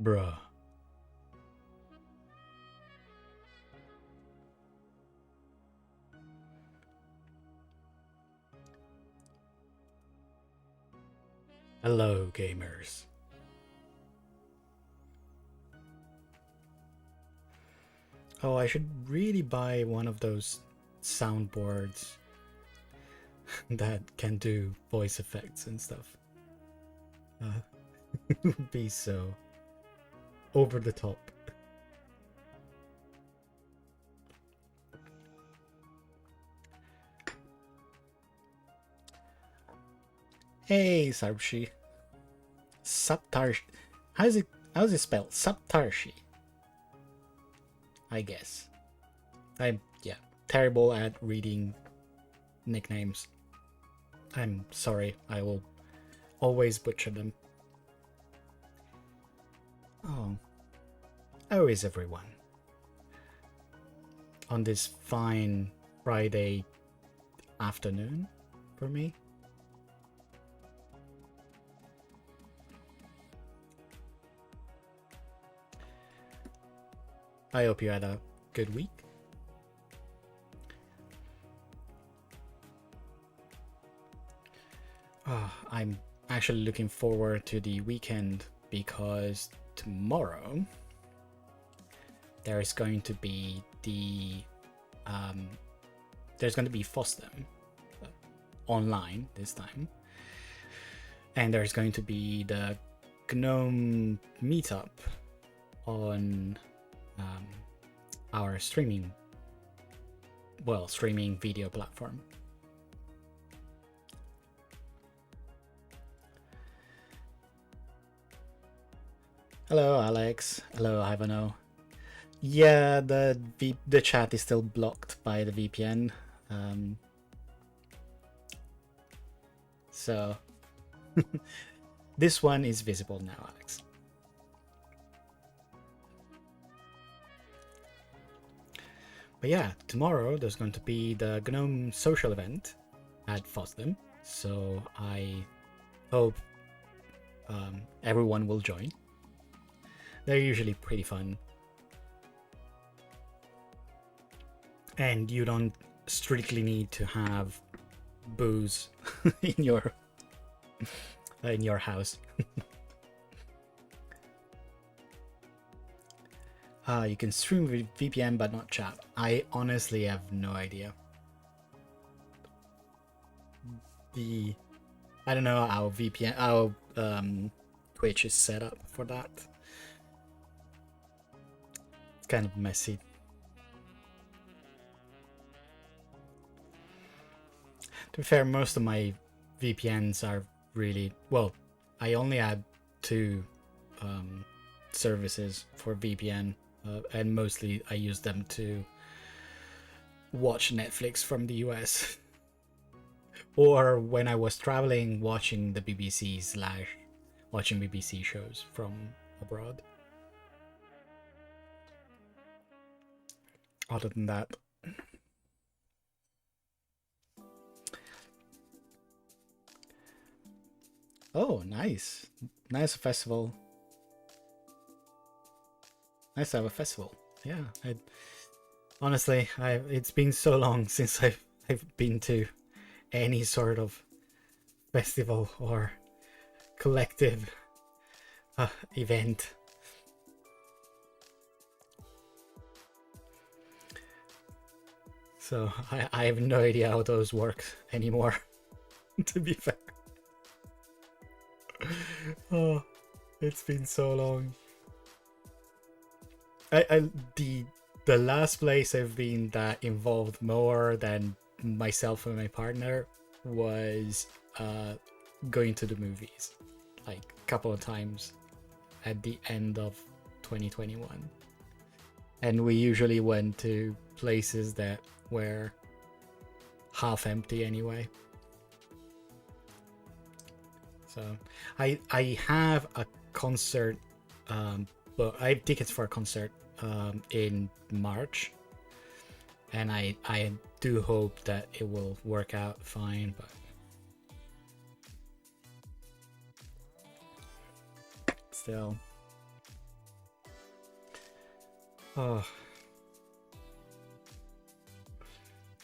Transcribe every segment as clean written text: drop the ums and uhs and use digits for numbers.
Bruh. Hello, gamers. Oh, I should really buy one of those soundboards that can do voice effects and stuff. It would be so over the top. Hey, Sarbushi. Saptarshi. How's it spelled? Saptarshi. I guess. I'm terrible at reading nicknames. I'm sorry. I will always butcher them. Oh. How is everyone? On this fine Friday afternoon for me. I hope you had a good week. I'm actually looking forward to the weekend because tomorrow there's going to be FOSDEM online this time, and there's going to be the GNOME meetup on our streaming video platform. Hello, Alex. Hello, Ivano. Yeah, the chat is still blocked by the VPN. So this one is visible now, Alex. But yeah, tomorrow there's going to be the GNOME social event at FOSDEM, so I hope everyone will join. They're usually pretty fun. And you don't strictly need to have booze in your house. You can stream with VPN but not chat. I honestly have no idea. I don't know how Twitch is set up for that. It's kind of messy. To be fair, most of my VPNs are really well. I only had 2 services for VPN, and mostly I use them to watch Netflix from the US, or when I was traveling, watching the BBC / watching BBC shows from abroad. Other than that, oh, nice festival. Nice to have a festival. Yeah, honestly, it's been so long since I've been to any sort of festival or collective event. So I have no idea how those work anymore, to be fair. Oh, it's been so long. The last place I've been that involved more than myself and my partner was going to the movies, like a couple of times at the end of 2021, and we usually went to places that were half empty anyway. So I have a concert, but I have tickets for a concert in March, and I do hope that it will work out fine, but still. Oh.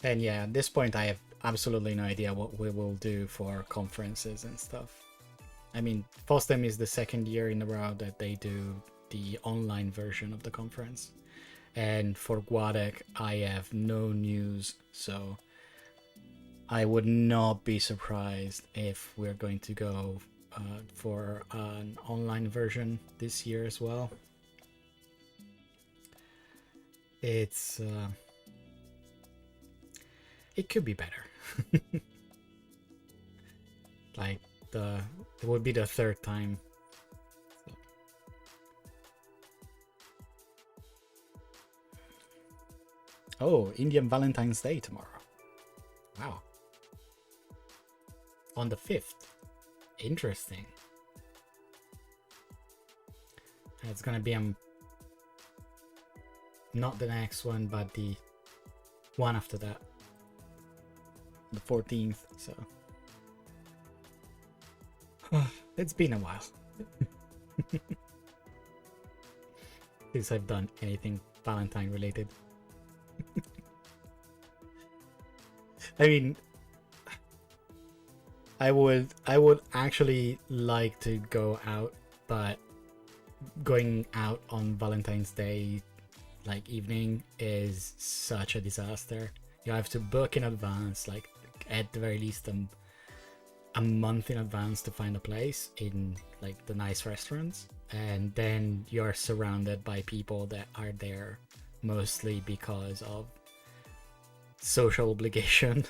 And yeah, at this point, I have absolutely no idea what we will do for conferences and stuff. I mean, FOSDEM is the second year in a row that they do the online version of the conference. And for Guadec, I have no news, so I would not be surprised if we're going to go for an online version this year as well. It's it could be better. Like it would be the third time. So. Oh, Indian Valentine's Day tomorrow. Wow. On the 5th. Interesting. It's gonna be not the next one, but the one after that. The 14th, so. It's been a while. Since I've done anything Valentine related. I mean, I would actually like to go out, but going out on Valentine's Day like evening is such a disaster. You have to book in advance, like at the very least a month in advance to find a place in like the nice restaurants, and then you're surrounded by people that are there mostly because of social obligation.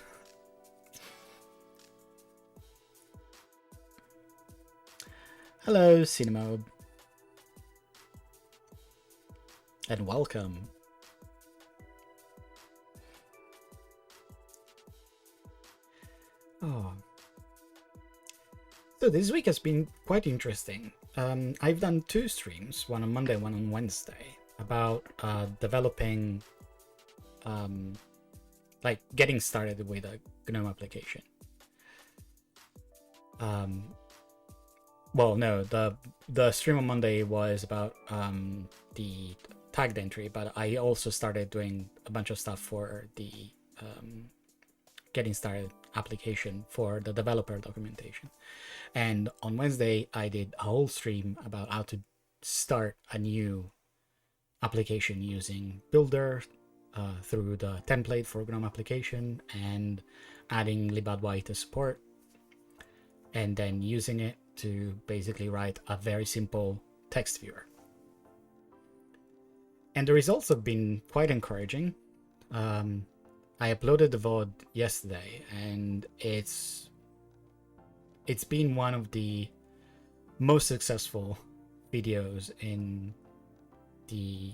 Hello, Cinemobe. And welcome. Oh. So this week has been quite interesting. I've done 2 streams, one on Monday, one on Wednesday, about developing, like getting started with a GNOME application. Well, no, the stream on Monday was about the tagged entry, but I also started doing a bunch of stuff for the getting started application for the developer documentation. And on Wednesday, I did a whole stream about how to start a new application using Builder through the template for GNOME application and adding libadwy to support, and then using it to basically write a very simple text viewer. And the results have been quite encouraging. I uploaded the VOD yesterday, and it's been one of the most successful videos in the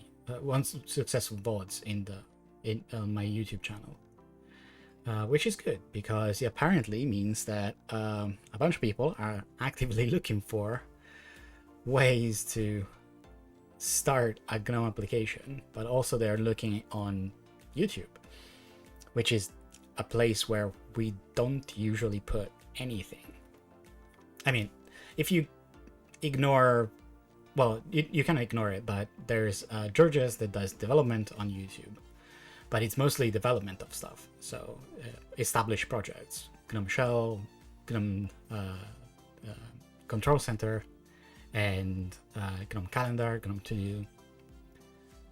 successful VODs on my YouTube channel, which is good because it apparently means that a bunch of people are actively looking for ways to start a GNOME application, but also they're looking on YouTube, which is a place where we don't usually put anything. I mean, if you ignore, well, you can ignore it, but there's Georges that does development on YouTube, but it's mostly development of stuff. So established projects, GNOME Shell, GNOME Control Center, and GNOME Calendar, GNOME To Do.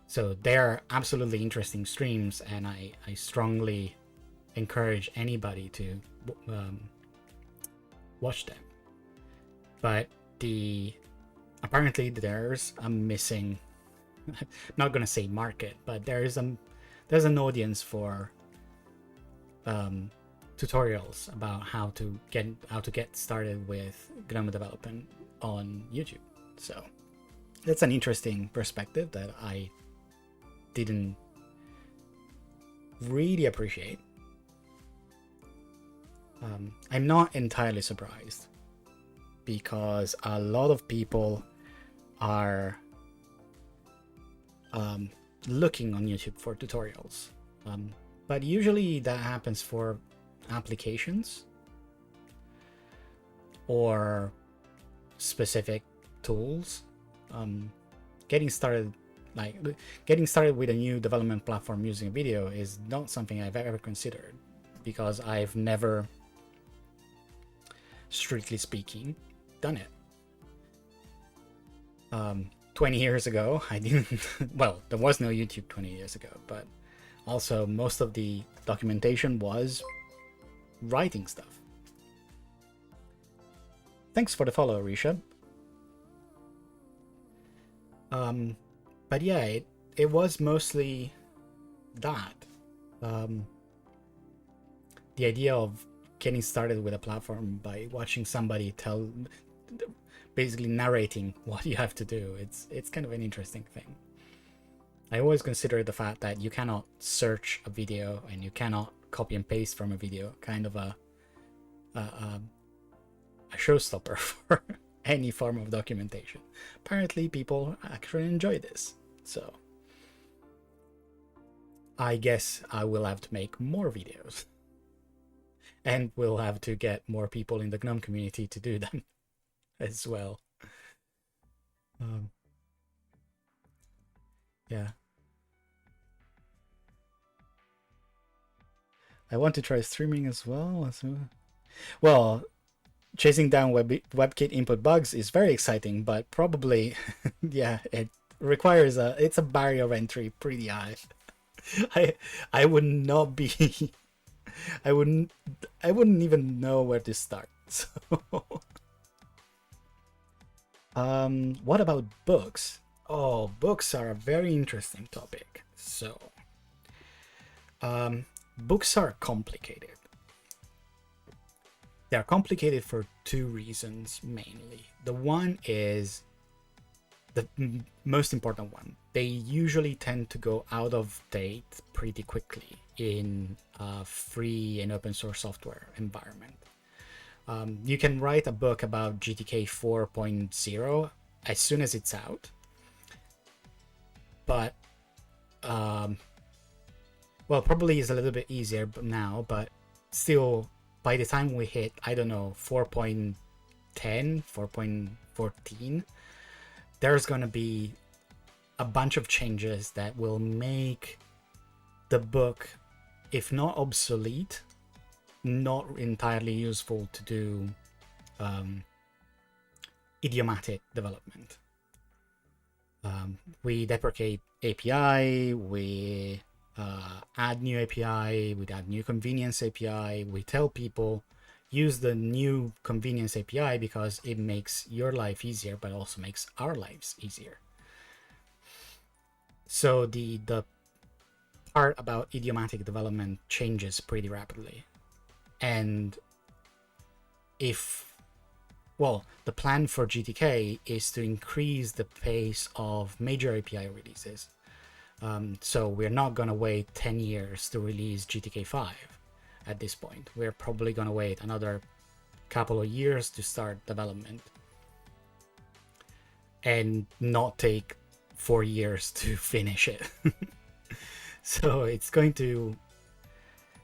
So they're absolutely interesting streams, and I strongly encourage anybody to watch them. But apparently there's a missing, I'm not gonna say market, but there's an audience for tutorials about how to get started with GNOME development on YouTube. So that's an interesting perspective that I didn't really appreciate. I'm not entirely surprised because a lot of people are looking on YouTube for tutorials, but usually that happens for applications or specific tools. Getting started Like, getting started with a new development platform using video is not something I've ever considered, because I've never, strictly speaking, done it. 20 years ago, I didn't. Well, there was no YouTube 20 years ago, but also most of the documentation was writing stuff. Thanks for the follow, Risha. But yeah, it was mostly that. The idea of getting started with a platform by watching somebody basically narrating what you have to do. It's kind of an interesting thing. I always consider the fact that you cannot search a video and you cannot copy and paste from a video kind of a showstopper for any form of documentation. Apparently people actually enjoy this, so I guess I will have to make more videos, and we'll have to get more people in the GNOME community to do them as well. Yeah, I want to try streaming as well. Well, chasing down WebKit input bugs is very exciting, but probably, yeah, it requires it's a barrier of entry pretty high. I would not be, I wouldn't even know where to start. So, what about books? Oh, books are a very interesting topic. So, books are complicated. They're complicated for two reasons mainly. The one is the most important one. They usually tend to go out of date pretty quickly in a free and open source software environment. You can write a book about GTK 4.0 as soon as it's out, but well, probably is a little bit easier now, but still, by the time we hit, I don't know, 4.10, 4.14, there's going to be a bunch of changes that will make the book, if not obsolete, not entirely useful to do idiomatic development. We deprecate API, we add new API, we add new convenience API, we tell people use the new convenience API because it makes your life easier, but also makes our lives easier. So the part about idiomatic development changes pretty rapidly. And the plan for GTK is to increase the pace of major API releases. So we're not going to wait 10 years to release GTK 5 at this point. We're probably going to wait another couple of years to start development and not take 4 years to finish it. So it's going to...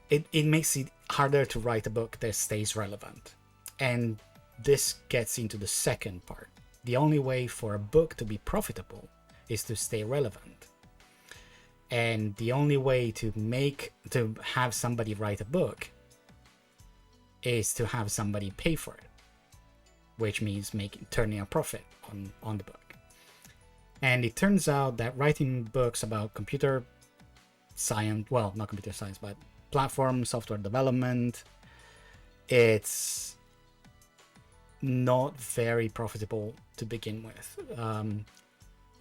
It makes it harder to write a book that stays relevant. And this gets into the second part. The only way for a book to be profitable is to stay relevant. And the only way to have somebody write a book is to have somebody pay for it, which means turning a profit on the book. And it turns out that writing books about computer science, well, not computer science, but platform software development, it's not very profitable to begin with.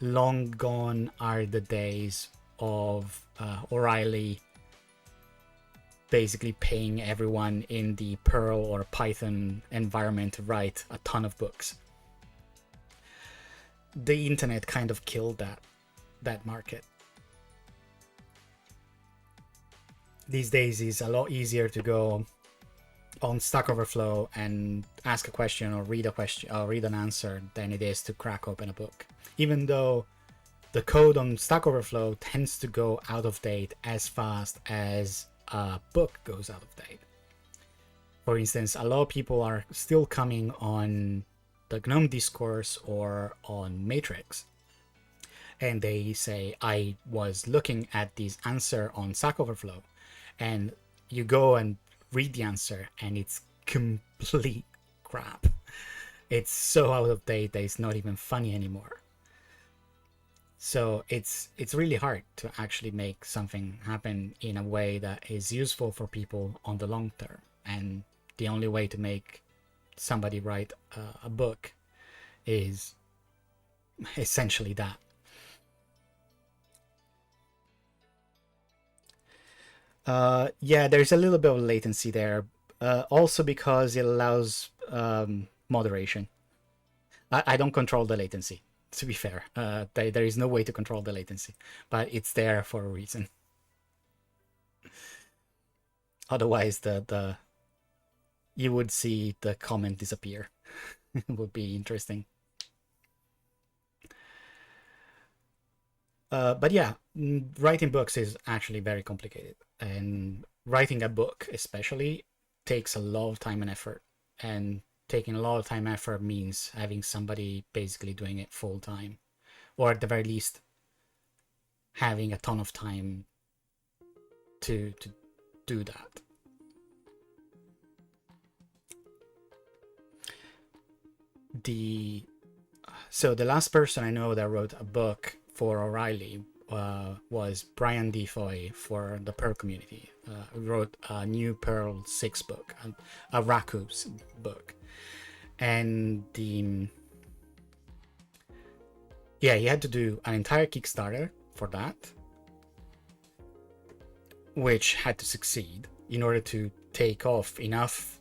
Long gone are the days of O'Reilly basically paying everyone in the Perl or Python environment to write a ton of books. The internet kind of killed that market. These days it's a lot easier to go on Stack Overflow and ask a question or read an answer than it is to crack open a book. Even though the code on Stack Overflow tends to go out of date as fast as a book goes out of date. For instance, a lot of people are still coming on the GNOME discourse or on Matrix and they say, I was looking at this answer on Stack Overflow, and you go and read the answer and it's complete crap. It's so out of date that it's not even funny anymore. So it's really hard to actually make something happen in a way that is useful for people on the long term. And the only way to make somebody write a book is essentially that. Yeah, there's a little bit of latency there. Also because it allows moderation. I don't control the latency, to be fair. There is no way to control the latency, but it's there for a reason. Otherwise, the you would see the comment disappear. It would be interesting. But yeah, writing books is actually very complicated, and writing a book especially takes a lot of time and effort. And taking a lot of time and effort means having somebody basically doing it full time, or at the very least having a ton of time to do that. So the last person I know that wrote a book for O'Reilly was Brian D. Foy for the Perl community. He wrote a new Perl 6 book, a Raku's book. And yeah, he had to do an entire Kickstarter for that, which had to succeed in order to take off enough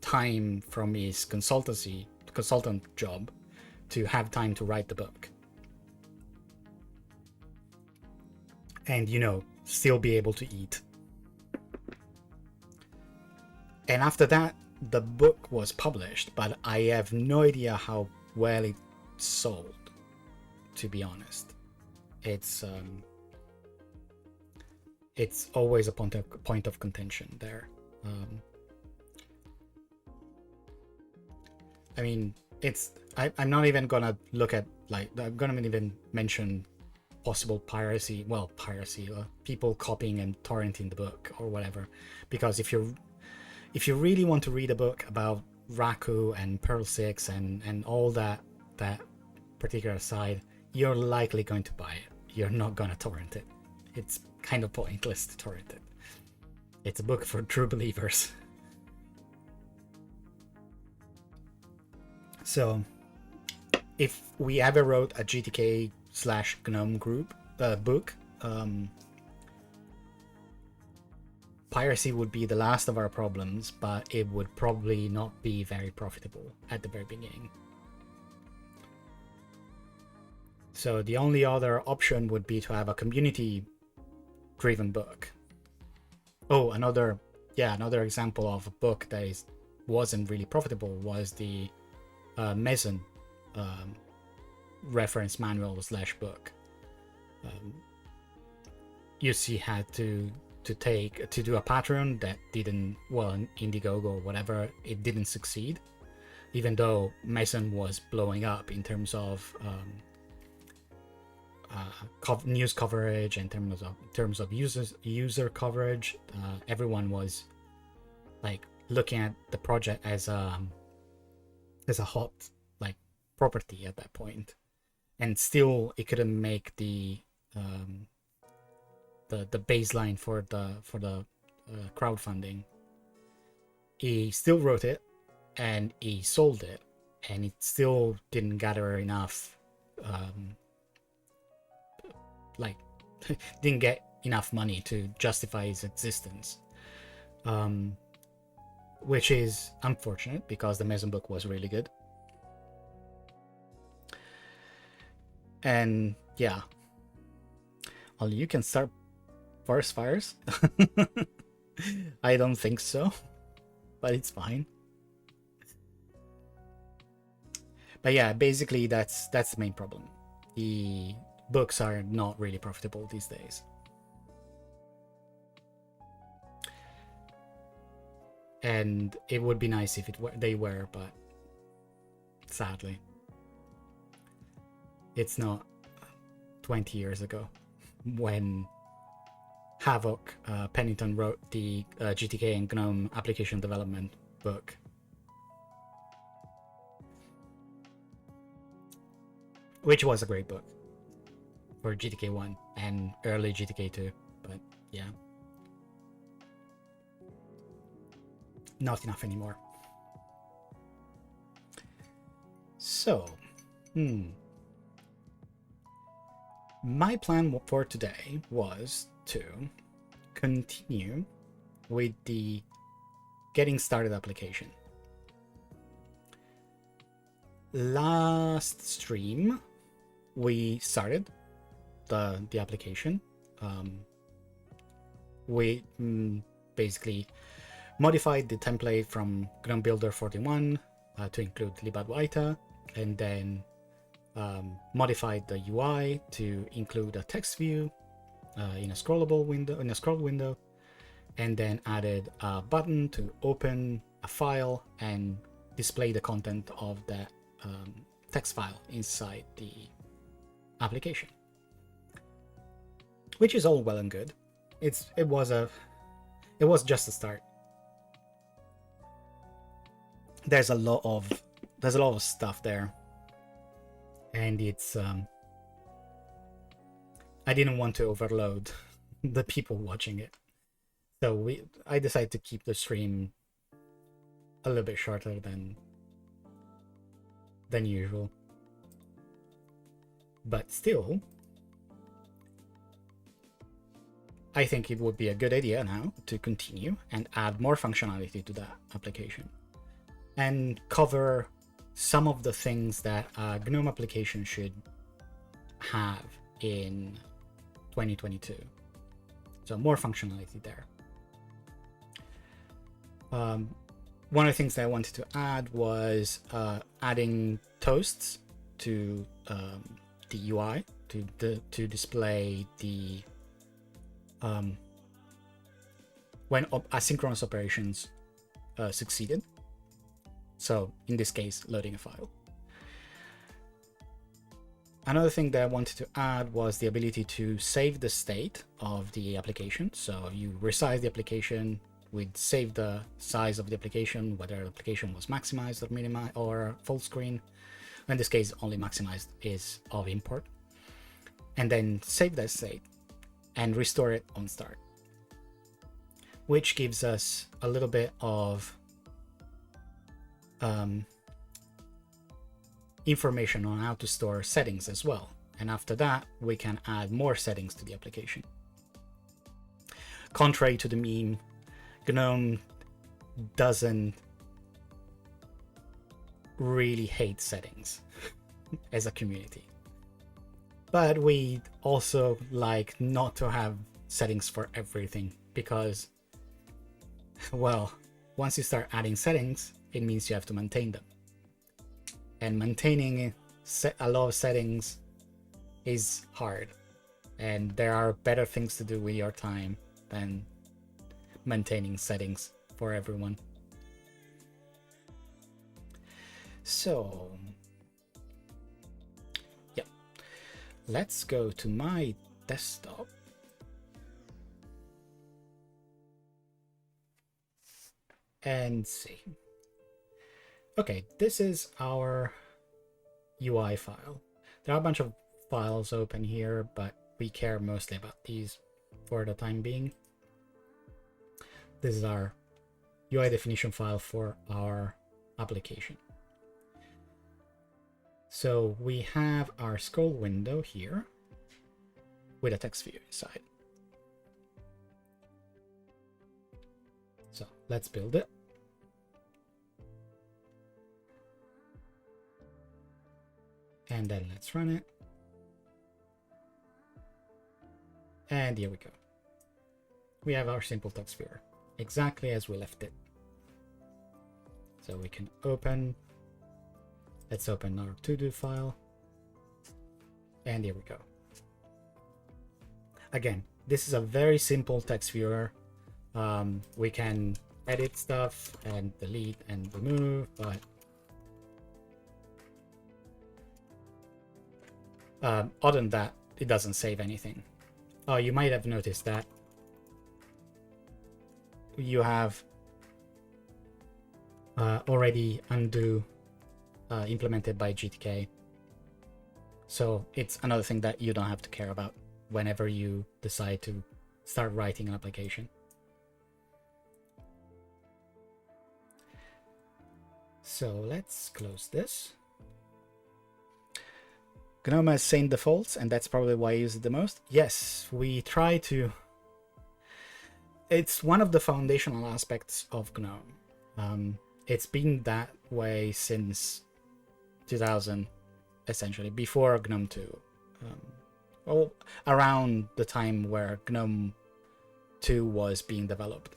time from his consultant job to have time to write the book. And, still be able to eat. And after that, the book was published, but I have no idea how well it sold, to be honest. It's always a point of contention there. I mean, I'm not even gonna look at, like, I'm gonna even mention possible piracy, people copying and torrenting the book or whatever, because if you really want to read a book about Raku and Perl 6 and all that particular side, you're likely going to buy it. You're not gonna torrent it. It's kind of pointless to torrent it. It's a book for true believers. So if we ever wrote a GTK/GNOME group book, piracy would be the last of our problems, but it would probably not be very profitable at the very beginning. So the only other option would be to have a community-driven book. Oh, another example of a book that wasn't really profitable was the Mason reference manual / book. UC had to do a pattern that didn't, Indiegogo or whatever, it didn't succeed, even though Mason was blowing up in terms of news coverage, in terms of user coverage. Everyone was like looking at the project as a hot property at that point, and still it couldn't make the baseline for the crowdfunding. He still wrote it and he sold it, and it still didn't gather enough didn't get enough money to justify its existence, which is unfortunate because the Mason book was really good. And yeah, well, you can start forest fires. I don't think so, but it's fine. But yeah, basically that's the main problem. The books are not really profitable these days. And it would be nice if they were, but sadly. It's not 20 years ago when Havoc Pennington wrote the GTK and GNOME application development book. Which was a great book for GTK 1 and early GTK 2, but yeah. Not enough anymore. So, my plan for today was to continue with the getting started application. Last stream, we started the application. We basically modified the template from GNOME Builder 41 to include libadwaita, and then modified the UI to include a text view in a scrollable window, in a scroll window, and then added a button to open a file and display the content of that text file inside the application, which is all well and good. It was just a start. There's a lot of stuff there, and it's I didn't want to overload the people watching it, so I decided to keep the stream a little bit shorter than usual. But still, I think it would be a good idea now to continue and add more functionality to that application and cover some of the things that a GNOME application should have in 2022. So more functionality there. One of the things that I wanted to add was adding toasts to the UI to display the when asynchronous operations succeeded. So in this case, loading a file. Another thing that I wanted to add was the ability to save the state of the application. So you resize the application, we'd save the size of the application, whether the application was maximized or minimized or full screen. In this case, only maximized is of import. And then save that state and restore it on start, which gives us a little bit of information on how to store settings as well. And after that, we can add more settings to the application. Contrary to the meme, GNOME doesn't really hate settings as a community. But we also like not to have settings for everything because, well, once you start adding settings, it means you have to maintain them. And maintaining a lot of settings is hard. And there are better things to do with your time than maintaining settings for everyone. So, yeah, let's go to my desktop. And see. Okay, this is our UI file. There are a bunch of files open here, but we care mostly about these for the time being. This is our UI definition file for our application. So we have our scroll window here with a text view inside. So let's build it. And then let's run it. And here we go. We have our simple text viewer, exactly as we left it. So we can open, let's open our to-do file. And here we go. Again, this is a very simple text viewer. We can edit stuff and delete and remove, but Other than that, it doesn't save anything. Oh, you might have noticed that you have already undo implemented by GTK. So it's another thing that you don't have to care about whenever you decide to start writing an application. So let's close this. GNOME has same defaults, and that's probably why I use it the most. Yes, we try to... It's one of the foundational aspects of GNOME. It's been that way since 2000, essentially, before GNOME 2. Well, around the time where GNOME 2 was being developed.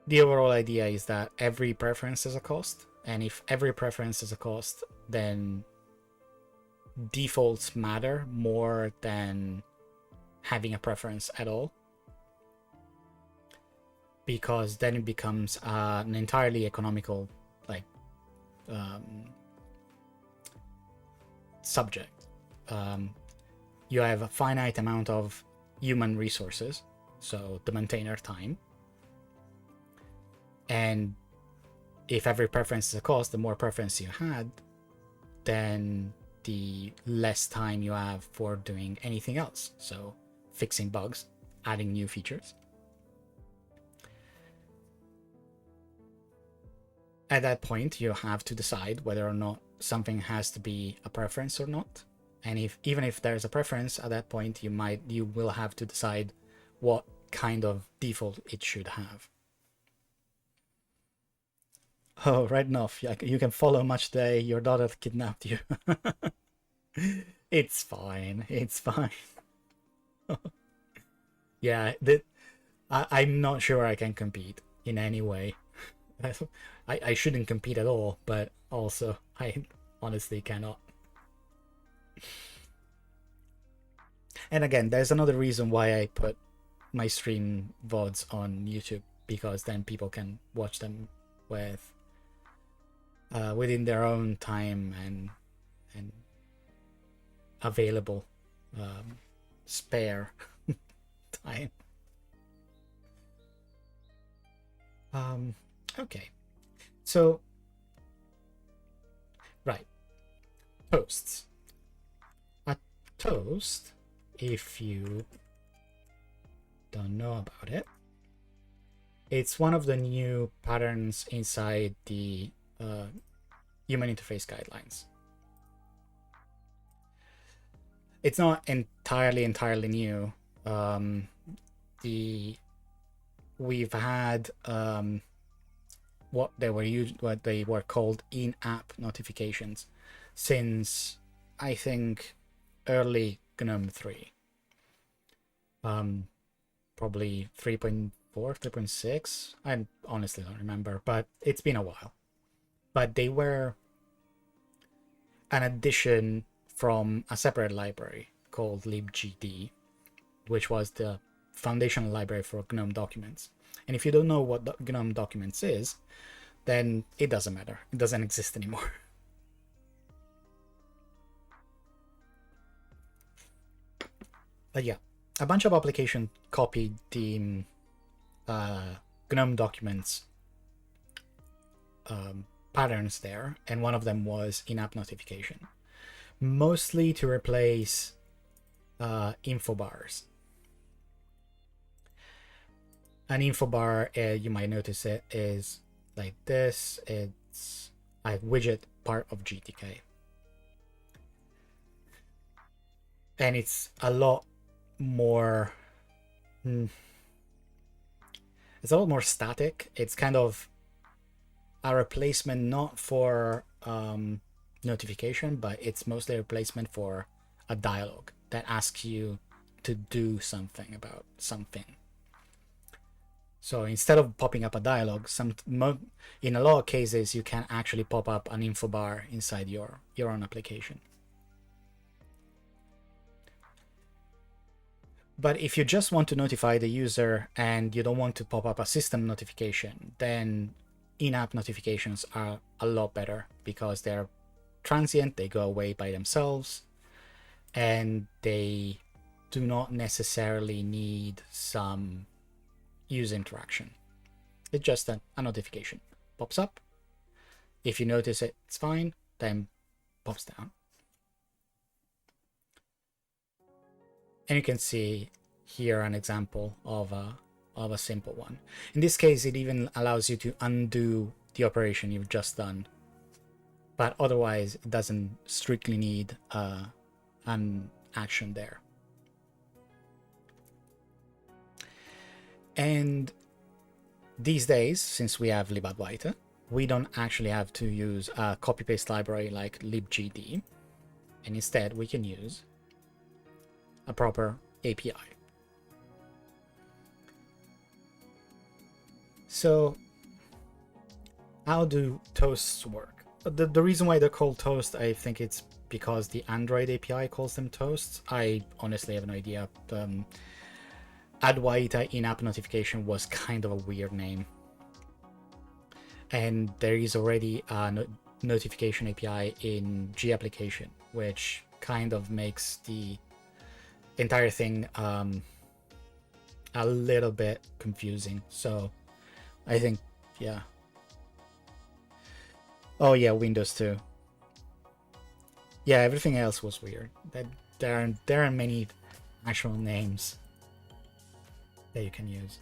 The overall idea is that every preference has a cost, and if every preference has a cost, then defaults matter more than having a preference at all, because then it becomes an entirely economical subject. You have a finite amount of human resources, so the maintainer time, and if every preference is a cost, the more preference you had, then the less time you have for doing anything else. So fixing bugs, adding new features. At that point, you have to decide whether or not something has to be a preference or not. And even if there's a preference, at that point you will have to decide what kind of default it should have. Oh, right enough. You can follow much day. Your daughter kidnapped you. It's fine. It's fine. Yeah, I'm not sure I can compete in any way. I shouldn't compete at all, but also I honestly cannot. And again, there's another reason why I put my stream VODs on YouTube, because then people can watch them within their own time and available spare time. Okay, so right, toasts. A toast, if you don't know about it, it's one of the new patterns inside the human interface guidelines. It's not entirely new. We've had what they were called in-app notifications since, I think, early GNOME 3. Probably 3.4, 3.6. I honestly don't remember, but it's been a while. But they were an addition from a separate library called libgd, which was the foundational library for GNOME documents. And if you don't know what GNOME documents is, then it doesn't matter. It doesn't exist anymore. But yeah, a bunch of applications copied the GNOME documents patterns there, and one of them was in-app notification, mostly to replace info bars. An info bar, you might notice it, is like this. It's a widget part of GTK. And it's a lot more... It's a lot more static. It's kind of a replacement not for notification, but it's mostly a replacement for a dialogue that asks you to do something about something. So instead of popping up a dialogue, in a lot of cases you can actually pop up an info bar inside your own application. But if you just want to notify the user and you don't want to pop up a system notification, then in-app notifications are a lot better, because they're transient, they go away by themselves, and they do not necessarily need some user interaction. It's just a notification. Pops up. If you notice it's fine, then pops down. And you can see here an example of a simple one. In this case, it even allows you to undo the operation you've just done, but otherwise it doesn't strictly need an action there. And these days, since we have libadwaita, we don't actually have to use a copy-paste library like libgd, and instead we can use a proper API. So how do toasts work? The reason why they're called toast, I think it's because the Android API calls them toasts. I honestly have no idea. Adwaita in-app notification was kind of a weird name. And there is already a notification API in G application, which kind of makes the entire thing a little bit confusing. So I think, yeah. Oh yeah, Windows too. Yeah, everything else was weird. There are many actual names that you can use.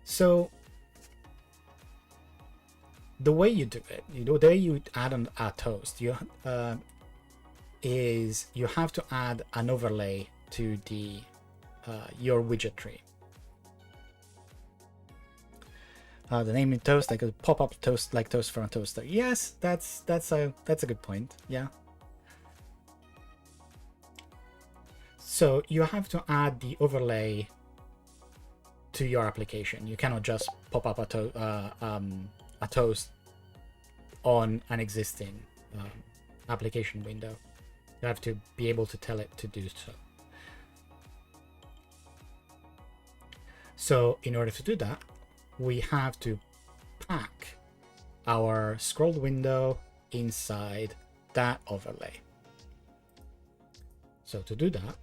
So the way you do it, the way you add a toast, is you have to add an overlay to the your widget tree. The name in toast, like a pop-up toast, like toast from a toaster. Yes, that's a good point. Yeah. So you have to add the overlay to your application. You cannot just pop up a toast on an existing application window. You have to be able to tell it to do so. So in order to do that, we have to pack our scrolled window inside that overlay. So to do that,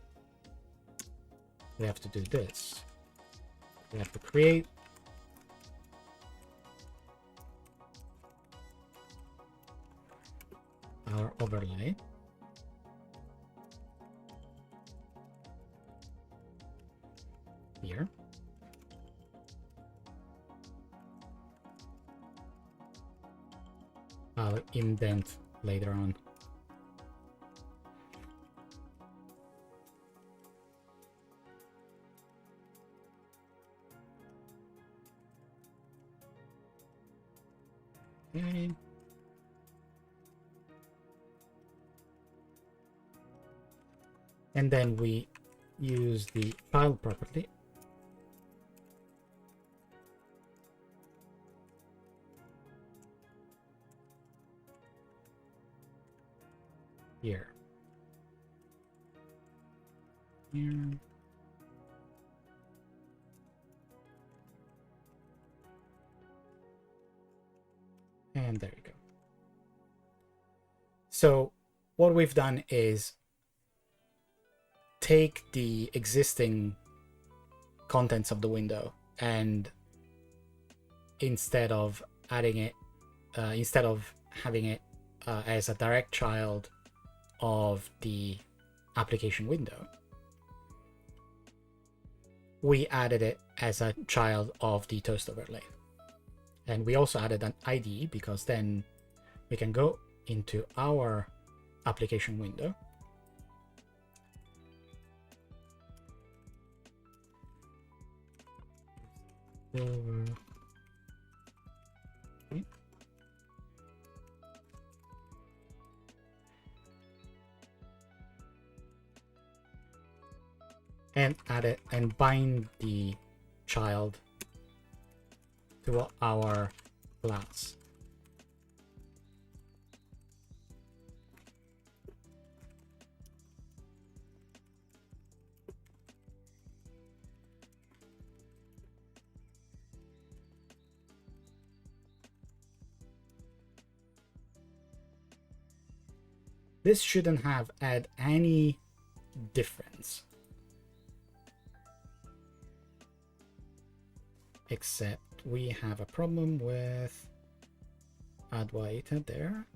we have to do this. We have to create our overlay. Here. I'll indent later on. Okay. And then we use the child property. Here. Here. And there you go. So what we've done is take the existing contents of the window, and instead of adding it, instead of having it as a direct child of the application window, we added it as a child of the toast overlay. And we also added an ID, because then we can go into our application window. And add it and bind the child to our class. this shouldn't have had any difference. Except we have a problem with add white there.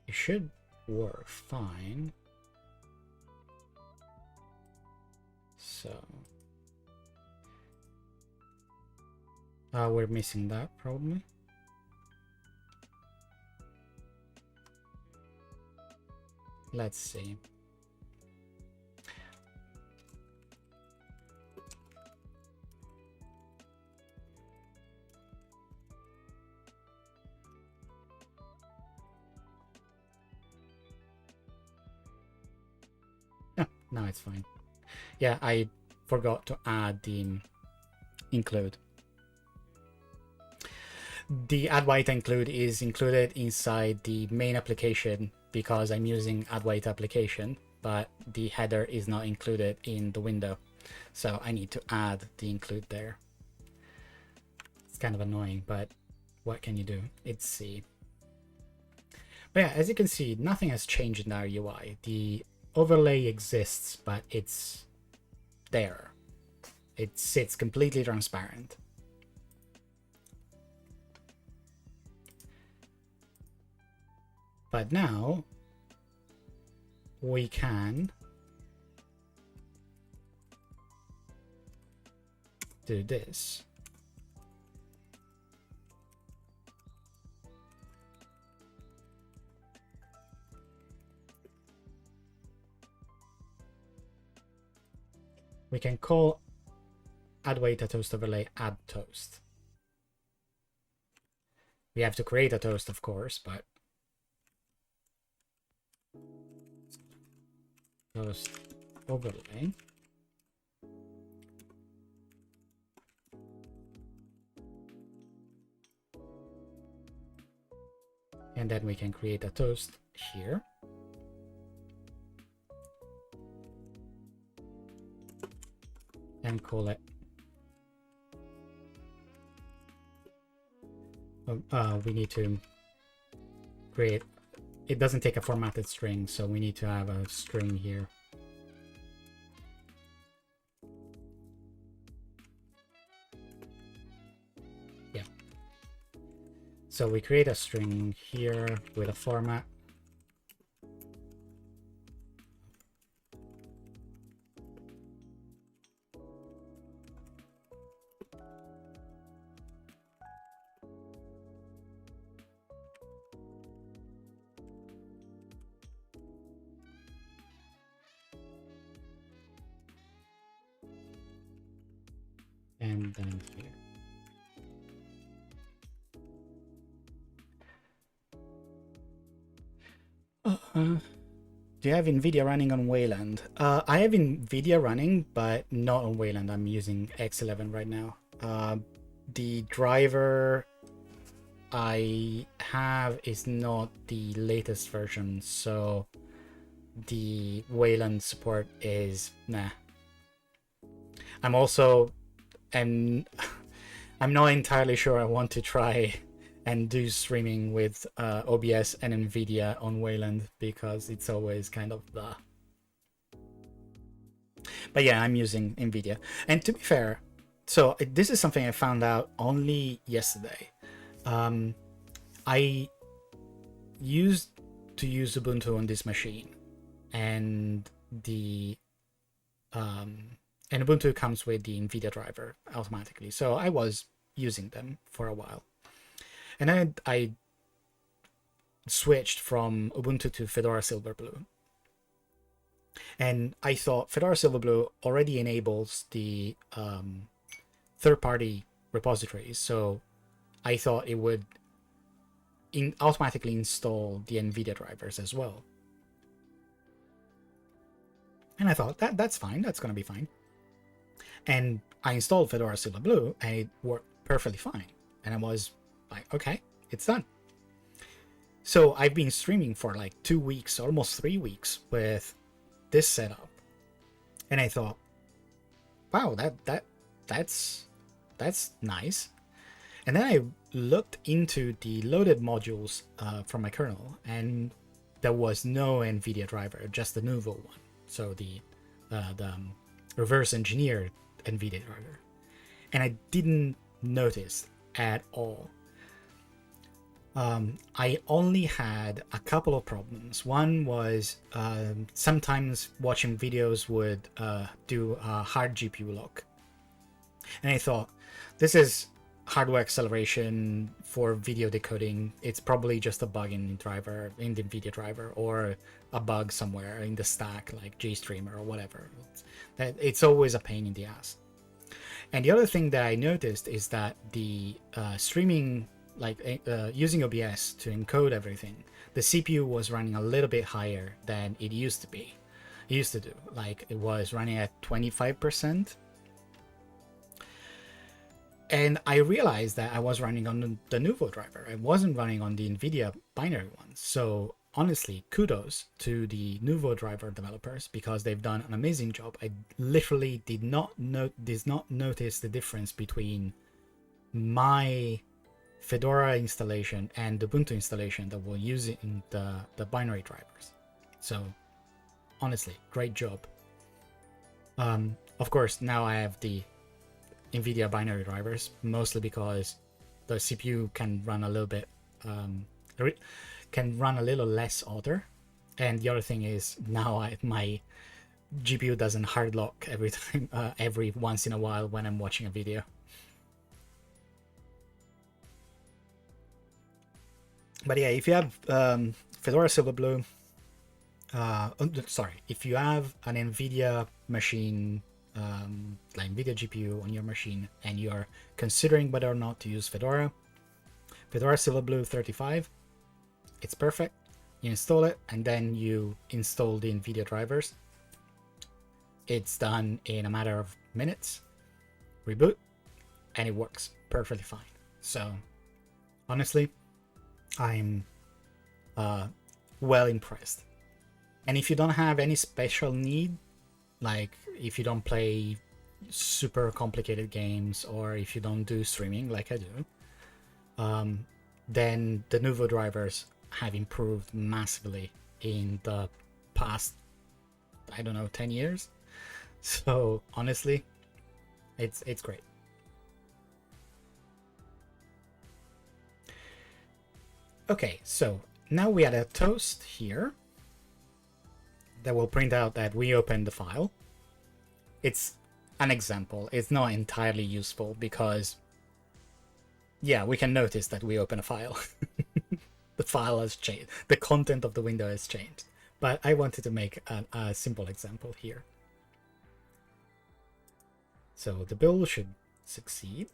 It should work fine. So we're missing that probably. Let's see. No, it's fine. Yeah, I forgot to add the include. The add white include is included inside the main application because I'm using add white application, but the header is not included in the window. So I need to add the include there. It's kind of annoying, but what can you do? It's C. But yeah, as you can see, nothing has changed in our UI. The overlay exists, but it's there. It sits completely transparent. But now we can do this. We can call add weight a toast overlay add toast. We have to create a toast, of course, but toast overlay. And then we can create a toast here. And call it. We need to create. It doesn't take a formatted string, so we need to have a string here. Yeah. So we create a string here with a format. And then here. Do you have NVIDIA running on Wayland? I have NVIDIA running, but not on Wayland. I'm using X11 right now. The driver I have is not the latest version, so the Wayland support is nah. I'm also, and I'm not entirely sure I want to try and do streaming with OBS and NVIDIA on Wayland because it's always kind of blah. But yeah, I'm using NVIDIA. And to be fair, so this is something I found out only yesterday. I used to use Ubuntu on this machine, and the and Ubuntu comes with the NVIDIA driver automatically. So I was using them for a while. And then I switched from Ubuntu to Fedora Silverblue. And I thought Fedora Silverblue already enables the third-party repositories. So I thought it would automatically install the NVIDIA drivers as well. And I thought that's fine. That's going to be fine. And I installed Fedora Silverblue and it worked perfectly fine. And I was like, okay, it's done. So I've been streaming for like 2 weeks, almost 3 weeks with this setup. And I thought, wow, that's nice. And then I looked into the loaded modules from my kernel, and there was no NVIDIA driver, just the Nouveau one. So the reverse engineered NVIDIA driver. And I didn't notice at all. I only had a couple of problems. One was sometimes watching videos would do a hard GPU lock. And I thought, this is hardware acceleration for video decoding. It's probably just a bug in the driver, in the NVIDIA driver, or a bug somewhere in the stack like GStreamer or whatever. It's always a pain in the ass. And the other thing that I noticed is that the streaming, like using OBS to encode everything, the CPU was running a little bit higher than it used to be. It used to do, like it was running at 25%. And I realized that I was running on the Nouveau driver. I wasn't running on the NVIDIA binary one. So honestly, kudos to the Nouveau driver developers because they've done an amazing job. I literally did not notice the difference between my Fedora installation and the Ubuntu installation that we're using the binary drivers. So honestly, great job. Of course, now I have the NVIDIA binary drivers, mostly because the CPU can run a little bit, can run a little less order. And the other thing is now my GPU doesn't hard lock every time, every once in a while when I'm watching a video. But yeah, if you have Fedora Silverblue, sorry, if you have an NVIDIA machine, like NVIDIA GPU on your machine, and you are considering whether or not to use Fedora Silverblue 35, it's perfect. You install it, and then you install the NVIDIA drivers. It's done in a matter of minutes. Reboot, and it works perfectly fine. So, honestly, I'm well impressed. And if you don't have any special need, like if you don't play super complicated games or if you don't do streaming like I do, then the Nouveau drivers have improved massively in the past, I don't know, 10 years. So honestly, it's great. Okay, so now we add a toast here that will print out that we opened the file. It's an example. It's not entirely useful because, yeah, we can notice that we open a file. The file has changed. The content of the window has changed. But I wanted to make a simple example here. So the build should succeed,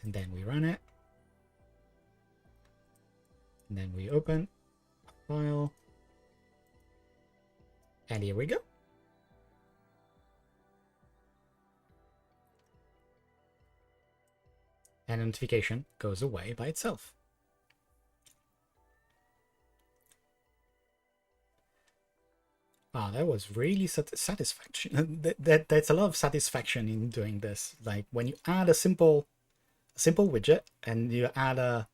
and then we run it. And then we open a file. And here we go. And notification goes away by itself. Wow, that was really satisfaction. That's a lot of satisfaction in doing this. Like when you add a simple widget and you add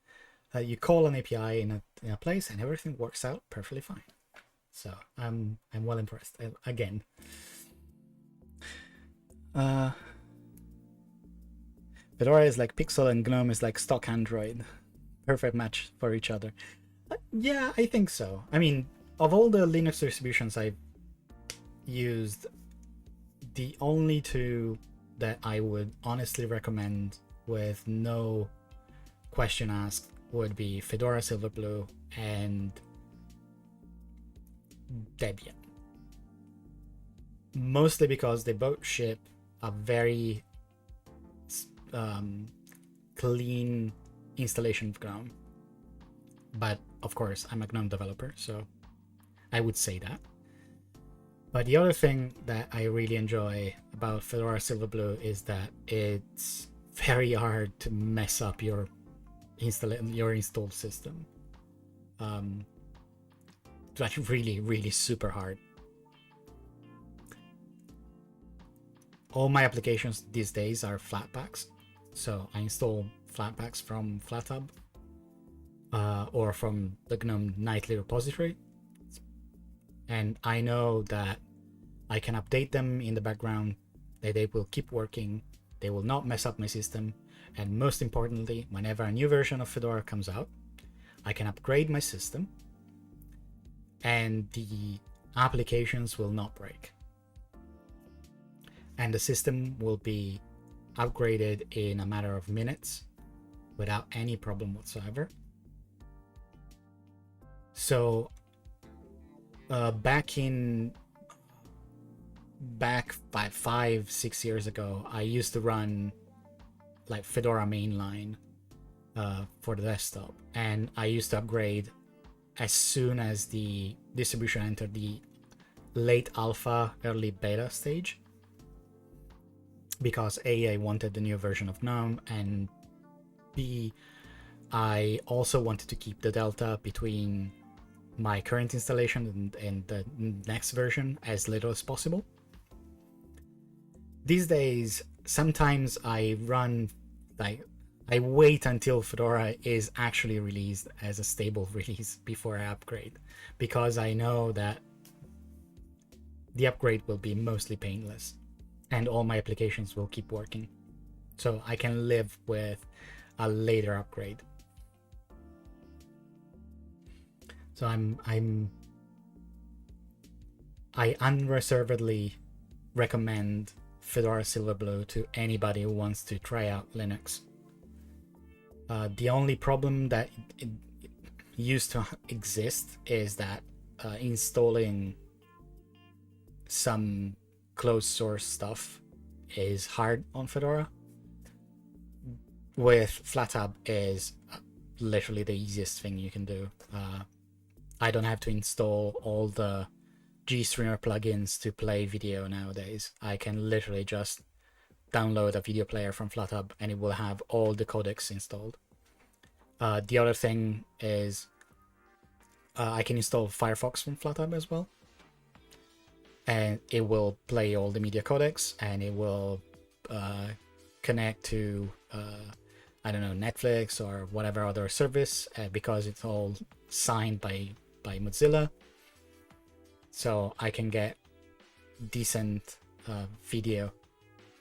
you call an API in a place and everything works out perfectly fine. So I'm well impressed. Again, Fedora is like Pixel and GNOME is like stock Android. Perfect match for each other. Yeah, I think so. I mean, of all the Linux distributions I've used, the only two that I would honestly recommend with no question asked would be Fedora Silverblue and Debian. Mostly because they both ship a very clean installation of GNOME. But of course, I'm a GNOME developer, so I would say that. But the other thing that I really enjoy about Fedora Silverblue is that it's very hard to mess up your installed system. It's like really, really super hard. all my applications these days are Flatpaks. So I install Flatpaks from FlatHub or from the GNOME nightly repository. And I know that I can update them in the background, that they will keep working, they will not mess up my system, and most importantly, whenever a new version of Fedora comes out, I can upgrade my system and the applications will not break. And the system will be upgraded in a matter of minutes without any problem whatsoever. So back 5-6 years ago, I used to run like Fedora mainline for the desktop, and I used to upgrade as soon as the distribution entered the late alpha, early beta stage, because A, I wanted the new version of GNOME, and B, I also wanted to keep the delta between my current installation and the next version as little as possible. These days, sometimes I run, like, I wait until Fedora is actually released as a stable release before I upgrade, because I know that the upgrade will be mostly painless and all my applications will keep working. So I can live with a later upgrade. So I unreservedly recommend Fedora Silverblue to anybody who wants to try out Linux. The only problem that it used to exist is that installing some closed source stuff is hard on Fedora. With FlatHub is literally the easiest thing you can do. I don't have to install all the GStreamer plugins to play video nowadays. I can literally just download a video player from FlatHub and it will have all the codecs installed. The other thing is I can install Firefox from FlatHub as well, and it will play all the media codecs, and it will connect to I don't know, Netflix or whatever other service, because it's all signed by Mozilla. So I can get decent video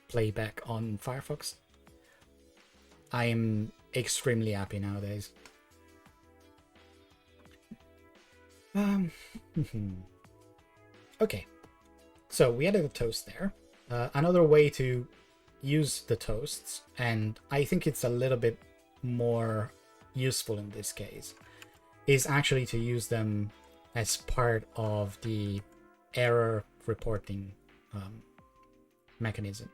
playback on Firefox. I am extremely happy nowadays. Okay, so we added a toast there. Another way to use the toasts, and I think it's a little bit more useful in this case, is actually to use them as part of the error reporting mechanism.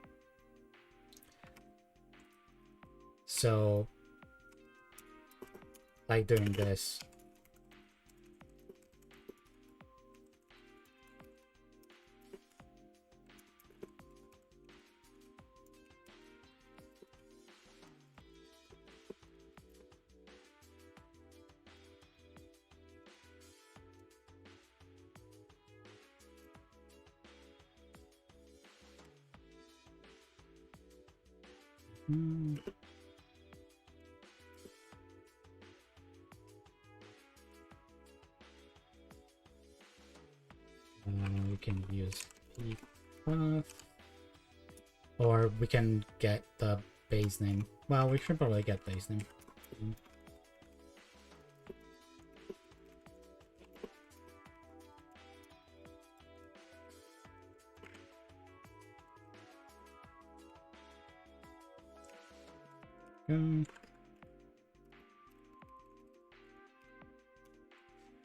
So, like doing this. We can use path, or we can get the base name. Well, we should probably get base name.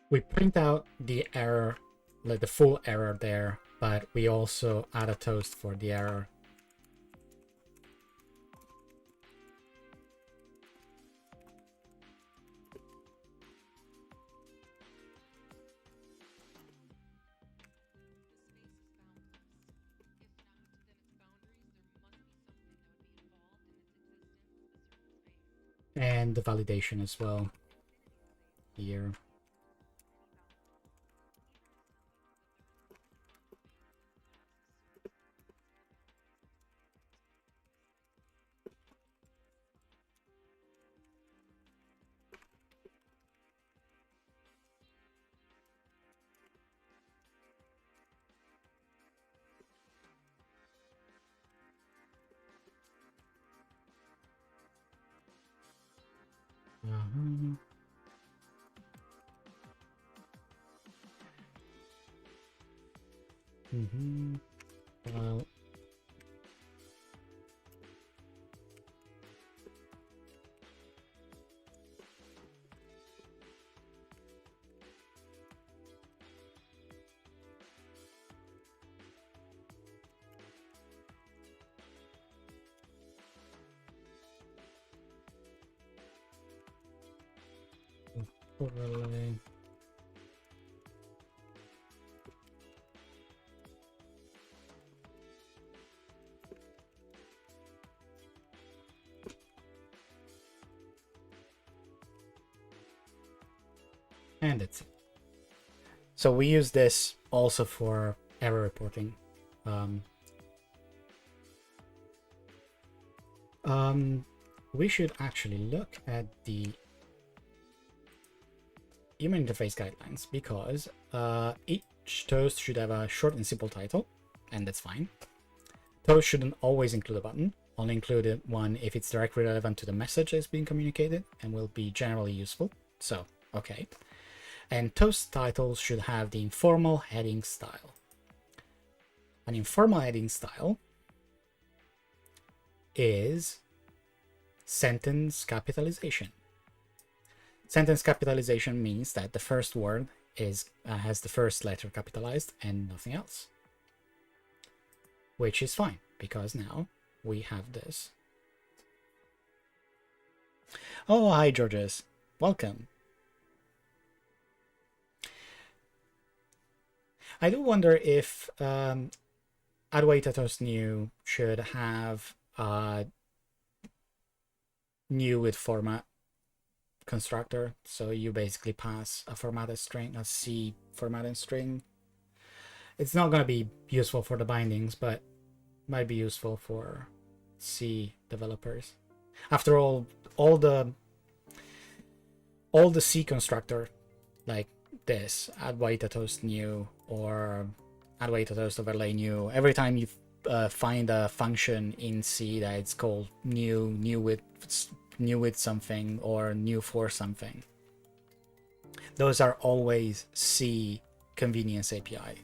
We print out the error, like the full error there, but we also add a toast for the error. And the validation as well here. Well, overlay. And it's so we use this also for error reporting. We should actually look at the human interface guidelines, because each toast should have a short and simple title, and that's fine. Toast shouldn't always include a button, only include one if it's directly relevant to the message that's being communicated and will be generally useful. So, okay. And toast titles should have the informal heading style. An informal heading style is sentence capitalization. Sentence capitalization means that the first word has the first letter capitalized and nothing else, which is fine because now we have this. Oh, hi Georges, welcome. I do wonder if iterators new should have new with format constructor, so you basically pass a formatted string, a C formatted string. It's not going to be useful for the bindings, but might be useful for C developers. After all the C constructor, like this, add iterators new or add iterators overlay new, every time you find a function in C that it's called new with something or new for something, those are always C convenience API.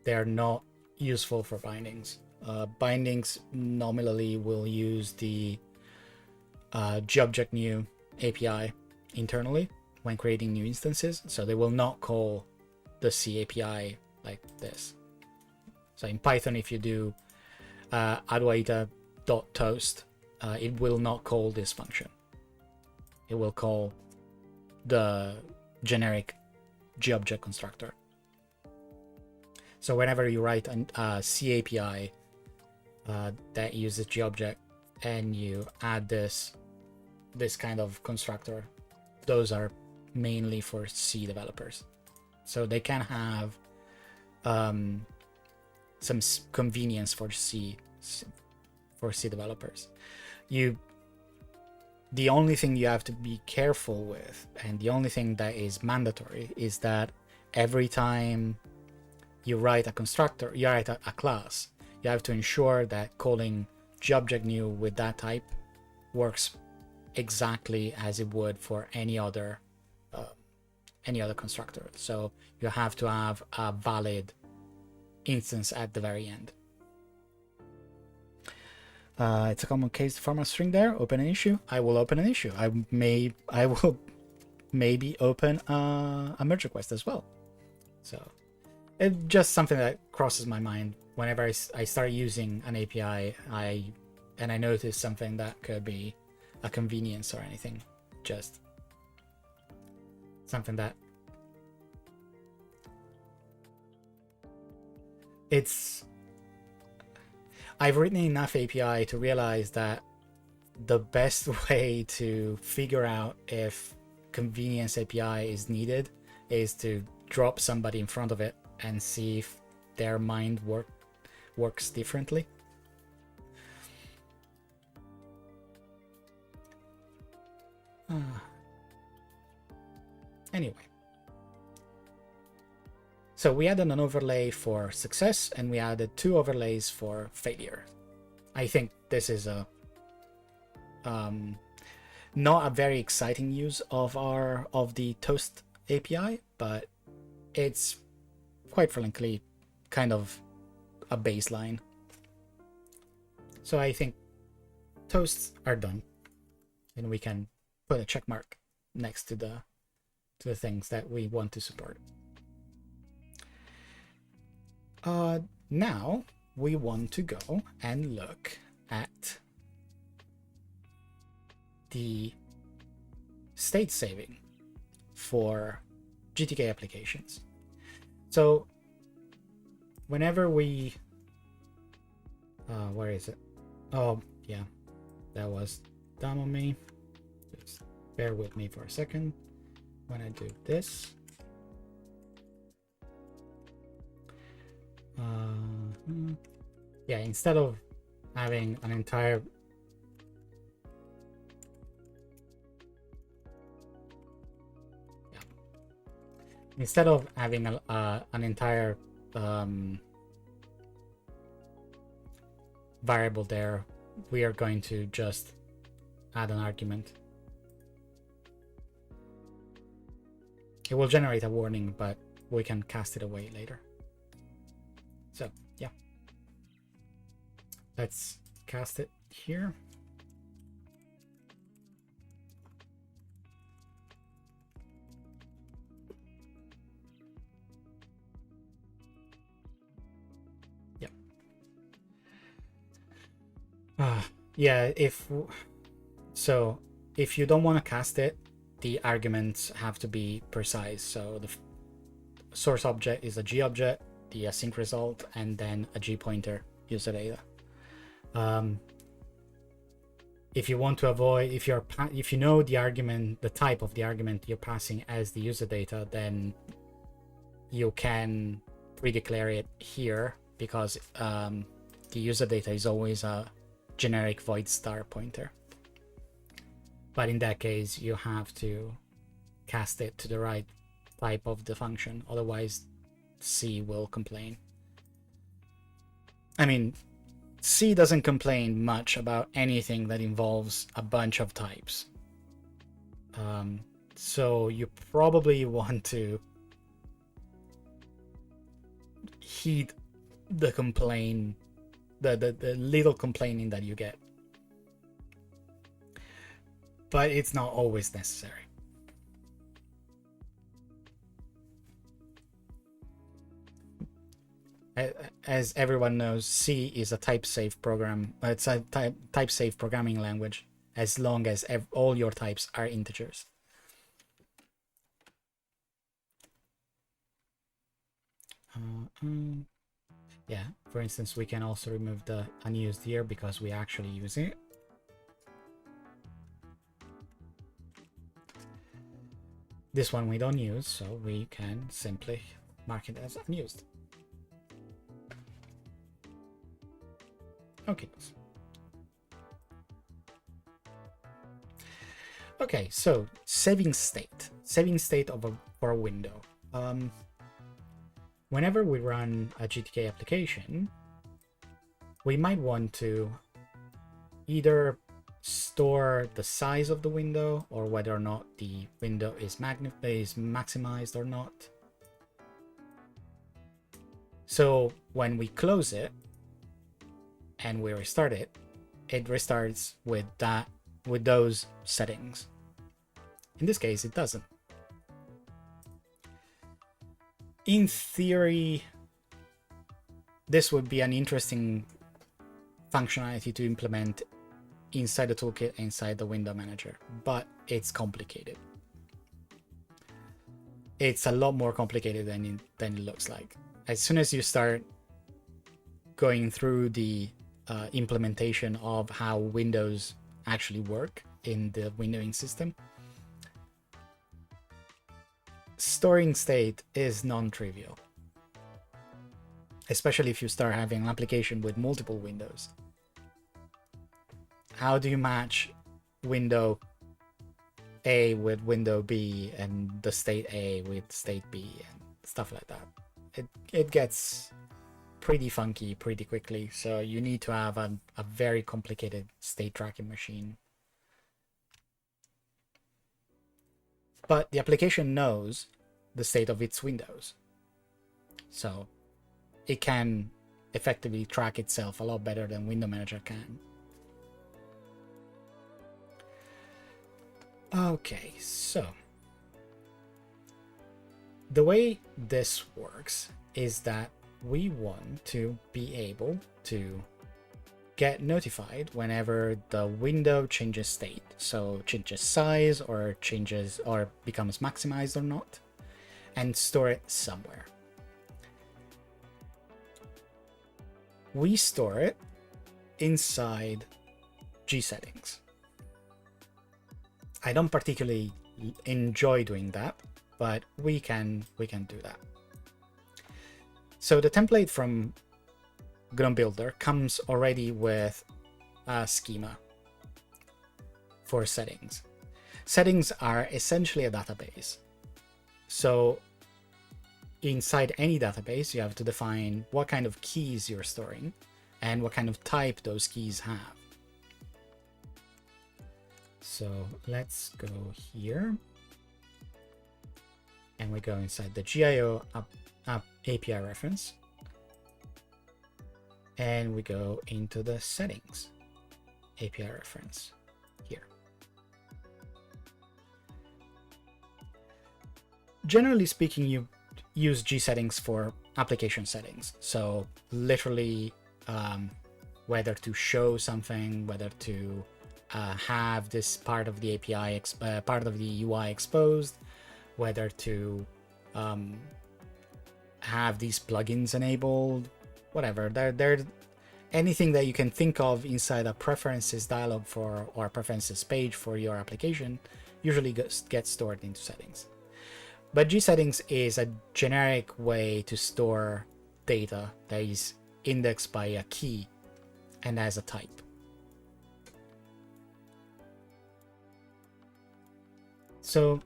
They are not useful for bindings. Bindings nominally will use the gobject_new API internally when creating new instances, so they will not call the C API like this. So in Python, if you do adwaita.toast, it will not call this function. It will call the generic gobject constructor. So whenever you write a C API that uses gobject and you add this kind of constructor, those are mainly for C developers. So they can have some convenience for C developers. The only thing you have to be careful with, and the only thing that is mandatory, is that every time you write a constructor, you write a class, you have to ensure that calling gobject_new with that type works exactly as it would for any other constructor. So you have to have a valid instance at the very end. It's a common case to format string there. Open an issue. I will open an issue. I will maybe open a merge request as well. So it's just something that crosses my mind whenever I start using an API. I notice something that could be a convenience or anything. Just something that I've written enough API to realize that the best way to figure out if convenience API is needed is to drop somebody in front of it and see if their mind works differently. Anyway. So we added an overlay for success and we added 2 overlays for failure. I think this is a not a very exciting use of the Toast API, but it's quite frankly kind of a baseline. So I think toasts are done, and we can put a check mark next to the things that we want to support. Now we want to go and look at the state saving for GTK applications. So whenever we where is it? Oh yeah, that was dumb on me. Just bear with me for a second. When I do this, yeah, instead of having an entire an entire variable there, we are going to just add an argument. It will generate a warning, but we can cast it away later. So yeah, let's cast it here. Yeah, if you don't want to cast it, the arguments have to be precise. So the source object is a G object, the async result, and then a G pointer user data. If you want to avoid, if you know the argument, the type of the argument you're passing as the user data, then you can pre-declare it here, because the user data is always a generic void star pointer. But in that case, you have to cast it to the right type of the function, otherwise C will complain. I mean, C doesn't complain much about anything that involves a bunch of types. So you probably want to heed the complaint, the little complaining that you get. But it's not always necessary. As everyone knows, C is a type-safe program. It's a type-safe programming language, as long as all your types are integers. Yeah, for instance, we can also remove the unused here because we actually use it. This one we don't use, so we can simply mark it as unused. Okay. Okay, so saving state for a window. Whenever we run a GTK application, we might want to either store the size of the window or whether or not the window is maximized or not. So when we close it and we restart it, it restarts with those settings. In this case, it doesn't. In theory, this would be an interesting functionality to implement inside the toolkit, inside the window manager, but it's complicated. It's a lot more complicated than it looks like. As soon as you start going through the implementation of how windows actually work in the windowing system, storing state is non-trivial, especially if you start having an application with multiple windows. How do you match window A with window B and the state A with state B and stuff like that? It gets pretty funky pretty quickly, so you need to have a very complicated state tracking machine. But the application knows the state of its windows. So it can effectively track itself a lot better than Window Manager can. Okay, so the way this works is that we want to be able to get notified whenever the window changes state, so changes size or changes or becomes maximized or not, and store it somewhere. We store it inside G-settings. I don't particularly enjoy doing that, but we can do that. So the template from GNOME Builder comes already with a schema for settings. Settings are essentially a database. So inside any database, you have to define what kind of keys you're storing and what kind of type those keys have. So let's go here. And we go inside the GIO app API reference. And we go into the settings API reference here. Generally speaking, you use G settings for application settings. So literally whether to show something, whether to have this part of the API, part of the UI exposed, whether to have these plugins enabled, whatever. They're anything that you can think of inside a preferences dialog for or preferences page for your application usually gets stored into settings. But G settings is a generic way to store data that is indexed by a key and as a type. So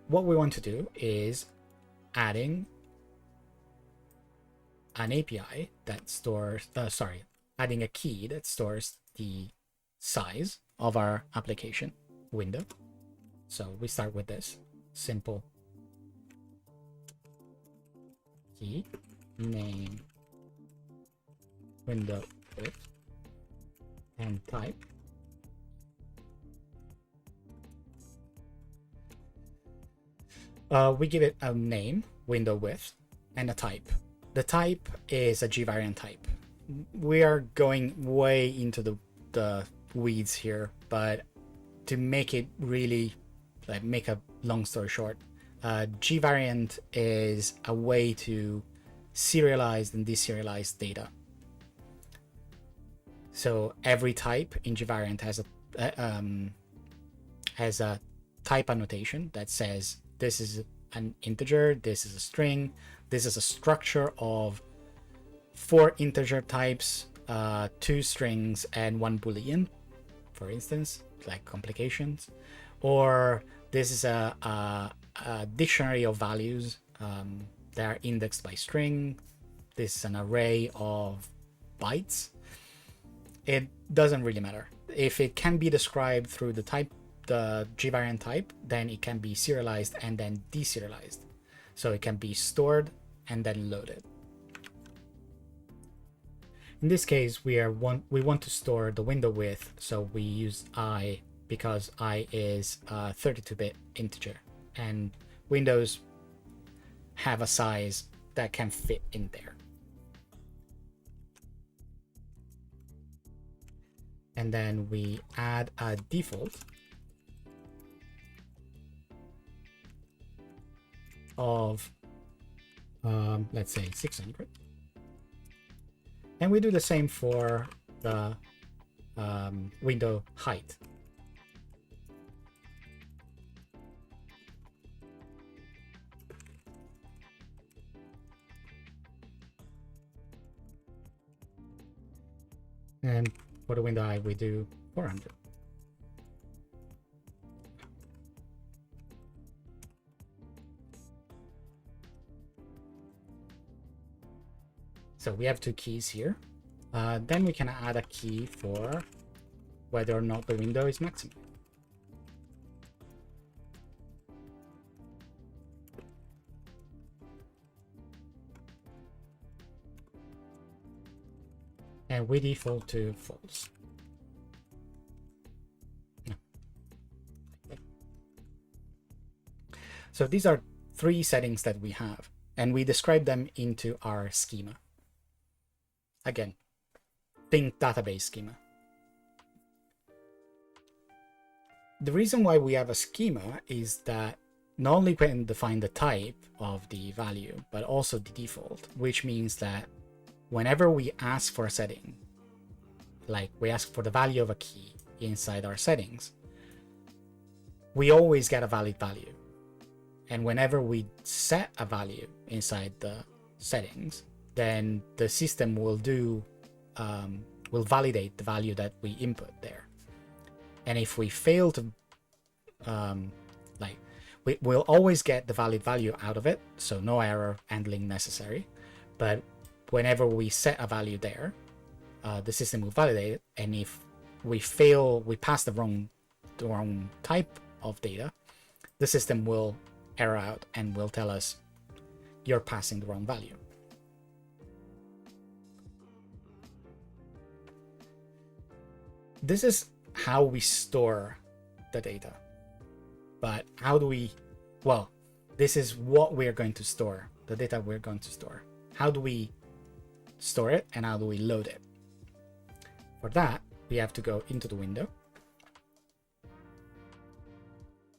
what we want to do is adding an API that stores, adding a key that stores the size of our application window. So we start with this simple key, name, window width, and type. We give it a name, window width, and a type. The type is a G-variant type. We are going way into the weeds here, but to make it really, like, make a long story short, G-variant is a way to serialize and deserialize data. So every type in G-variant has a type annotation that says this is an integer, this is a string, this is a structure of 4 integer types, 2 strings, and 1 boolean, for instance, like complications. Or this is a dictionary of values that are indexed by string. This is an array of bytes. It doesn't really matter. If it can be described through the G-variant type, then it can be serialized and then deserialized. So it can be stored and then loaded. In this case, we want to store the window width, so we use I because I is a 32-bit integer, and windows have a size that can fit in there. And then we add a default of let's say 600, and we do the same for the window height. And for the window height, we do 400. So we have 2 keys here. Then we can add a key for whether or not the window is maximized. and we default to false. No. So these are 3 settings that we have, and we describe them into our schema. Again, think database schema. The reason why we have a schema is that not only we can define the type of the value, but also the default, which means that whenever we ask for a setting, like we ask for the value of a key inside our settings, we always get a valid value. And whenever we set a value inside the settings, then the system will will validate the value that we input there. And if we fail to, we'll always get the valid value out of it, so no error handling necessary. But whenever we set a value there, the system will validate it. And if we fail, we pass the wrong type of data, the system will error out and will tell us you're passing the wrong value. This is how we store the data. But how do we, well, this is what we're going to store, the data we're going to store. How do we store it and how do we load it? For that, we have to go into the window.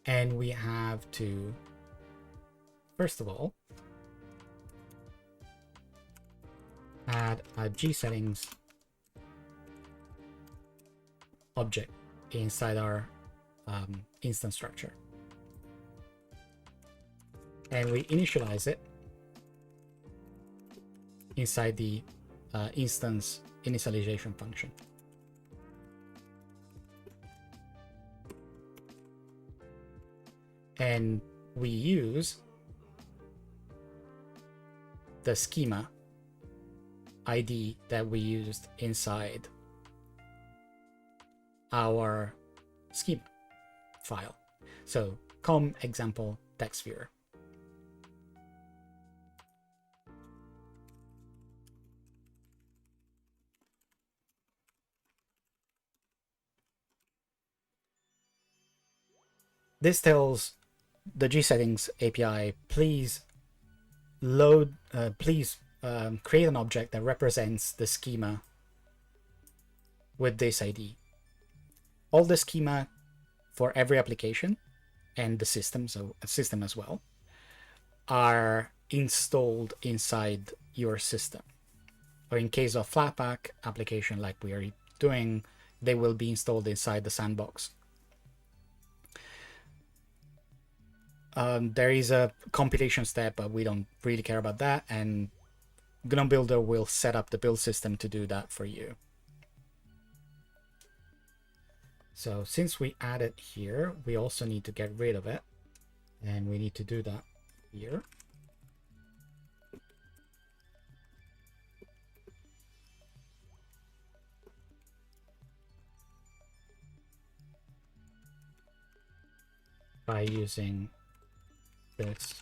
And we have to, first of all, add a gsettings object inside our instance structure. And we initialize it inside the instance initialization function. And we use the schema ID that we used inside our schema file. So com example text viewer. This tells the gsettings API, please load, create an object that represents the schema with this ID. All the schema for every application and the system, so a system as well, are installed inside your system. Or in case of Flatpak application like we are doing, they will be installed inside the sandbox. There is a compilation step, but we don't really care about that, and GNOME Builder will set up the build system to do that for you. So since we add it here, we also need to get rid of it, and we need to do that here. By using this.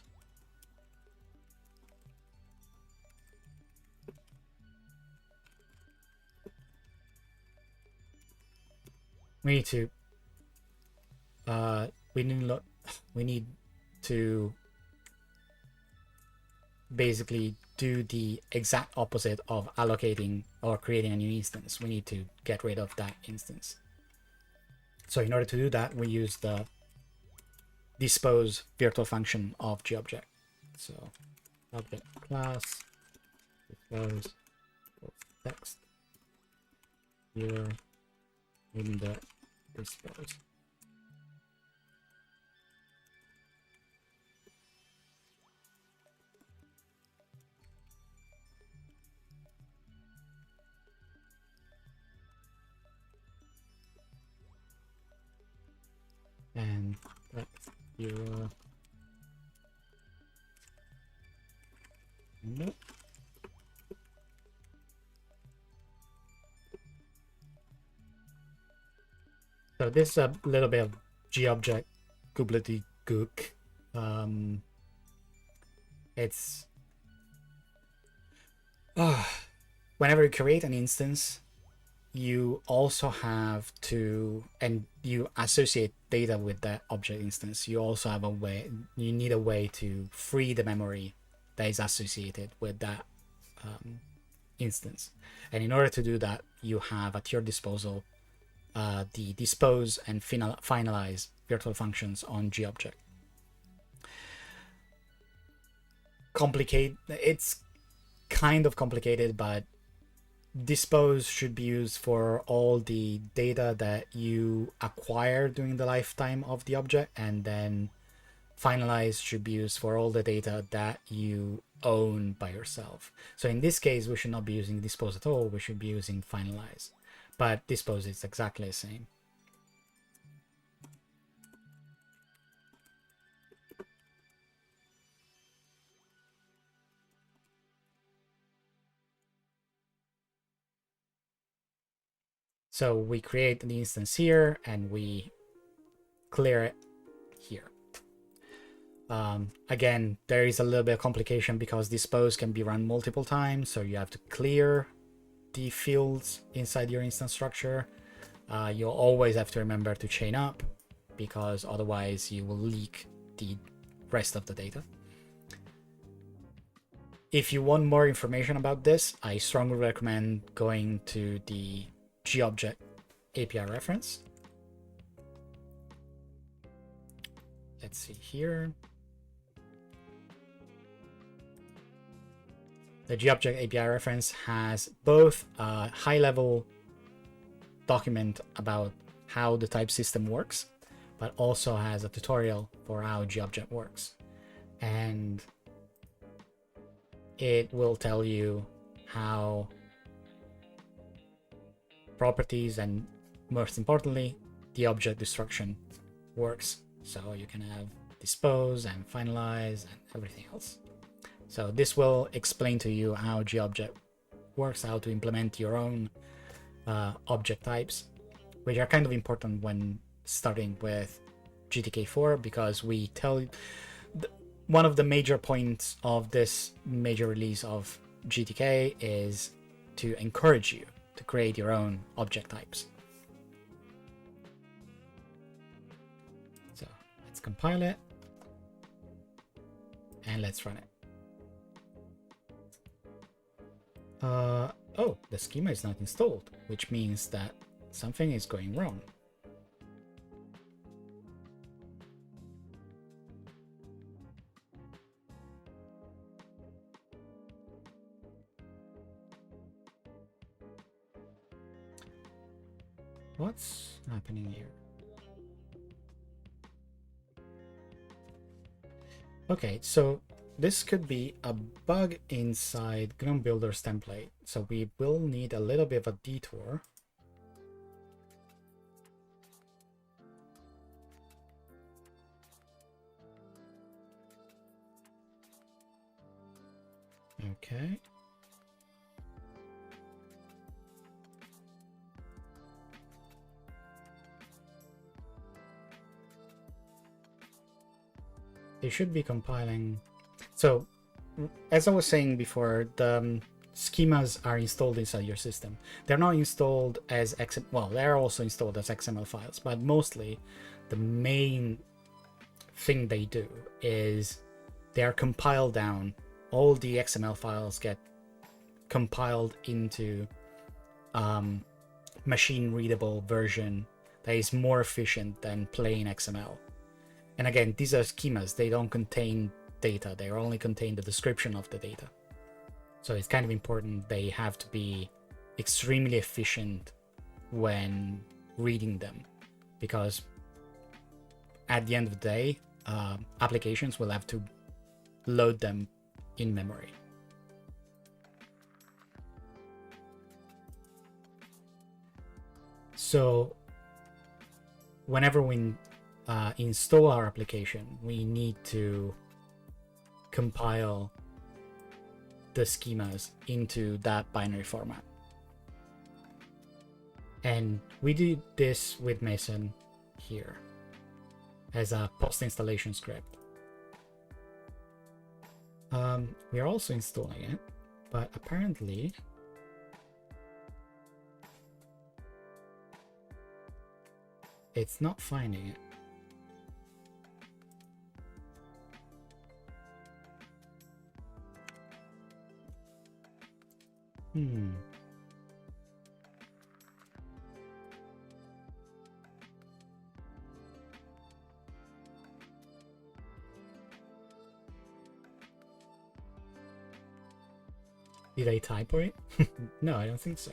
We need to basically do the exact opposite of allocating or creating a new instance. We need to get rid of that instance. So in order to do that, we use the dispose virtual function of gobject. So object class dispose text here in the dispose. And that's your nope. So this is a little bit of gobject gobbledygook. It's whenever you create an instance, you also have to, and you associate data with that object instance, you also have a way, you need a way to free the memory that is associated with that instance. And in order to do that, you have at your disposal the dispose and finalize virtual functions on GObject. It's kind of complicated, but dispose should be used for all the data that you acquire during the lifetime of the object, and then finalize should be used for all the data that you own by yourself. So in this case, we should not be using dispose at all, we should be using finalize, but dispose is exactly the same. So we create the instance here and we clear it here. Again, there is a little bit of complication because dispose can be run multiple times, so you have to clear the fields inside your instance structure. You'll always have to remember to chain up, because otherwise you will leak the rest of the data. If you want more information about this, I strongly recommend going to the GObject API reference. Let's see here. The GObject API reference has both a high-level document about how the type system works, but also has a tutorial for how GObject works. And it will tell you how properties and, most importantly, the object destruction works. So you can have dispose and finalize and everything else. So this will explain to you how GObject works, how to implement your own object types, which are kind of important when starting with GTK4, because we tell one of the major points of this major release of GTK is to encourage you to create your own object types. So let's compile it and let's run it. Oh, the schema is not installed, which means that something is going wrong. What's happening here? Okay, so this could be a bug inside GNOME Builder's template, so we will need a little bit of a detour. Okay. They should be compiling. So, as I was saying before, the schemas are installed inside your system. They're not installed as XML, well, they're also installed as XML files, but mostly the main thing they do is they are compiled down. All the XML files get compiled into machine readable version that is more efficient than plain XML. And again, these are schemas, they don't contain data, they only contain the description of the data. So it's kind of important they have to be extremely efficient when reading them, because at the end of the day, applications will have to load them in memory. So whenever we install our application, we need to compile the schemas into that binary format. And we did this with Mason here as a post-installation script. We are also installing it, but apparently It's not finding it. Did I typo it? No, I don't think so.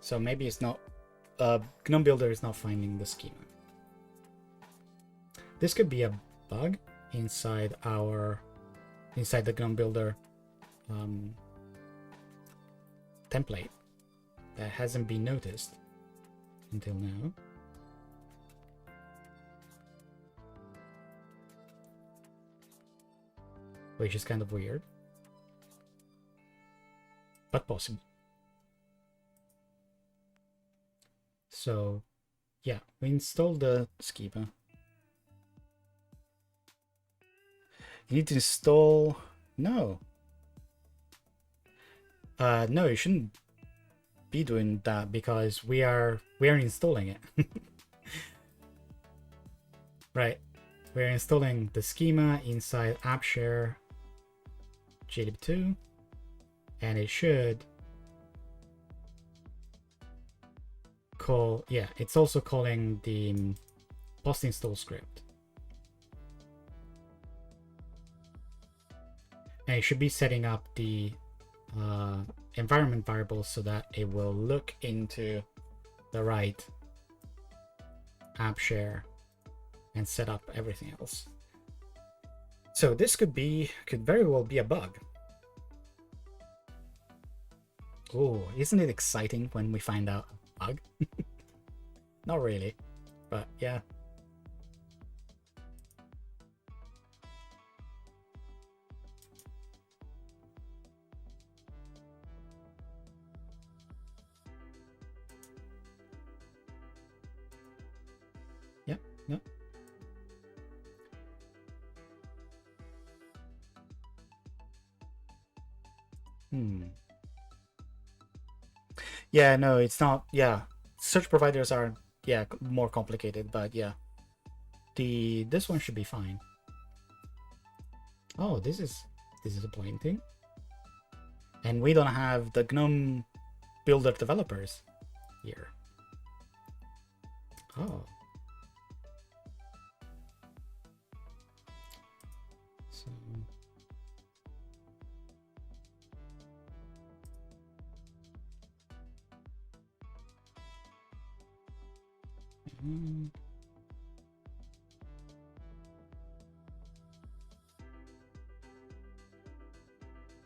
So maybe it's not... GNOME Builder is not finding the schema. This could be a bug inside the GNOME Builder template that hasn't been noticed until now. Which is kind of weird, but possible. So yeah, we installed the schema. You need to install... No, you shouldn't be doing that because we are installing it. Right, we're installing the schema inside AppShare glib2, and it should call... Yeah, it's also calling the post install script, and it should be setting up the environment variables so that it will look into the right AppShare and set up everything else. So this could very well be a bug. Oh, isn't it exciting when we find out a bug? Not really, but yeah. Yep, yep. Yeah, no, it's not. Yeah, search providers are more complicated, but yeah, this one should be fine. Oh, this is disappointing. And we don't have the GNOME Builder developers here. Oh. So...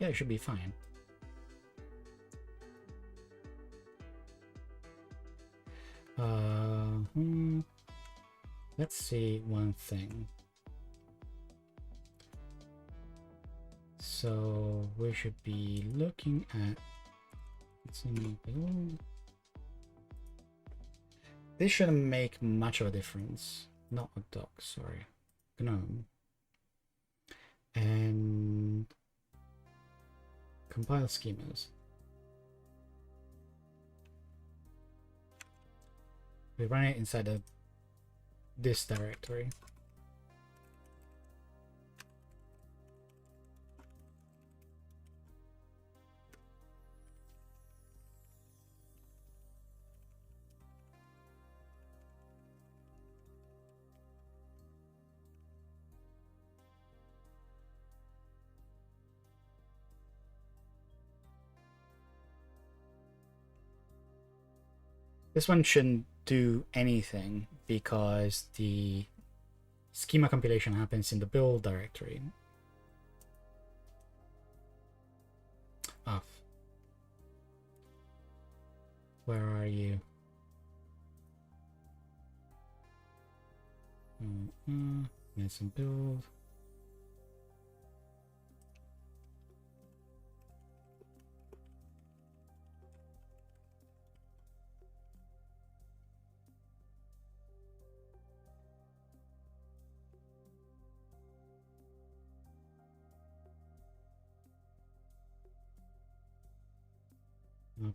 Yeah, it should be fine. Let's see one thing. So we should be looking at... This shouldn't make much of a difference. Not a doc, sorry. GNOME. And compile schemas. We run it inside this directory. This one shouldn't do anything because the schema compilation happens in the build directory. Off. Where are you? Let's build.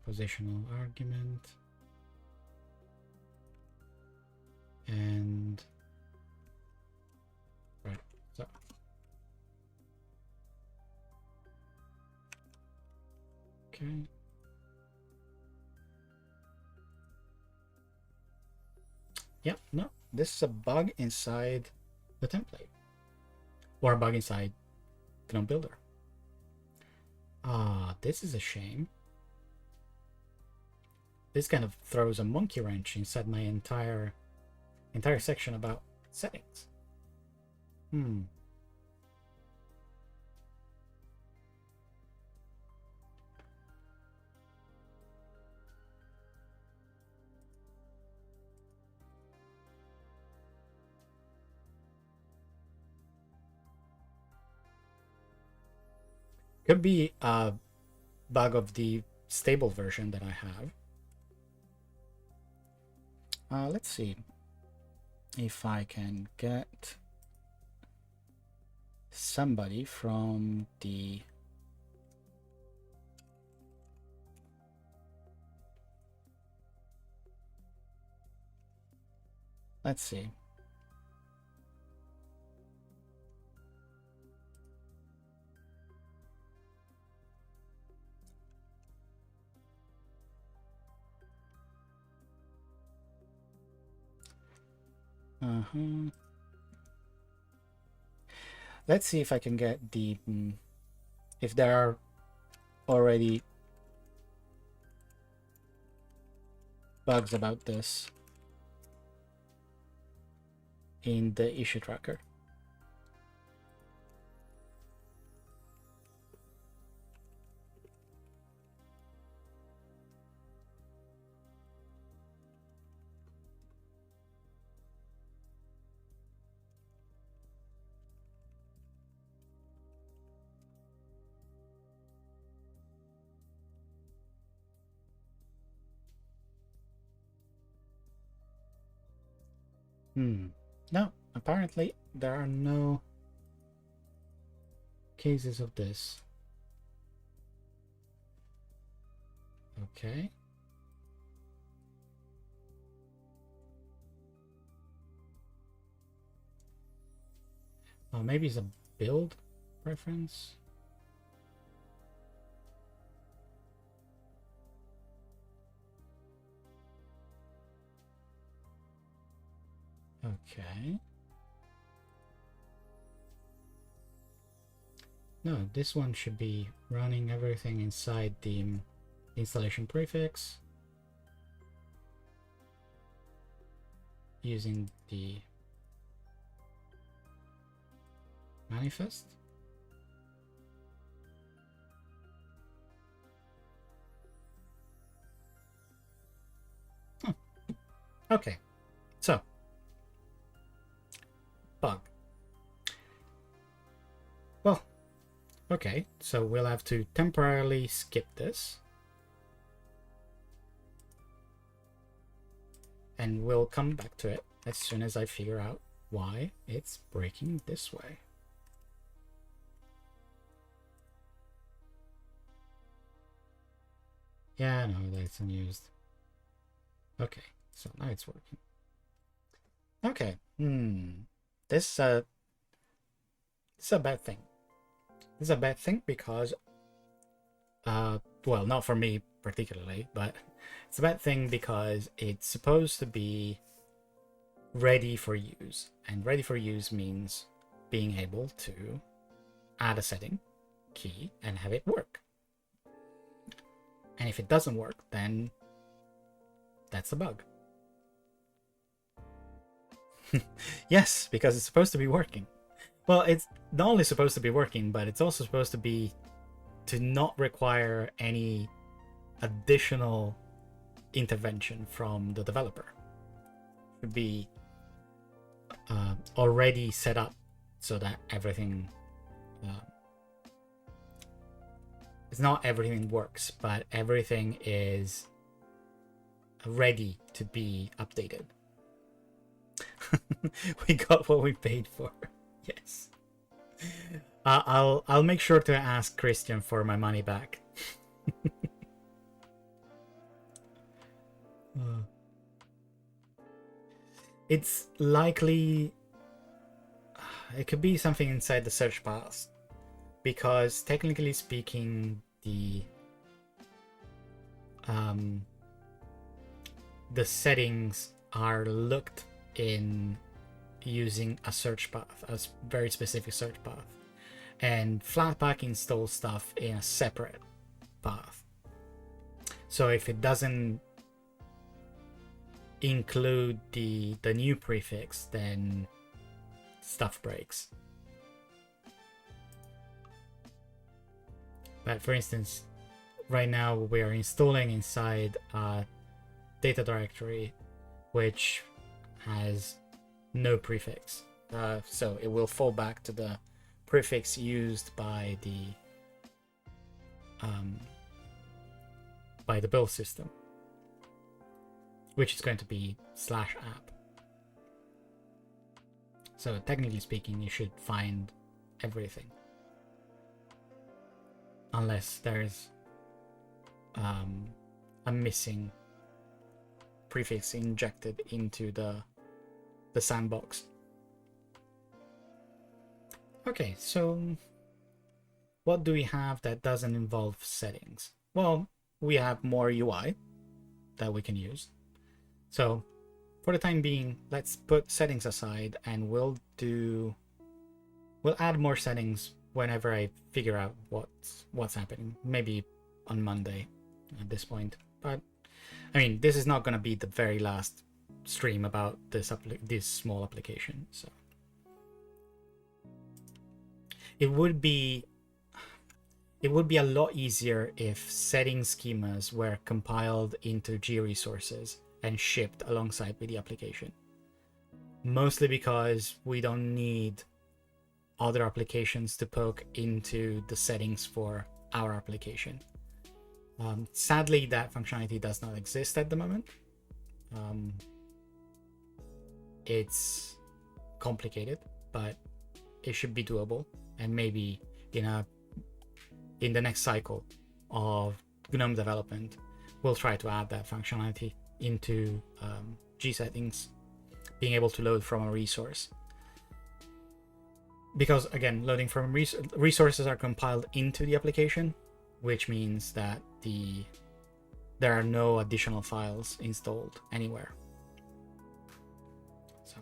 Positional argument. And right, so okay. Yeah, no, this is a bug inside the template, or a bug inside GNOME Builder. Ah, this is a shame. This kind of throws a monkey wrench inside my entire section about settings. Could be a bug of the stable version that I have. Let's see if I can get somebody from the let's see. Let's see if I can get the if there are already bugs about this in the issue tracker. No, apparently there are no cases of this. Okay. Oh, maybe it's a build reference. Okay. No, this one should be running everything inside the installation prefix using the manifest. Okay, so bug. Well, okay, so we'll have to temporarily skip this. And we'll come back to it as soon as I figure out why it's breaking this way. Yeah, no, that's unused. Okay, so now it's working. Okay, this is a bad thing. This is a bad thing because, well, not for me particularly, but it's a bad thing because it's supposed to be ready for use, and ready for use means being able to add a setting key and have it work. And if it doesn't work, then that's a bug. Yes, because it's supposed to be working. Well, it's not only supposed to be working, but it's also supposed to be to not require any additional intervention from the developer. It should be already set up so that everything it's not everything works, but everything is ready to be updated. We got what we paid for. Yes. I'll make sure to ask Christian for my money back. It's likely it could be something inside the search path, because technically speaking, the settings are looked in using a search path, a very specific search path, and Flatpak installs stuff in a separate path. So if it doesn't include the new prefix, then stuff breaks. But for instance, right now we are installing inside a data directory which has no prefix, so it will fall back to the prefix used by the build system, which is going to be /app. So technically speaking, you should find everything, unless there's a missing prefix injected into the sandbox. Okay, so what do we have that doesn't involve settings? Well, we have more UI that we can use. So for the time being, let's put settings aside, and we'll add more settings whenever I figure out what's happening. Maybe on Monday at this point. But I mean, this is not going to be the very last stream about this small application. So it would be a lot easier if setting schemas were compiled into G-resources and shipped alongside with the application. Mostly because we don't need other applications to poke into the settings for our application. Sadly, that functionality does not exist at the moment. It's complicated, but it should be doable, and maybe in the next cycle of GNOME development, we'll try to add that functionality into G settings, being able to load from a resource. Because again, loading from resources are compiled into the application, which means that there are no additional files installed anywhere. So,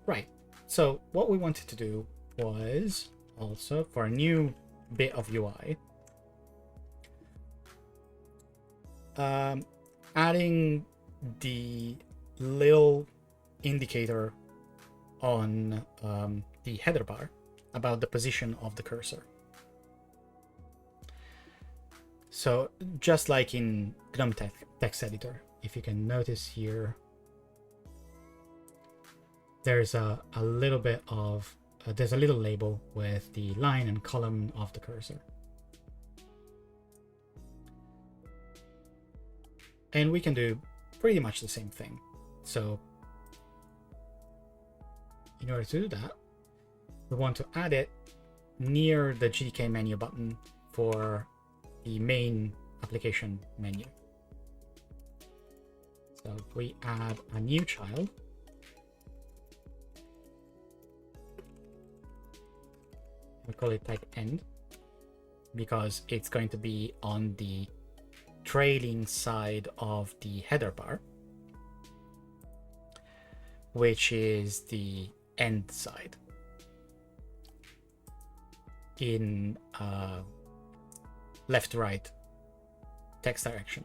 right. So what we wanted to do was also, for a new bit of UI, adding the little indicator on the header bar about the position of the cursor. So just like in GNOME text editor, if you can notice here, there's a little bit of there's a little label with the line and column of the cursor. And we can do pretty much the same thing. So in order to do that, we want to add it near the GTK menu button for the main application menu. So we add a new child. We call it type end because it's going to be on the trailing side of the header bar, which is the end side in left to right text direction.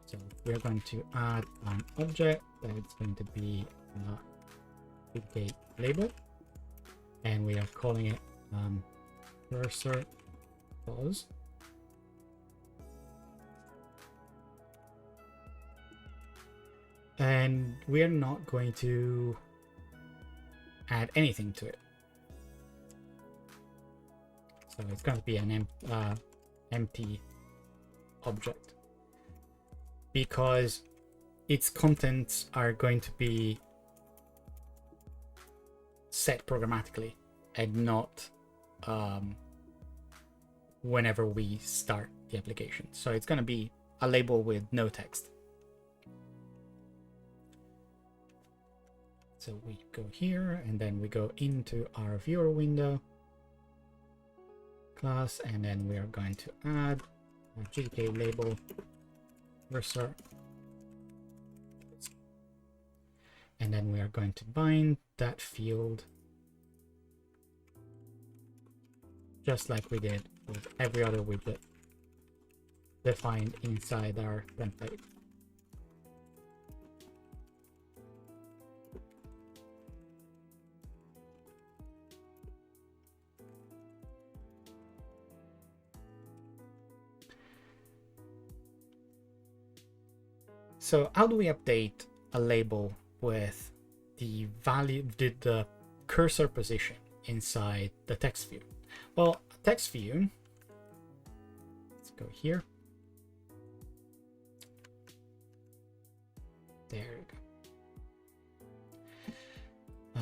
So we're going to add an object that's going to be a label, and we are calling it cursor pause. And we are not going to add anything to it. So it's going to be an empty object because its contents are going to be set programmatically and not whenever we start the application. So it's going to be a label with no text. So we go here, and then we go into our viewer window class, and then we are going to add a GK label cursor. And then we are going to bind that field just like we did with every other widget defined inside our template. So how do we update a label with the value, the cursor position inside the text view? Well, text view, let's go here. There we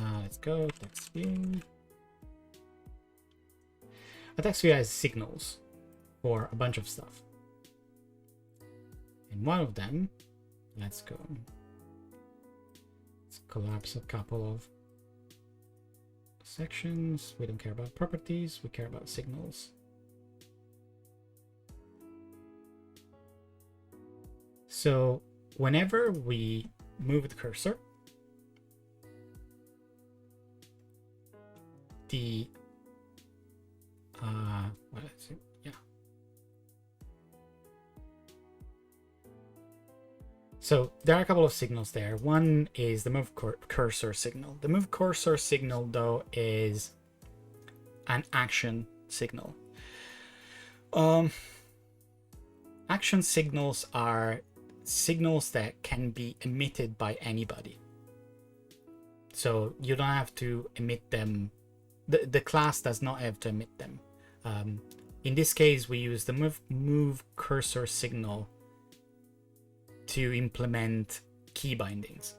go. Let's go text view. A text view has signals for a bunch of stuff. And one of them, let's go. Let's collapse a couple of sections. We don't care about properties, we care about signals. So whenever we move the cursor, the what is it? Yeah. So there are a couple of signals there. One is the move cursor signal. The move cursor signal, though, is an action signal. Action signals are signals that can be emitted by anybody. So you don't have to emit them. The class does not have to emit them. In this case, we use the move cursor signal to implement key bindings.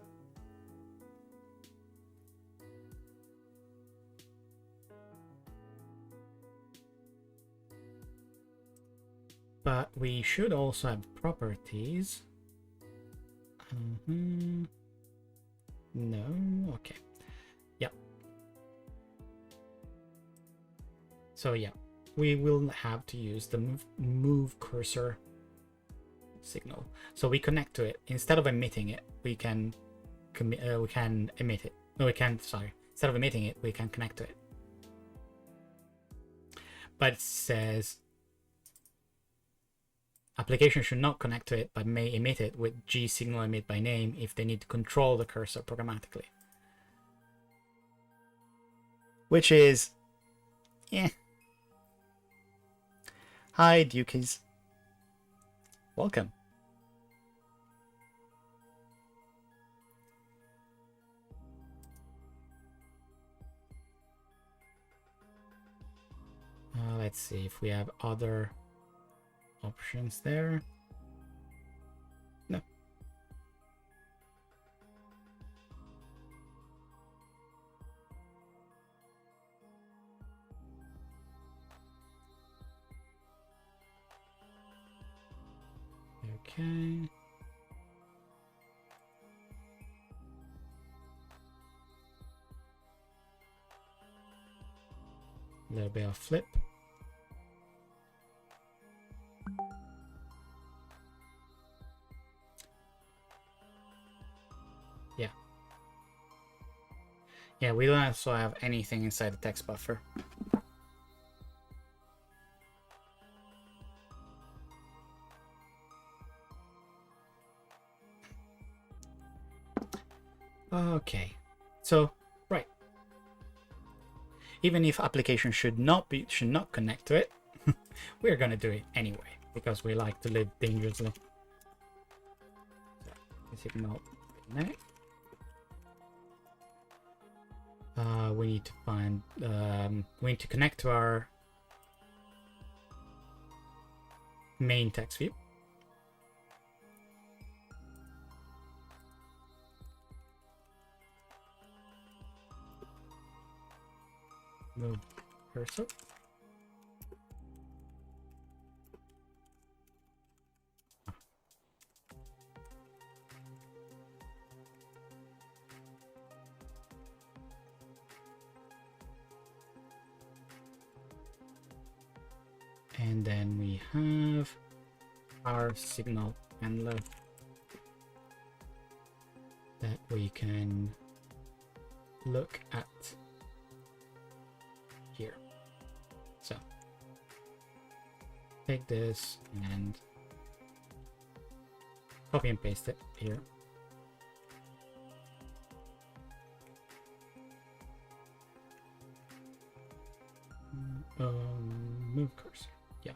But we should also have properties. No, okay. Yeah. So yeah, we will have to use the move cursor signal. So we connect to it. Instead of emitting it, we can emit it. No, we can't. Sorry. Instead of emitting it, we can connect to it. But it says application should not connect to it, but may emit it with G signal emit by name if they need to control the cursor programmatically. Which is, yeah. Hi, Dukies. Welcome. Let's see if we have other options there. No. Okay. A little bit of flip. Yeah. Yeah, we don't also have anything inside the text buffer. Okay. So, right. Even if application should not connect to it, we're gonna do it anyway because we like to live dangerously. So, signal connect. We need to find. We need to connect to our main text view. Move cursor. And then we have our signal handler that we can look at here. So take this and copy and paste it here. Move cursor. Yeah.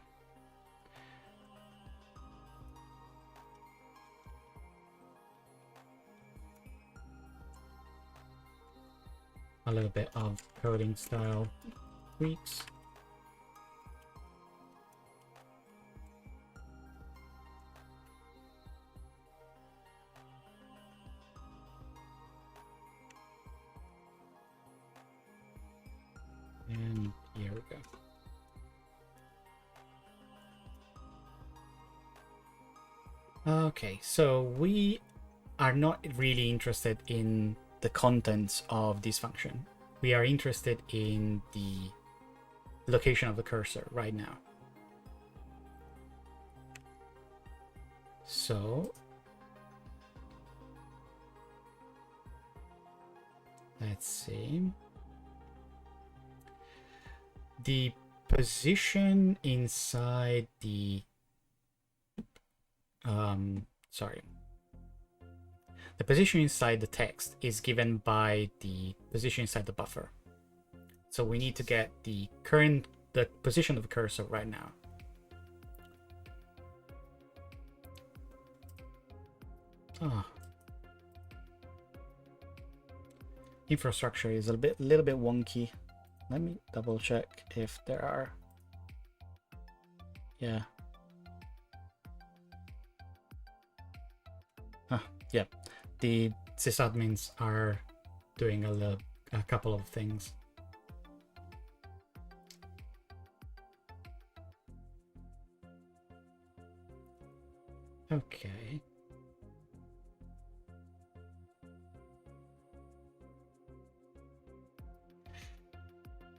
A little bit of coding style tweaks. And here we go. Okay, so we are not really interested in the contents of this function. We are interested in the location of the cursor right now. So let's see. The position inside the the position inside the text is given by the position inside the buffer. So we need to get the position of the cursor right now. Infrastructure is a little bit wonky. Let me double check if there are. Yeah. Yeah. The sysadmins are doing a couple of things. Okay.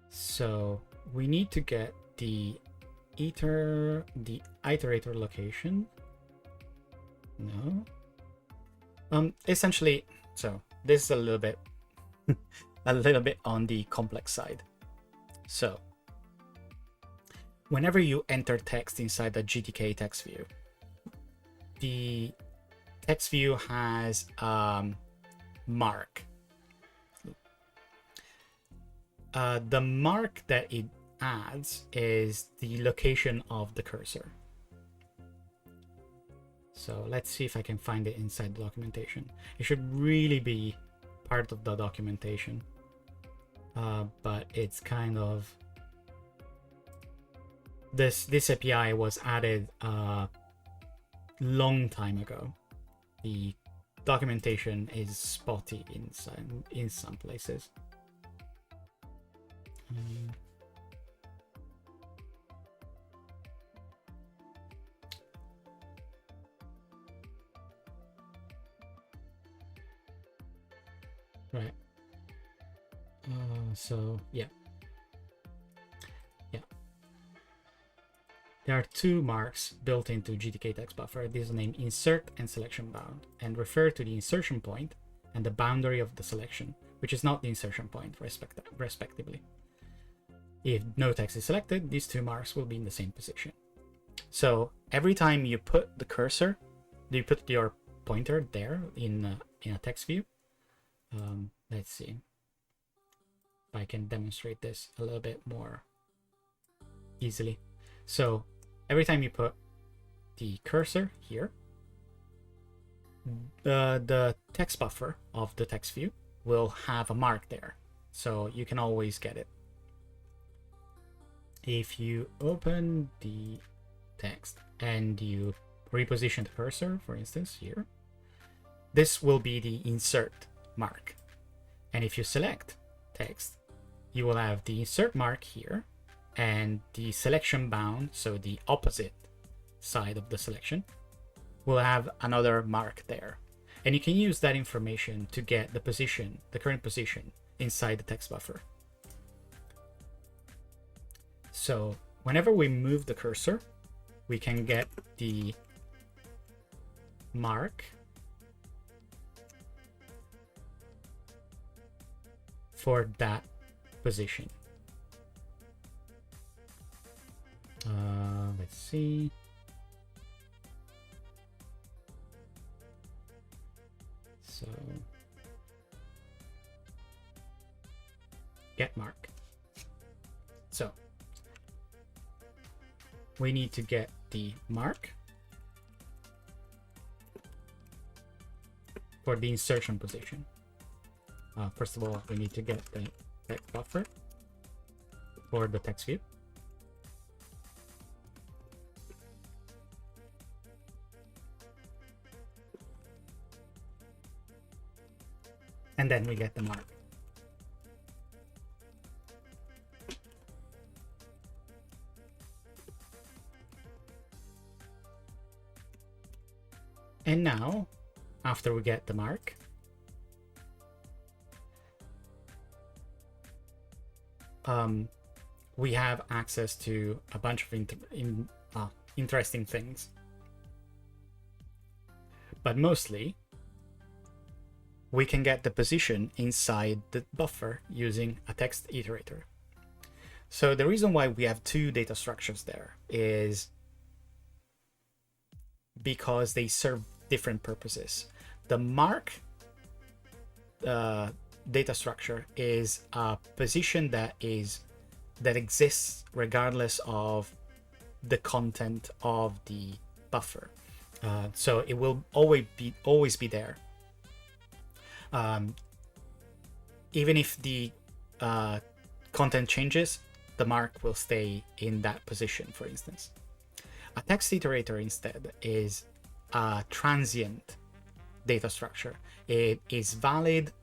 So we need to get the iterator location. No. Essentially, so this is a little bit on the complex side. So whenever you enter text inside the GTK text view, the text view has mark. The mark that it adds is the location of the cursor. So let's see if I can find it inside the documentation. It should really be part of the documentation, but it's kind of this API was added a long time ago. The documentation is spotty in some places. Right. So yeah. There are two marks built into GTK text buffer. These are named insert and selection bound, and refer to the insertion point and the boundary of the selection, which is not the insertion point, respectively. If no text is selected, these two marks will be in the same position. So every time you put the cursor, you put your pointer there in a text view. Let's see if I can demonstrate this a little bit more easily. So every time you put the cursor here, the text buffer of the text view will have a mark there, so you can always get it. If you open the text and you reposition the cursor, for instance here, this will be the insert mark. And if you select text, you will have the insert mark here and the selection bound, so the opposite side of the selection, will have another mark there. And you can use that information to get the position, the current position inside the text buffer. So whenever we move the cursor, we can get the mark for that position. Let's see. So get mark. So we need to get the mark for the insertion position. First of all, we need to get the text buffer for the text view. And then we get the mark. And now, after we get the mark, we have access to a bunch of interesting things. But mostly, we can get the position inside the buffer using a text iterator. So the reason why we have two data structures there is because they serve different purposes. The mark data structure is a position that exists regardless of the content of the buffer. So it will always be there. Even if the content changes, the mark will stay in that position, for instance. A text iterator instead is a transient data structure. It is valid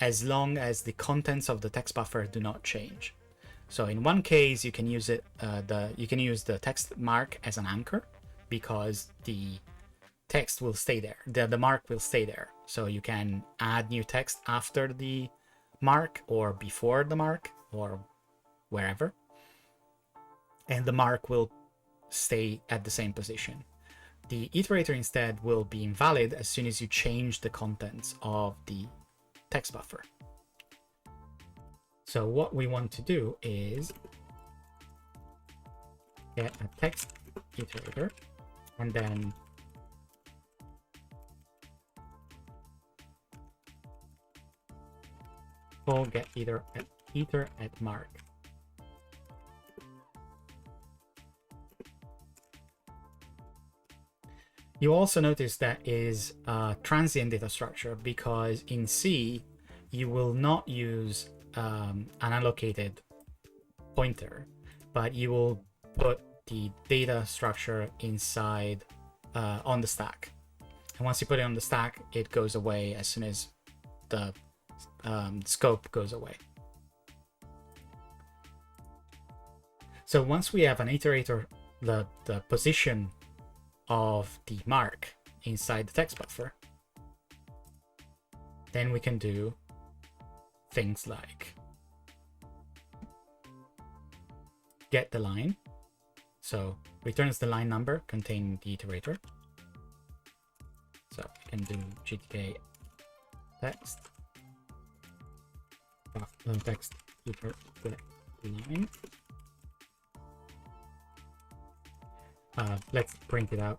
as long as the contents of the text buffer do not change. So in one case, you can use it. You can use the text mark as an anchor because the text will stay there. The mark will stay there. So you can add new text after the mark or before the mark or wherever, and the mark will stay at the same position. The iterator instead will be invalid as soon as you change the contents of the text buffer. So what we want to do is get a text iterator and then call get iter at mark. You also notice that is a transient data structure because in C, you will not use an allocated pointer, but you will put the data structure inside on the stack. And once you put it on the stack, it goes away as soon as the scope goes away. So once we have an iterator, the position of the mark inside the text buffer, then we can do things like get the line. So returns the line number containing the iterator. So we can do GTK text text line. Let's print it out.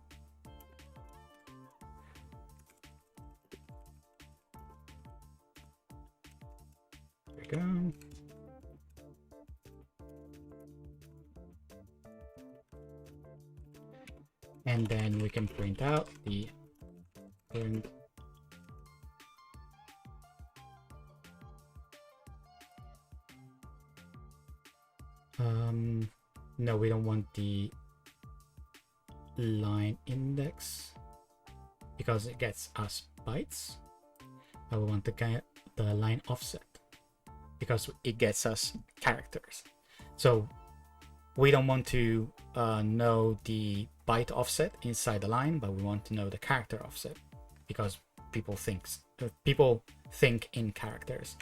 There we go. And then we can print out the current no, we don't want the line index because it gets us bytes. We want the line offset because it gets us characters. So we don't want to know the byte offset inside the line, but we want to know the character offset because people think in characters.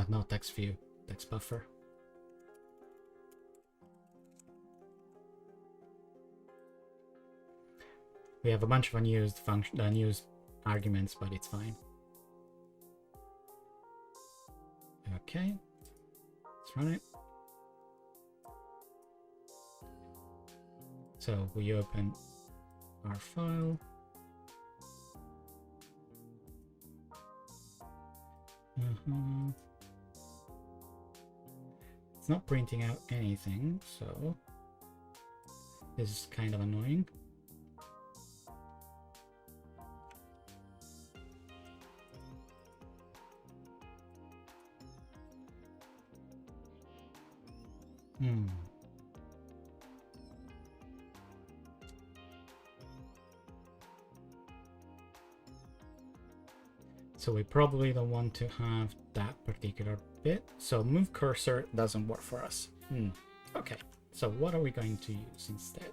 No, text view, text buffer. We have a bunch of unused arguments, but it's fine. Okay, let's run it. So we open our file. It's not printing out anything, so this is kind of annoying. So we probably don't want to have that particular bit. So move cursor doesn't work for us. Okay, so what are we going to use instead?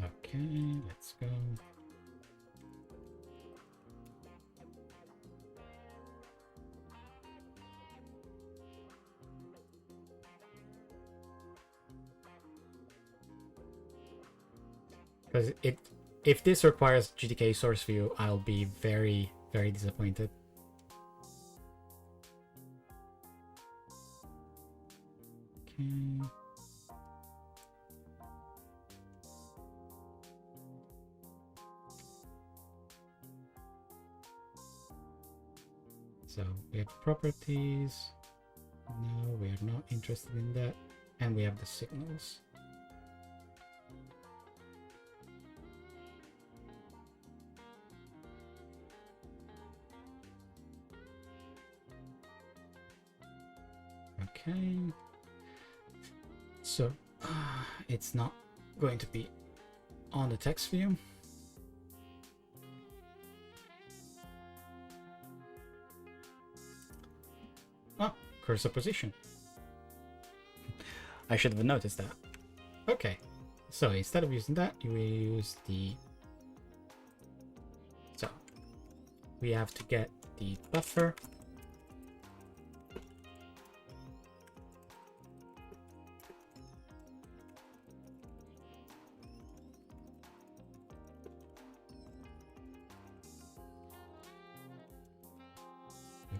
Okay, let's go. Because if this requires GTK source view, I'll be very, very disappointed. Okay. So we have properties. No, we are not interested in that. And we have the signals. Okay, so it's not going to be on the text view. Oh, cursor position. I should have noticed that. Okay, so instead of using that, we use the... So we have to get the buffer.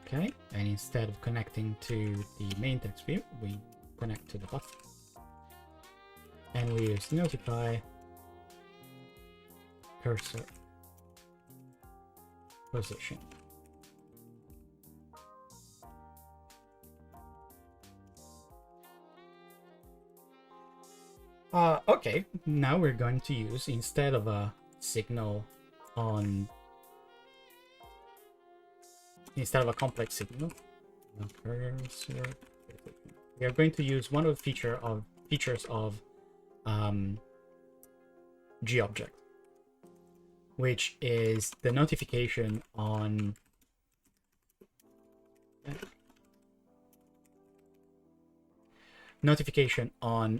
Okay, and instead of connecting to the main text view, we connect to the buffer. And we use notify cursor position. Okay, now we're going to use, instead of a signal on... Instead of a complex signal, cursor, we are going to use one of the features of GObject, which is the notification on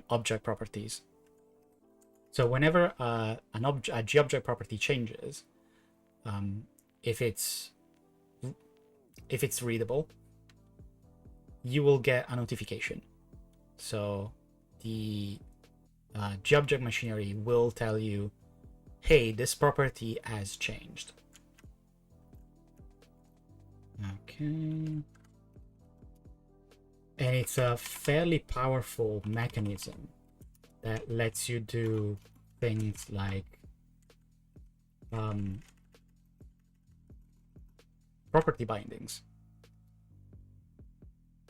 object properties. So whenever a GObject property changes, if it's readable, you will get a notification. So the GObject machinery will tell you, hey, this property has changed. Okay. And it's a fairly powerful mechanism that lets you do things like property bindings.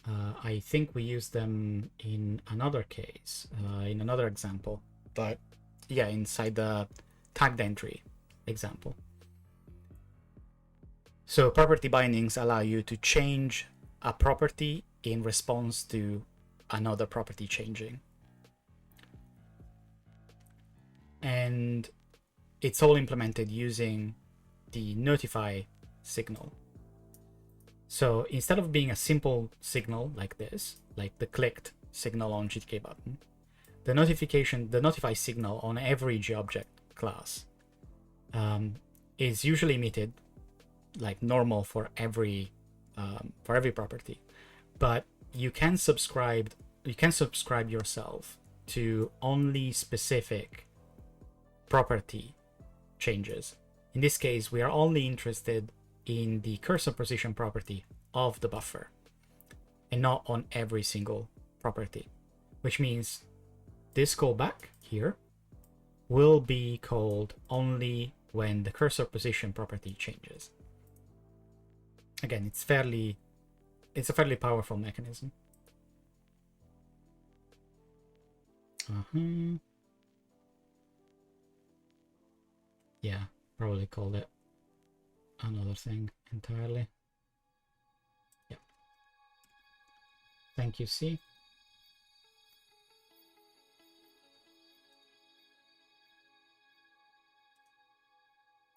I think we use them in another case, in another example, but yeah, inside the tagged entry example. So property bindings allow you to change a property in response to another property changing. And it's all implemented using the notify signal. So instead of being a simple signal like this, like the clicked signal on GTK button, the notify signal on every GObject class is usually emitted like normal for every property, but you can subscribe yourself to only specific property changes. In this case, we are only interested in the cursor position property of the buffer and not on every single property, which means this callback here will be called only when the cursor position property changes. Again, it's a fairly powerful mechanism. Yeah, probably called it another thing entirely. Yeah. Thank you, C.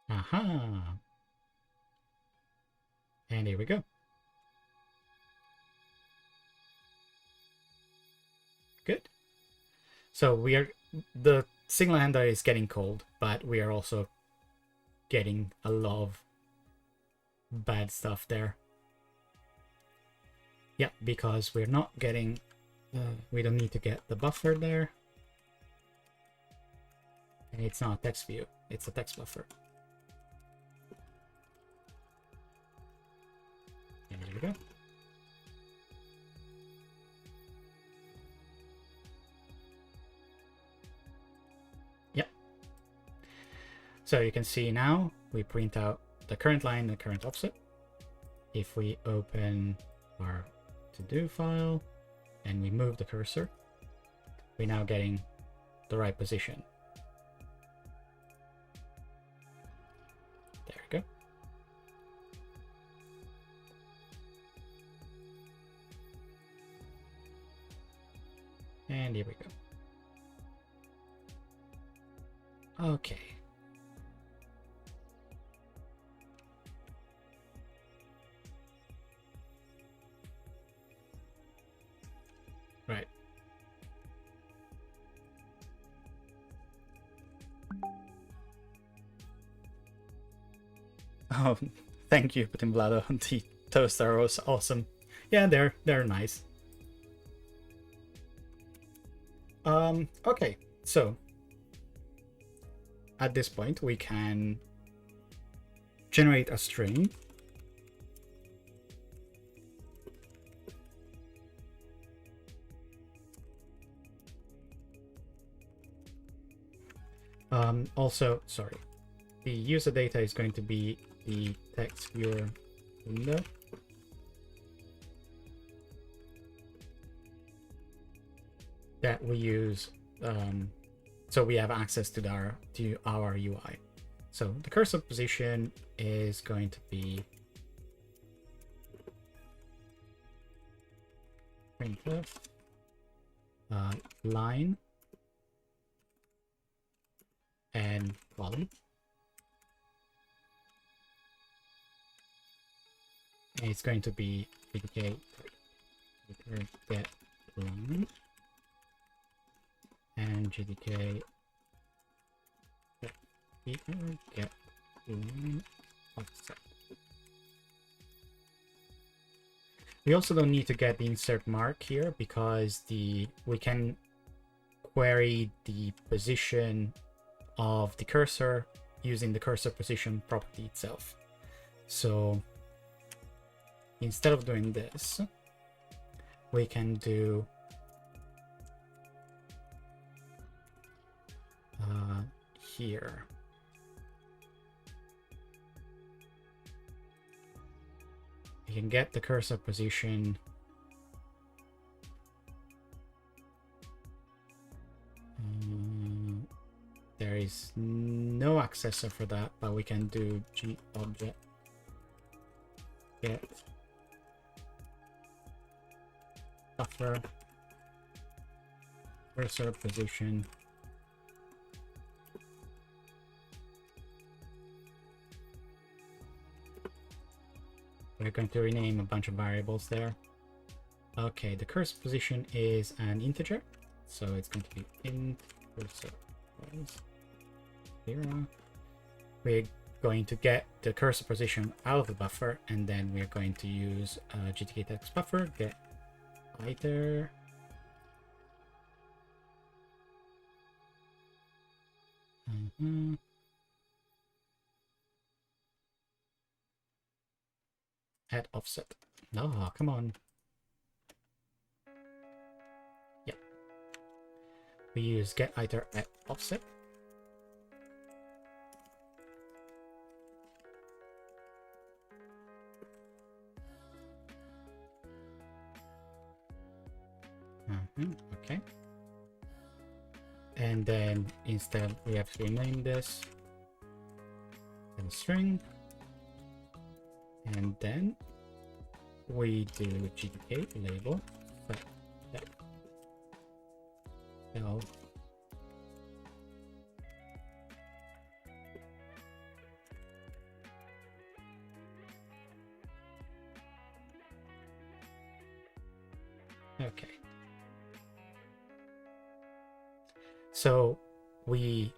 Aha. And here we go. Good. So the signal handler is getting cold, but we are also getting a lot of bad stuff there. Yeah, because we're not getting, we don't need to get the buffer there. And it's not a text view, it's a text buffer. And there we go. Yep. So you can see now we print out the current line, the current offset. If we open our to-do file and we move the cursor, we're now getting the right position. There we go. And here we go. Okay. Right. Oh, thank you, Putin Vlado. The toaster was awesome. Yeah, they're nice. Okay, so at this point we can generate a string. Also, sorry, the user data is going to be the text viewer window. That we use, so we have access to our UI. So the cursor position is going to be printf line and column. And it's going to be GTK get line and GTK get line offset. We also don't need to get the insert mark here because we can query the position of the cursor using the cursor position property itself. So instead of doing this, we can do here. You can get the cursor position there is no accessor for that, but we can do GObject get buffer cursor position. We're going to rename a bunch of variables there. Okay, the cursor position is an integer, so it's going to be int cursor was 0. We're going to get the cursor position out of the buffer, and then we're going to use GTK text buffer get iter at offset. No, come on. Yeah. We use get iter at offset. Okay. And then instead we have to rename this and string. And then we do GTK label. But yeah. No. Okay. So we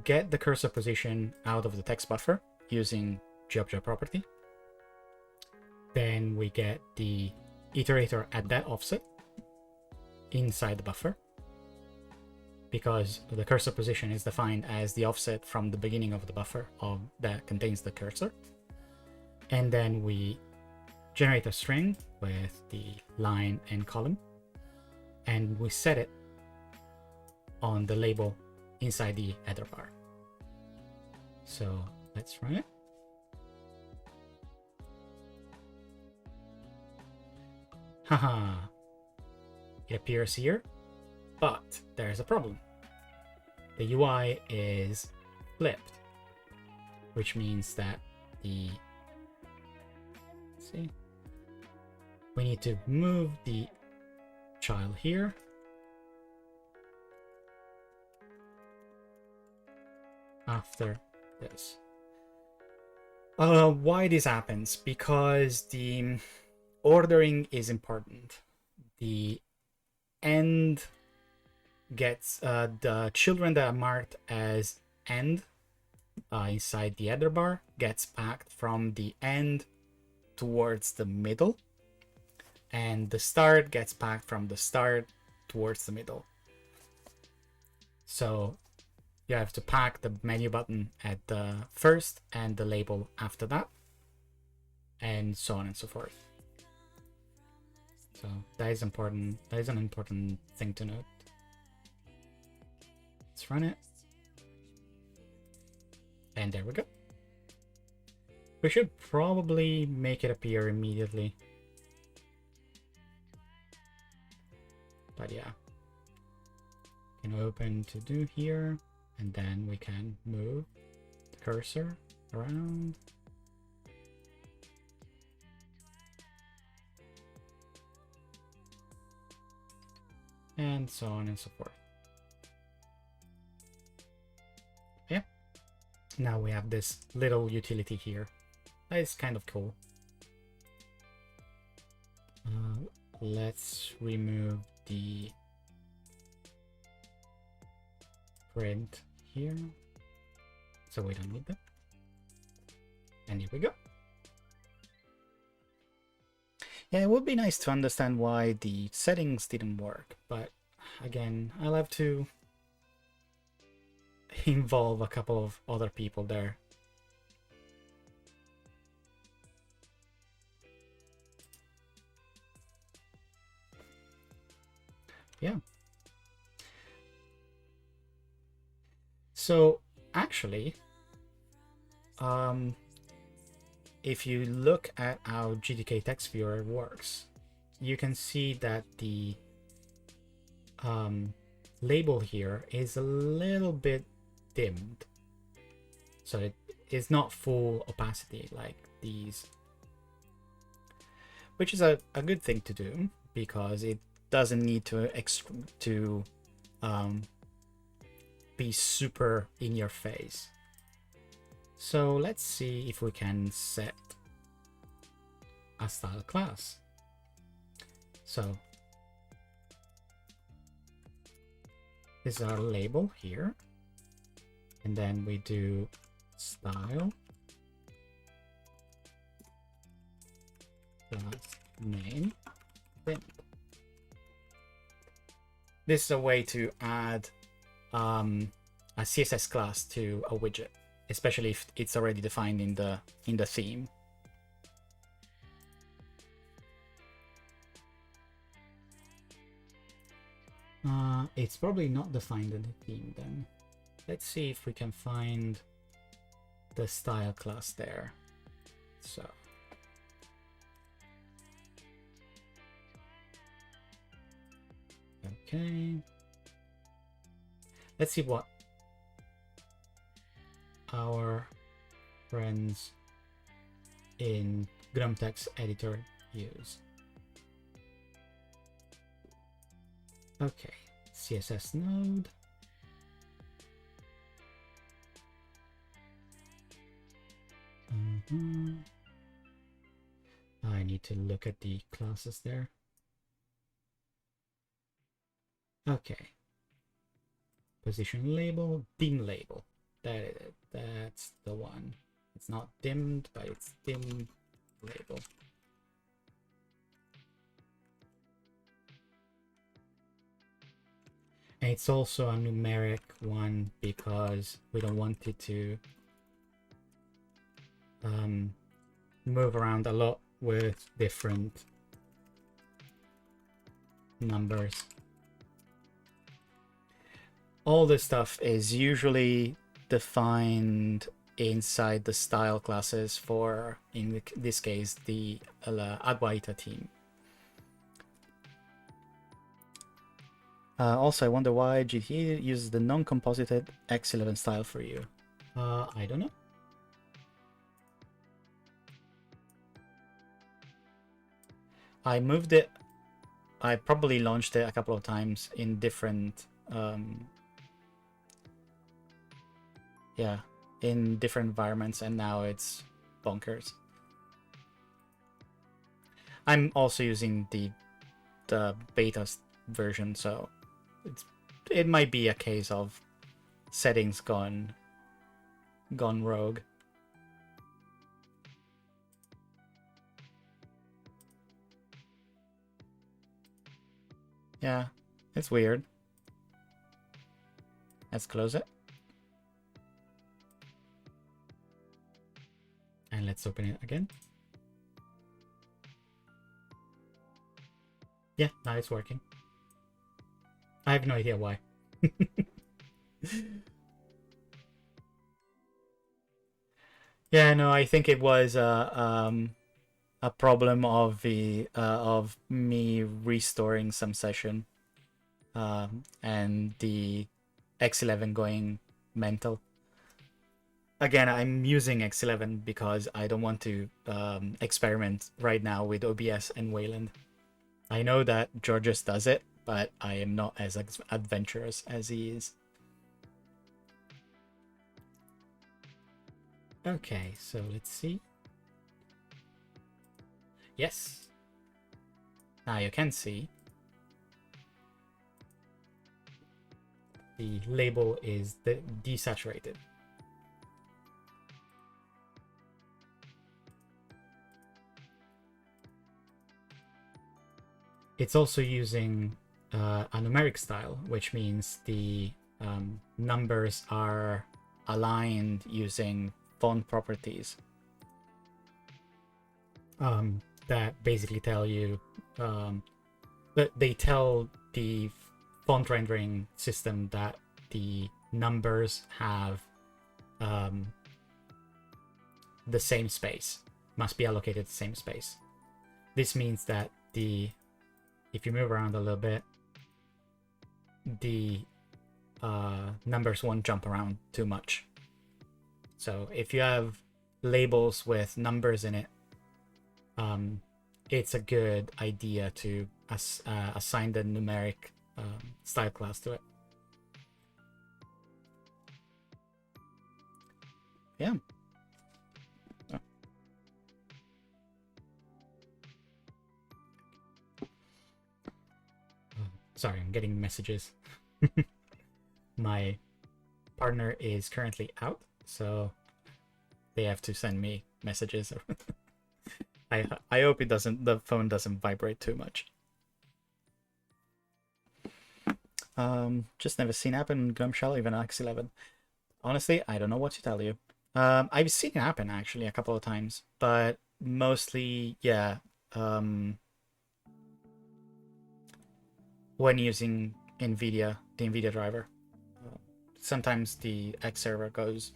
get the cursor position out of the text buffer using GObj property. Then we get the iterator at that offset inside the buffer, because the cursor position is defined as the offset from the beginning of the buffer that contains the cursor. And then we generate a string with the line and column, and we set it on the label inside the header bar. So let's run it. Haha, it appears here, but there's a problem. The UI is flipped, which means that let's see, we need to move the child here. After this. Why this happens? Because the ordering is important. The end gets the children that are marked as end inside the header bar gets packed from the end towards the middle, and the start gets packed from the start towards the middle. So you have to pack the menu button at the first and the label after that, and so on and so forth. So that is important. That is an important thing to note. Let's run it. And there we go. We should probably make it appear immediately. But yeah. Can open to do here, and then we can move the cursor around. And so on and so forth. Yeah. Now we have this little utility here. That is kind of cool. Let's remove the print here, so we don't need that. And here we go. Yeah, it would be nice to understand why the settings didn't work, but again, I'll have to involve a couple of other people there. Yeah. So actually, if you look at how GTK text viewer works, you can see that the label here is a little bit dimmed, so it is not full opacity like these, which is a good thing to do because it doesn't need to be super in your face. So let's see if we can set a style class. So this is our label here. And then we do style plus name. This is a way to add a CSS class to a widget, especially if it's already defined in the theme. It's probably not defined in the theme then. Let's see if we can find the style class there. So okay, let's see what our friends in GNOME text editor use. Okay, CSS node. I need to look at the classes there. Okay. Position label, dim label. That's the one. It's not dimmed, but it's dim label. And it's also a numeric one because we don't want it to move around a lot with different numbers. All this stuff is usually defined inside the style classes for, in this case, the Adwaita team. Also, I wonder why GT uses the non-composited X11 style for you. I don't know. I moved it. I probably launched it a couple of times in different yeah, in different environments, and now it's bonkers. I'm also using the beta version, so it might be a case of settings gone rogue. Yeah, it's weird. Let's close it. And let's open it again. Yeah, now it's working. I have no idea why. Yeah, no, I think it was a problem of the of me restoring some session, and the X11 going mental. Again, I'm using X11 because I don't want to experiment right now with OBS and Wayland. I know that Georges does it, but I am not as adventurous as he is. Okay, so let's see. Yes. Now you can see the label is desaturated. It's also using a numeric style, which means the numbers are aligned using font properties that basically tell you that they tell the font rendering system that the numbers have the same space, must be allocated the same space. This means that if you move around a little bit, the numbers won't jump around too much. So if you have labels with numbers in it, it's a good idea to assign the numeric style class to it. Yeah. Sorry, I'm getting messages. My partner is currently out, so they have to send me messages. I hope the phone doesn't vibrate too much. Just never seen happen in GNOME Shell, even X11. Honestly, I don't know what to tell you. I've seen it happen actually a couple of times, but mostly, yeah, when using NVIDIA, the NVIDIA driver. Sometimes the X server goes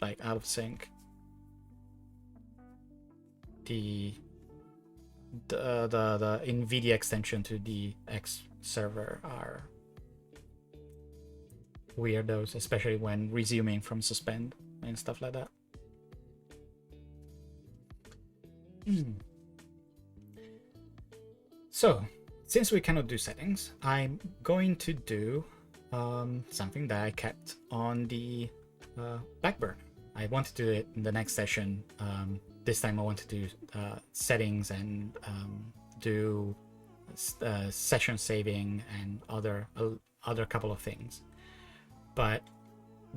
like out of sync. The NVIDIA extension to the X server are weirdos, especially when resuming from suspend and stuff like that. So, since we cannot do settings, I'm going to do something that I kept on the back burner. I want to do it in the next session. This time I want to do settings and do session saving and other couple of things. But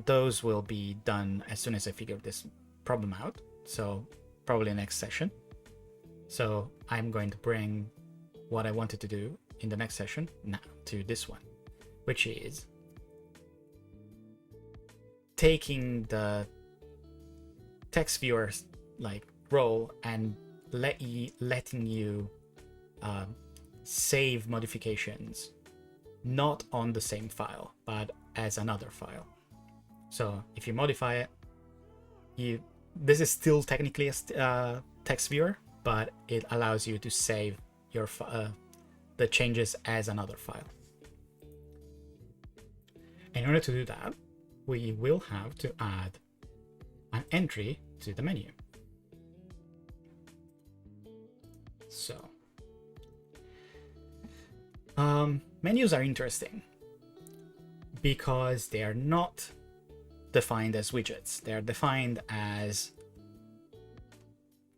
those will be done as soon as I figure this problem out. So probably next session. So I'm going to bring what I wanted to do in the next session now to this one, which is taking the text viewer's like role and letting you save modifications not on the same file but as another file. So if you modify it, this is still technically a text viewer, but it allows you to save your the changes as another file. In order to do that, we will have to add an entry to the menu. So menus are interesting because they are not defined as widgets. They are defined as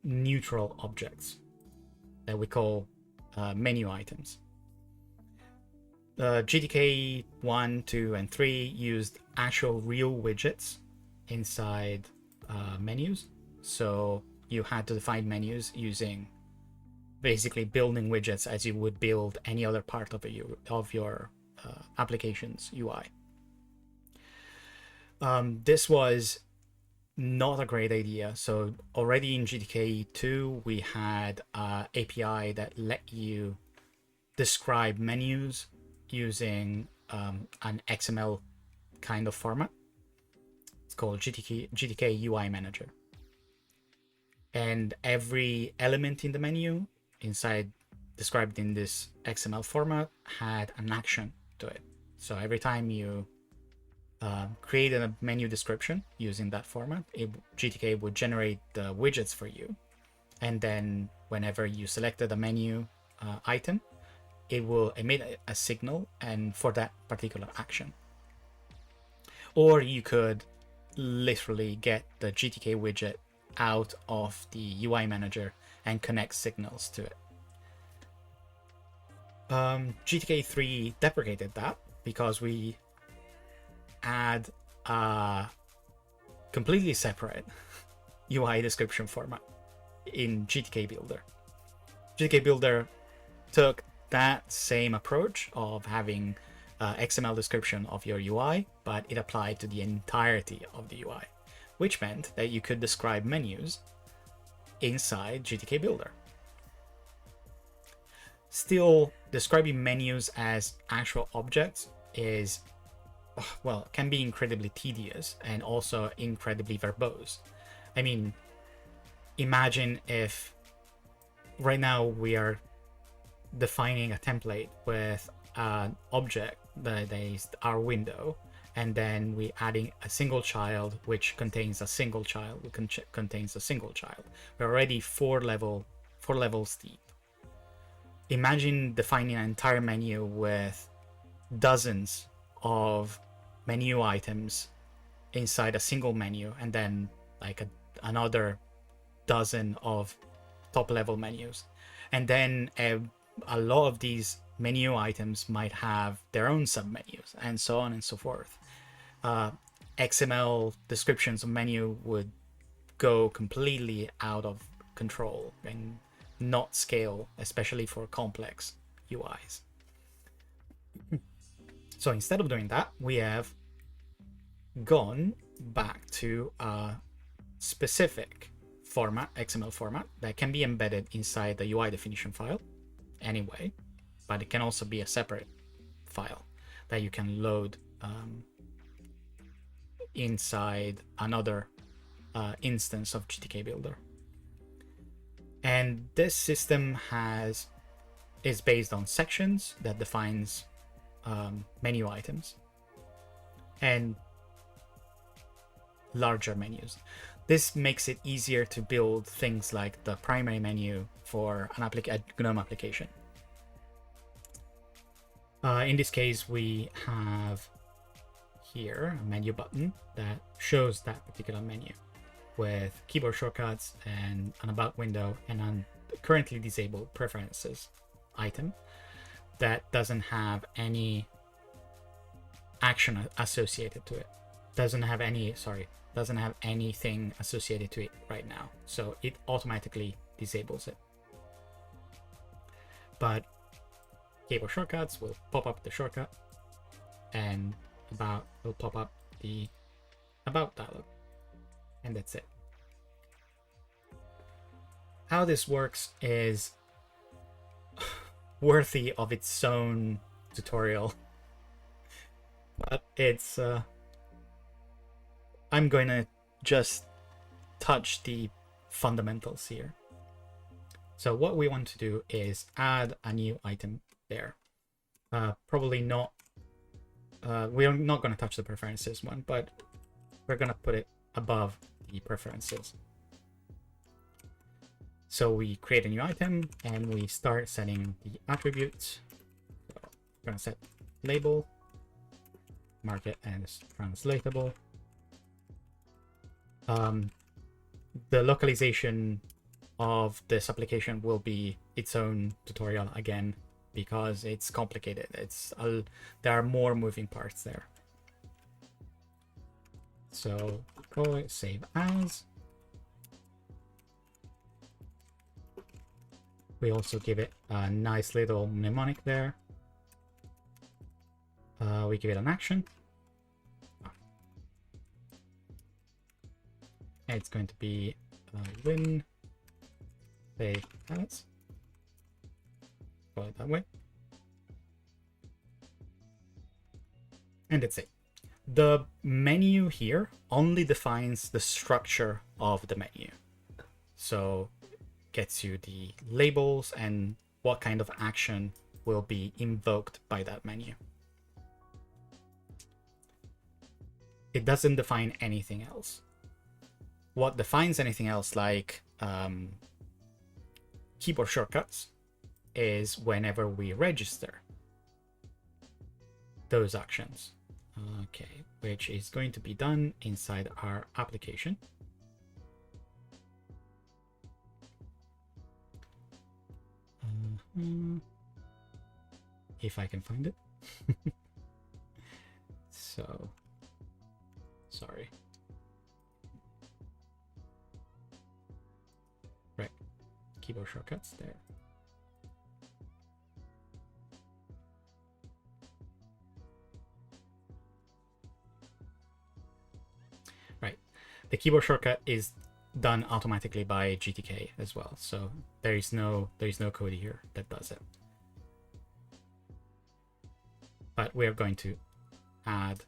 neutral objects that we call menu items. GTK 1, 2, and 3 used actual real widgets inside menus. So you had to define menus using basically building widgets as you would build any other part of your application's UI. This was not a great idea. So already in GTK 2, we had an API that let you describe menus using an XML kind of format. It's called GTK UI Manager. And every element in the menu described in this XML format had an action to it. So every time you created a menu description using that format, GTK would generate the widgets for you. And then whenever you selected a menu item, it will emit a signal and for that particular action. Or you could literally get the GTK widget out of the UI manager and connect signals to it. GTK 3 deprecated that because we add a completely separate UI description format in GTK Builder. GTK Builder took that same approach of having XML description of your UI, but it applied to the entirety of the UI, which meant that you could describe menus inside GTK Builder. Still, describing menus as actual objects is, well, can be incredibly tedious and also incredibly verbose. I mean, imagine if right now we are defining a template with an object that is our window, and then we adding a single child which contains a single child, contains a single child. We're already four levels deep. Imagine defining an entire menu with dozens of menu items inside a single menu, and then like another dozen of top level menus, and then a lot of these menu items might have their own submenus, and so on and so forth. XML descriptions of menu would go completely out of control and not scale, especially for complex UIs. So instead of doing that, we have gone back to a specific format, XML format, that can be embedded inside the UI definition file anyway, but it can also be a separate file that you can load inside another instance of GTK Builder. And this system is based on sections that defines menu items and larger menus. This makes it easier to build things like the primary menu for a GNOME application. In this case, we have here a menu button that shows that particular menu with keyboard shortcuts and an about window and a currently disabled preferences item that doesn't have any action associated to it. Doesn't have anything associated to it right now, so it automatically disables it. But keyboard shortcuts will pop up the shortcut, and about will pop up the about dialog, and that's it. How this works is worthy of its own tutorial, but it's I'm going to just touch the fundamentals here. So what we want to do is add a new item there. Probably not, we're not going to touch the preferences one, but we're going to put it above the preferences. So we create a new item and we start setting the attributes. So we're going to set label, mark it as translatable. The localization of this application will be its own tutorial again, because it's complicated. There are more moving parts there. So go save as. We also give it a nice little mnemonic there. We give it an action. It's going to be win save as. Call it that way. And that's it. The menu here only defines the structure of the menu. So gets you the labels and what kind of action will be invoked by that menu. It doesn't define anything else. What defines anything else, like keyboard shortcuts, is whenever we register those actions. Okay, which is going to be done inside our application. If I can find it. So, sorry. Right, keyboard shortcuts there. Right, the keyboard shortcut is done automatically by GTK as well, so there is no code here that does it. But we're going to add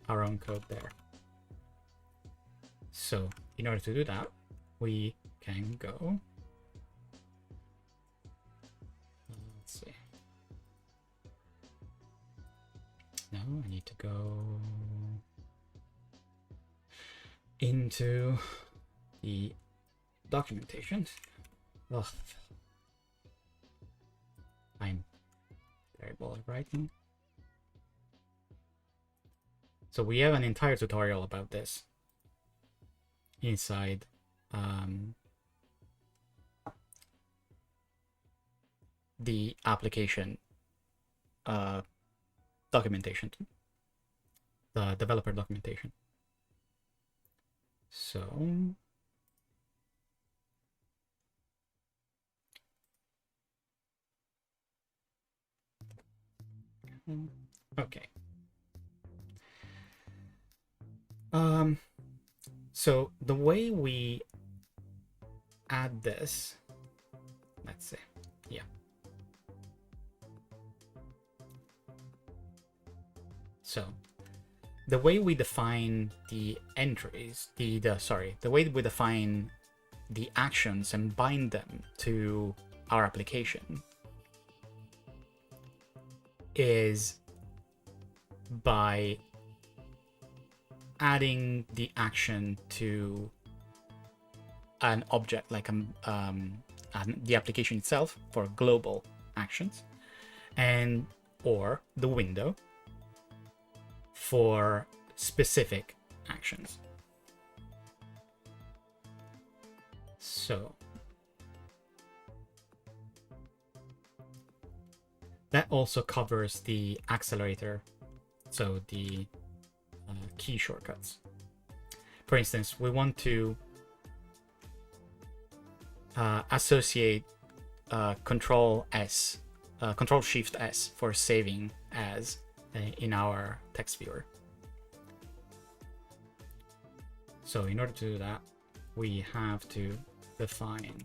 our own code there. So in order to do that, we can go. Let's see. No, I need to go into the documentation. Ugh. I'm terrible at writing. So we have an entire tutorial about this inside the application documentation, the developer documentation. So okay. So the way we add this, let's say, yeah. So the way we define the entries, the way we define the actions and bind them to our application is by adding the action to an object like the application itself for global actions, and or the window for specific actions. So that also covers the accelerator, so the key shortcuts. For instance, we want to associate Control Shift S for saving as in our text viewer. So in order to do that, we have to define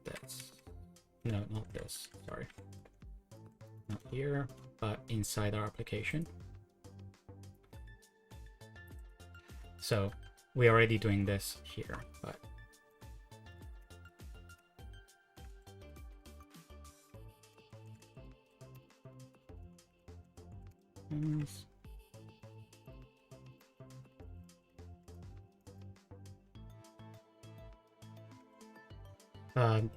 this. No, not this, sorry. Not here, but inside our application. So we're already doing this here, but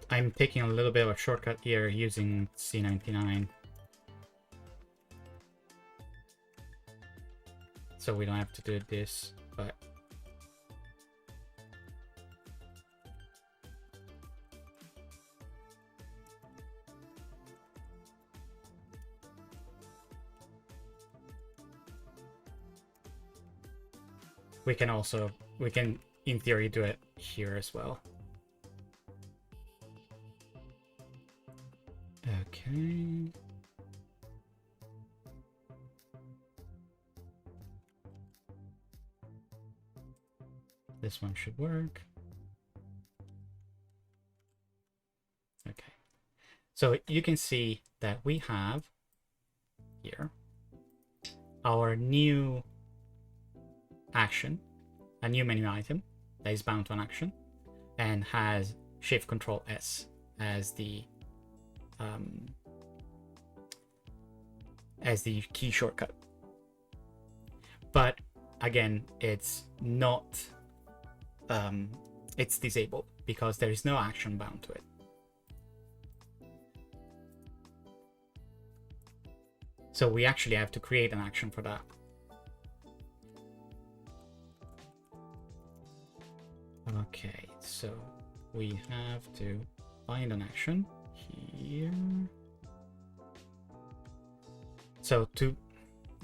I'm taking a little bit of a shortcut here using C99. So we don't have to do this, but we can in theory do it here as well. Okay. This one should work. Okay. So you can see that we have here our new action, a new menu item that is bound to an action and has Shift Control S as the key shortcut. But again, it's not it's disabled because there is no action bound to it. So we actually have to create an action for that. Okay, so we have to find an action here. So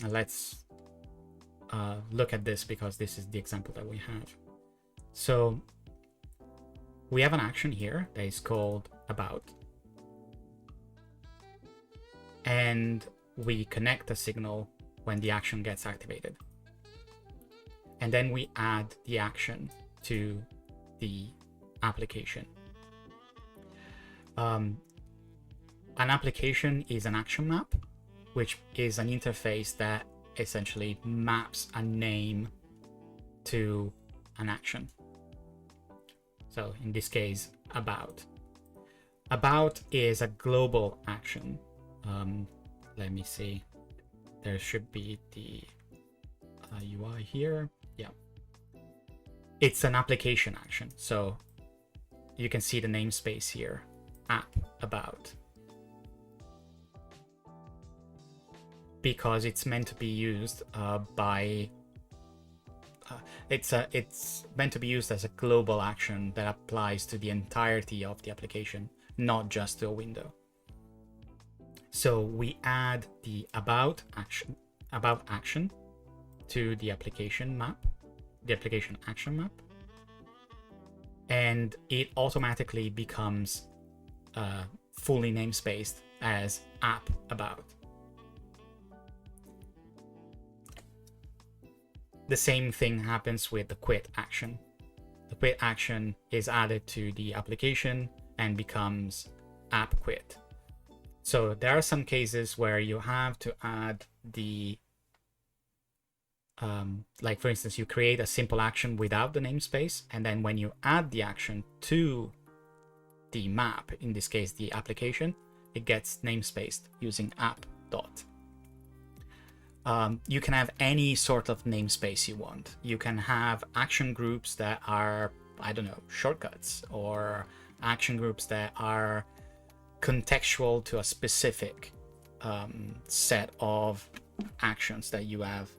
let's look at this because this is the example that we have. So we have an action here that is called about, and we connect a signal when the action gets activated, and then we add the action to the application. An application is an action map, which is an interface that essentially maps a name to an action. So in this case, about. About is a global action. Let me see. There should be the UI here. Yeah. It's an application action. So you can see the namespace here, app about. Because it's meant to be used it's meant to be used as a global action that applies to the entirety of the application, not just to a window. So we add the about action to the application map, the application action map, and it automatically becomes fully namespaced as app about. The same thing happens with the quit action. The quit action is added to the application and becomes app quit. So there are some cases where you have to add the like for instance, you create a simple action without the namespace, and then when you add the action to the map, in this case the application, it gets namespaced using app dot. You can have any sort of namespace you want. You can have action groups that are, I don't know, shortcuts, or action groups that are contextual to a specific set of actions that you have.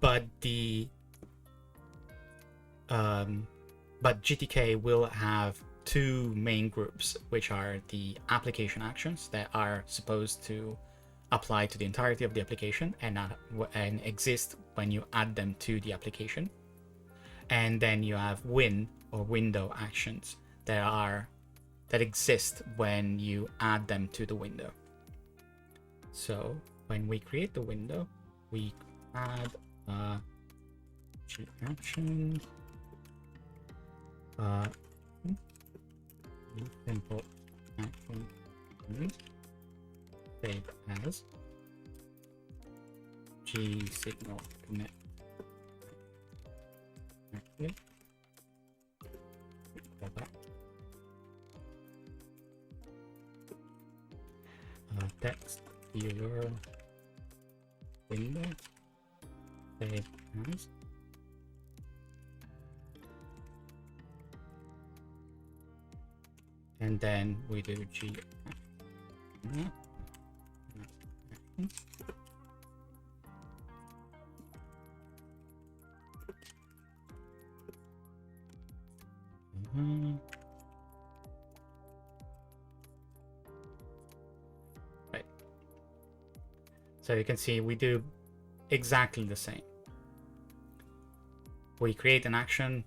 But GTK will have two main groups, which are the application actions that are supposed to apply to the entirety of the application and exist when you add them to the application. And then you have win or window actions that exist when you add them to the window. So when we create the window, we add G action, simple action, save as G signal commit. Okay. Text viewer window, save as. And then we do G action. Right. So you can see we do exactly the same. We create an action,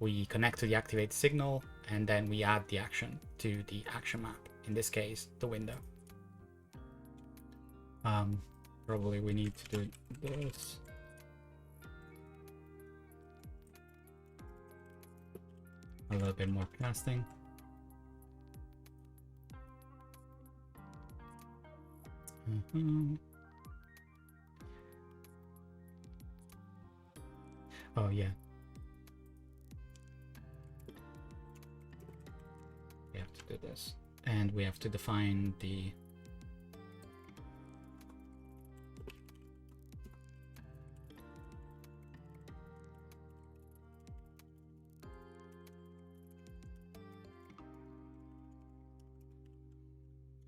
we connect to the activate signal, and then we add the action to the action map, in this case the window. Probably we need to do this. A little bit more casting. Oh yeah. We have to do this. And we have to define the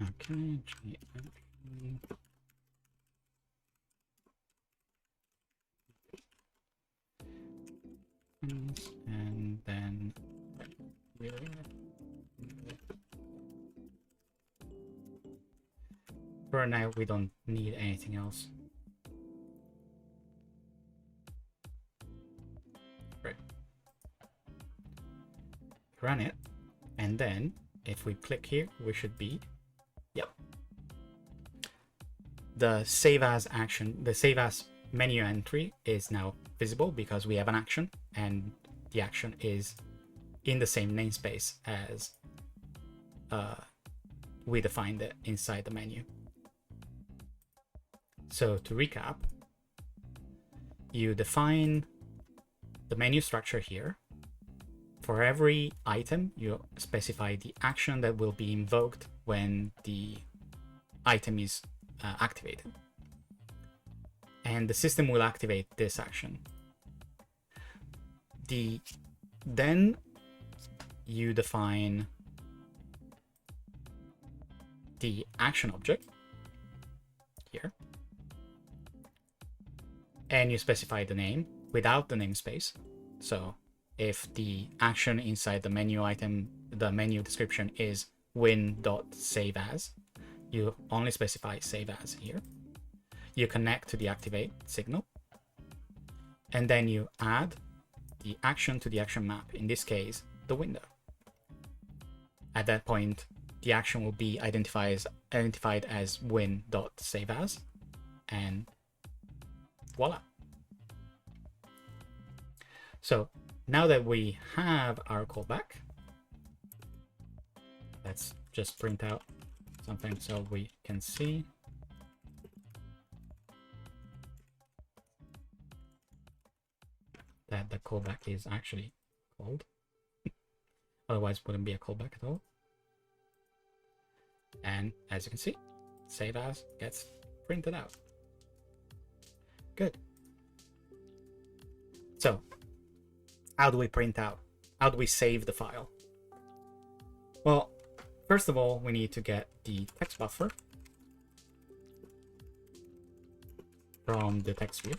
okay, G action. And then here. For now, we don't need anything else. Right. Run it, and then if we click here, we should be, yep. The save as action, the save as menu entry is now visible because we have an action, and the action is in the same namespace as we defined it inside the menu. So to recap, you define the menu structure here. For every item, you specify the action that will be invoked when the item is activated. And the system will activate this action. Then you define the action object here. And you specify the name without the namespace. So if the action inside the menu item, the menu description is win.saveas, you only specify save as here. You connect to the activate signal, and then you add the action to the action map, in this case, the window. At that point, the action will be identified as win.saveas, and voila. So now that we have our callback, let's just print out something so we can see. That the callback is actually called. Otherwise, it wouldn't be a callback at all. And as you can see, save as gets printed out. Good. So, how do we print out? How do we save the file? Well, first of all, we need to get the text buffer from the text view.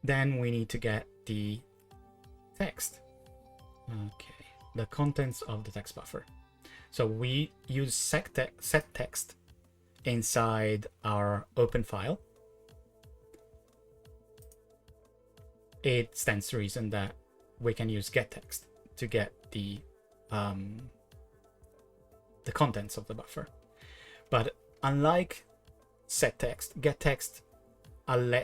Then we need to get the text. Okay, the contents of the text buffer. So we use set text inside our open file. It stands to reason that we can use getText to get the contents of the buffer. But unlike setText, getText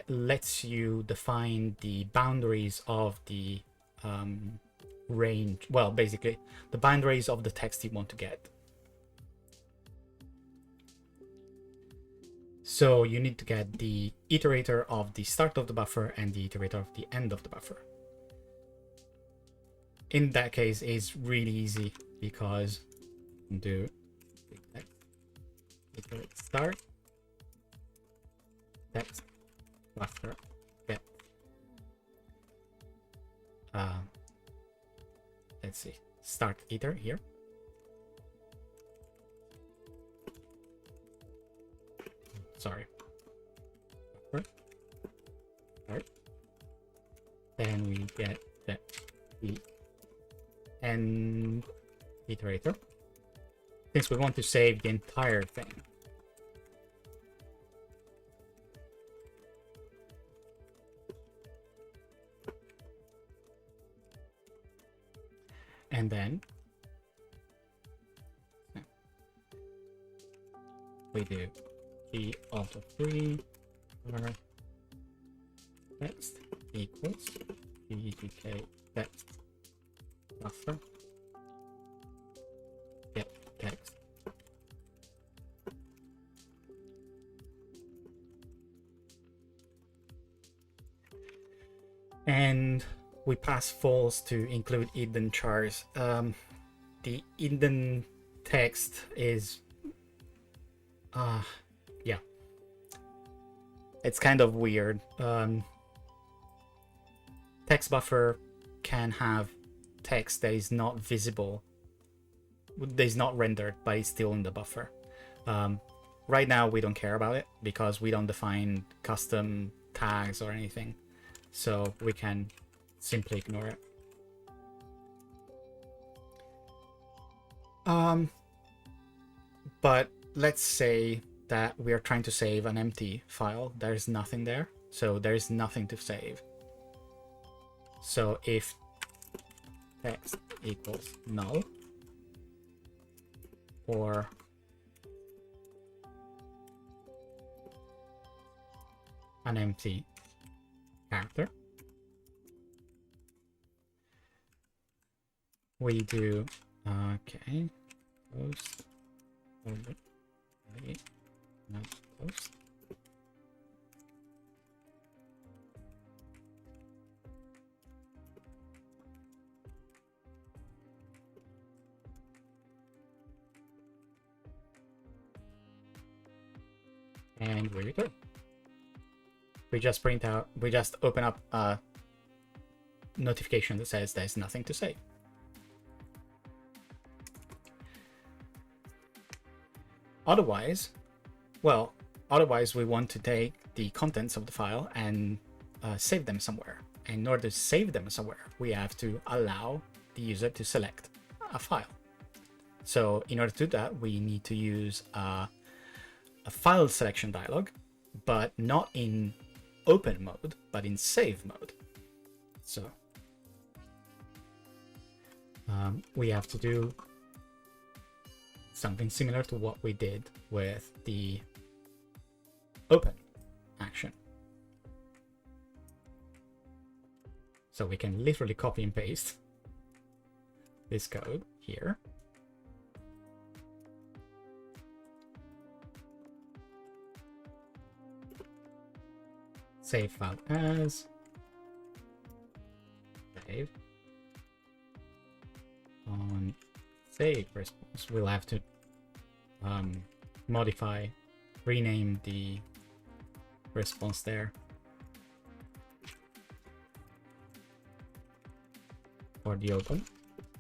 lets you define the boundaries of the range. Well, basically, the boundaries of the text you want to get. So you need to get the iterator of the start of the buffer and the iterator of the end of the buffer. In that case, it's really easy because you do iterate start text buffer get. Let's see, start iter here. Sorry. Start. Then we get the end iterator, since we want to save the entire thing. And then we do key of 3 or text equals pgk text buffer get text. And we pass false to include hidden chars. The hidden text is yeah, it's kind of weird. Text buffer can have text that is not visible, that is not rendered, but it's still in the buffer. Right now we don't care about it because we don't define custom tags or anything, so we can simply ignore it. But let's say that we are trying to save an empty file. There's nothing there, so there's nothing to save. So if text equals null or an empty character, we do okay post over not post and here we go. We just print out, we just open up a notification that says there's nothing to save. Otherwise, well, otherwise we want to take the contents of the file and save them somewhere. And in order to save them somewhere, we have to allow the user to select a file. So in order to do that, we need to use a file selection dialog, but not in open mode, but in save mode. So we have to do something similar to what we did with the open action. So we can literally copy and paste this code here. Save file as, save. On save response, we'll have to modify, rename the response there for the open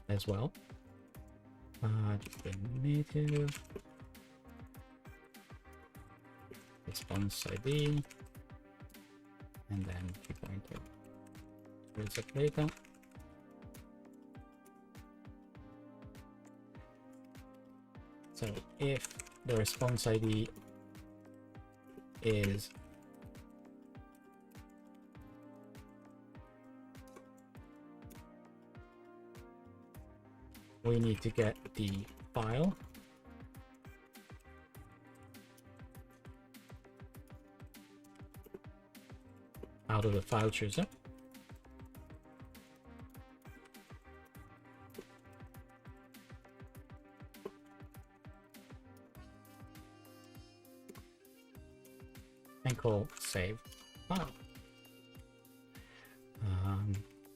as well. Just the native response ID, and then key pointer user data. So if the response ID is we need to get the file out of the file chooser. And call save file.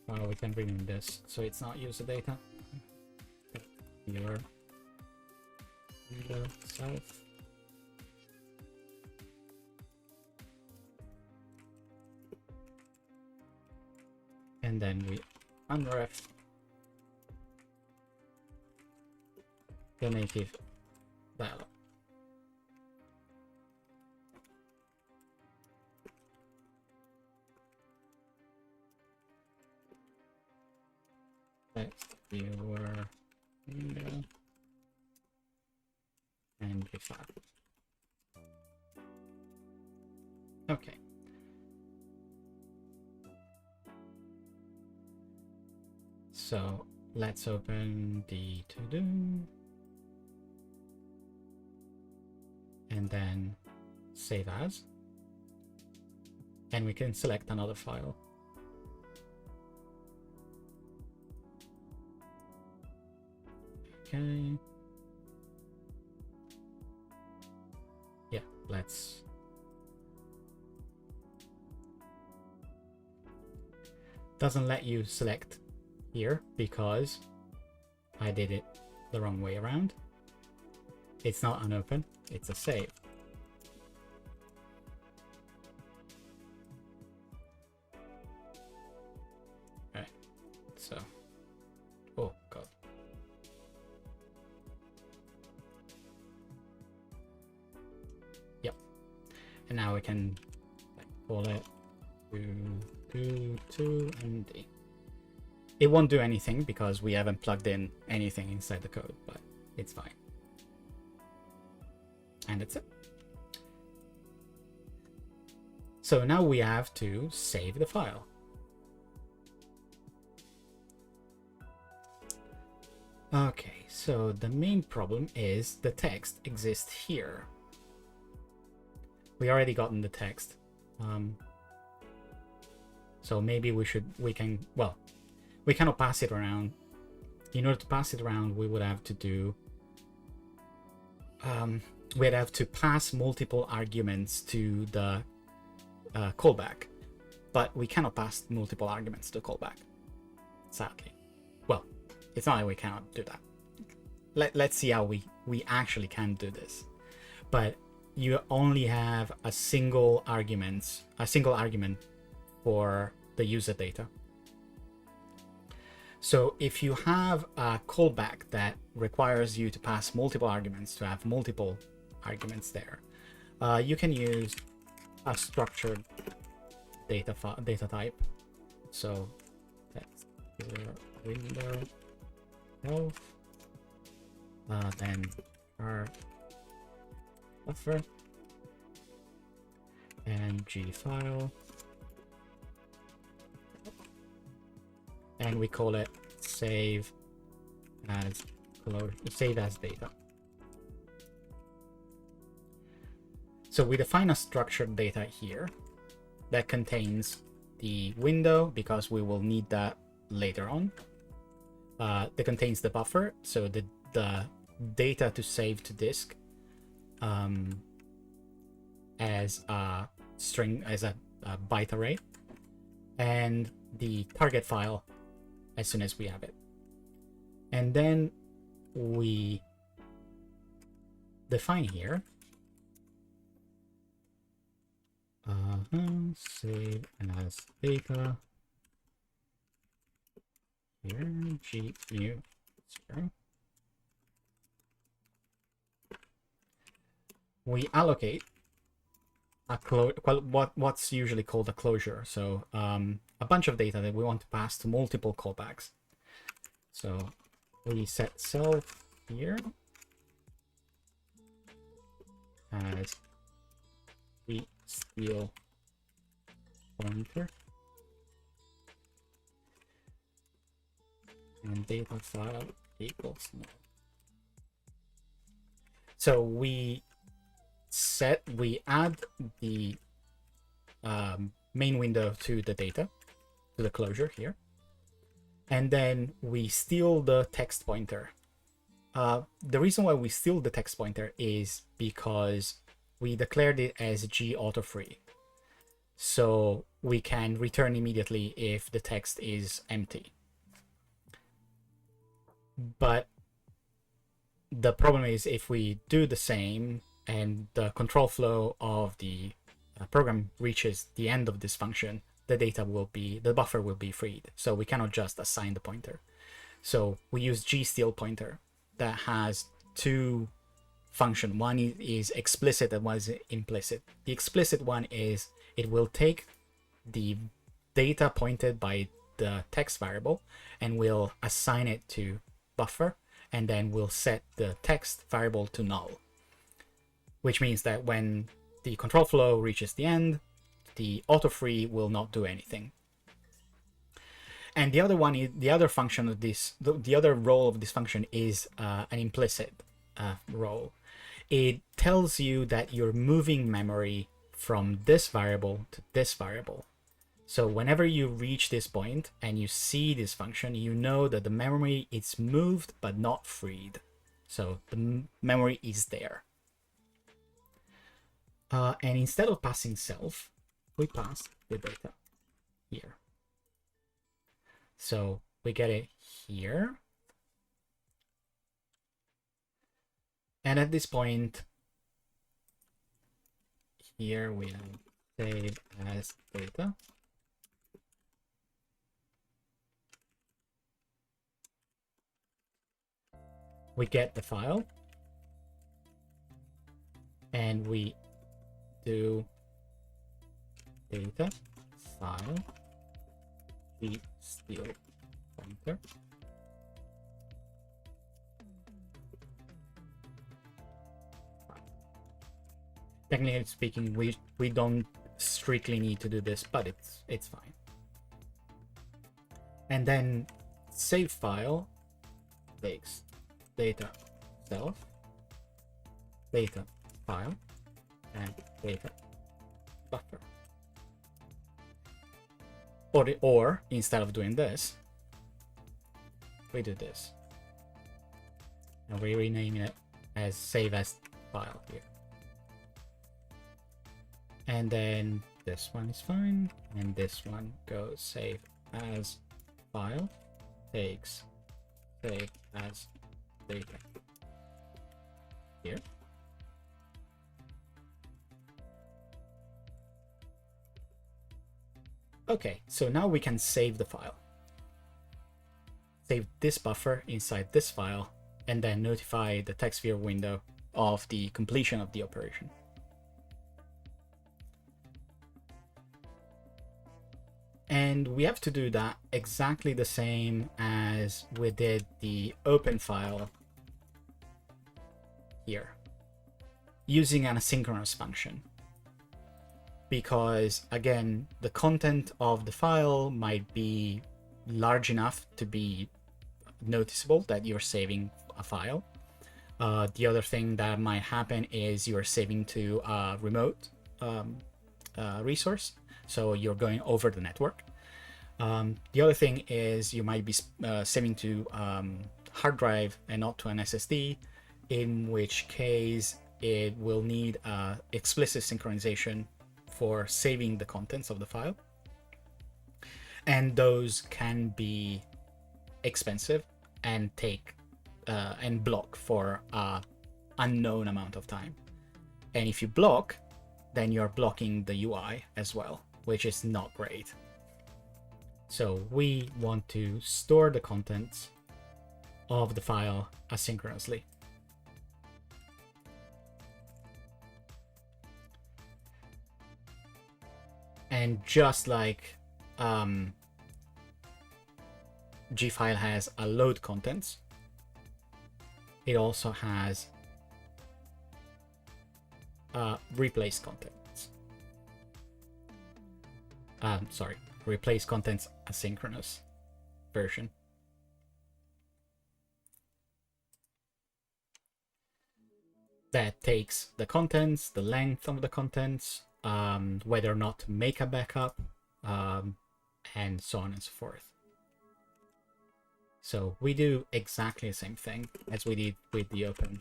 Well, we can rename this so it's not user data. Your user self. And then we unref the native dialog. Text viewer window and file. Okay. So let's open the to-do and then save as, and we can select another file. Okay. Yeah, let's doesn't let you select here because I did it the wrong way around. It's not an open, it's a save. Right, so, oh god. Yep, and now we can call it to and D. It won't do anything because we haven't plugged in anything inside the code, but it's fine. And that's it. So now we have to save the file. Okay, so the main problem is the text exists here. We already gotten the text. So maybe we cannot pass it around. In order to pass it around, we would have to do, we'd have to pass multiple arguments to the callback, but we cannot pass multiple arguments to the callback, sadly. Well, it's not that we cannot do that. Let's see how we actually can do this. But you only have a single argument for the user data. So if you have a callback that requires you to pass multiple arguments to have multiple arguments there. You can use a structured data type. So that's window health, then our buffer and G file, and we call it save as data. So we define a structured data here that contains the window, because we will need that later on. That contains the buffer, so the data to save to disk as a string, as a byte array, and the target file as soon as we have it. And then we define here save as data here G new 0. We allocate a what's usually called a closure, so a bunch of data that we want to pass to multiple callbacks. So we set self here as the steal pointer, and data file equals null. So we add the main window to the data, to the closure here, and then we steal the text pointer. The reason why we steal the text pointer is because we declared it as G auto free, so we can return immediately if the text is empty. But the problem is, if we do the same and the control flow of the program reaches the end of this function, the buffer will be freed, so we cannot just assign the pointer. So we use gsteal pointer that has two functions. One is explicit and one is implicit. The explicit one is it will take the data pointed by the text variable and will assign it to buffer, and then we'll set the text variable to null, which means that when the control flow reaches the end, the auto free will not do anything. And the other one is the other function of this, the other role of this function is an implicit role. It tells you that you're moving memory from this variable to this variable. So whenever you reach this point and you see this function, you know that the memory is moved but not freed. So the memory is there. And instead of passing self, we pass the data here. So we get it here. And at this point, here we have save as data. We get the file, and we do data file the steal pointer, technically speaking, we don't strictly need to do this, but it's fine. And then save file takes data self, data file, and data buffer. Or instead of doing this, we do this, and we rename it as save as file here. And then this one is fine, and this one goes save as file takes save as data here. Okay, so now we can save the file. Save this buffer inside this file, and then notify the text viewer window of the completion of the operation. And we have to do that exactly the same as we did the open file here, using an asynchronous function. Because again, the content of the file might be large enough to be noticeable that you're saving a file. The other thing that might happen is you're saving to a remote resource, so you're going over the network. The other thing is you might be saving to hard drive and not to an SSD, in which case it will need explicit synchronization for saving the contents of the file. And those can be expensive and take and block for an unknown amount of time. And if you block, then you're blocking the UI as well, which is not great. So we want to store the contents of the file asynchronously. And just like gfile has a load contents, it also has replace contents. Sorry, replace contents asynchronous version. That takes the contents, the length of the contents, whether or not to make a backup, and so on and so forth. So we do exactly the same thing as we did with the open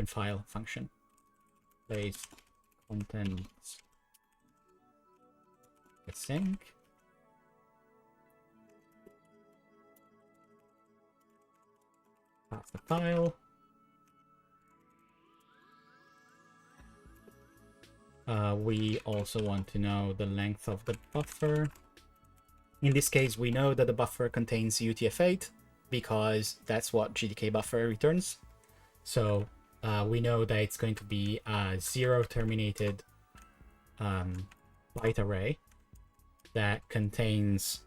file function. Place contents async. Pass the file. We also want to know the length of the buffer. In this case, we know that the buffer contains UTF-8 because that's what GTK buffer returns. So we know that it's going to be a zero terminated byte array that contains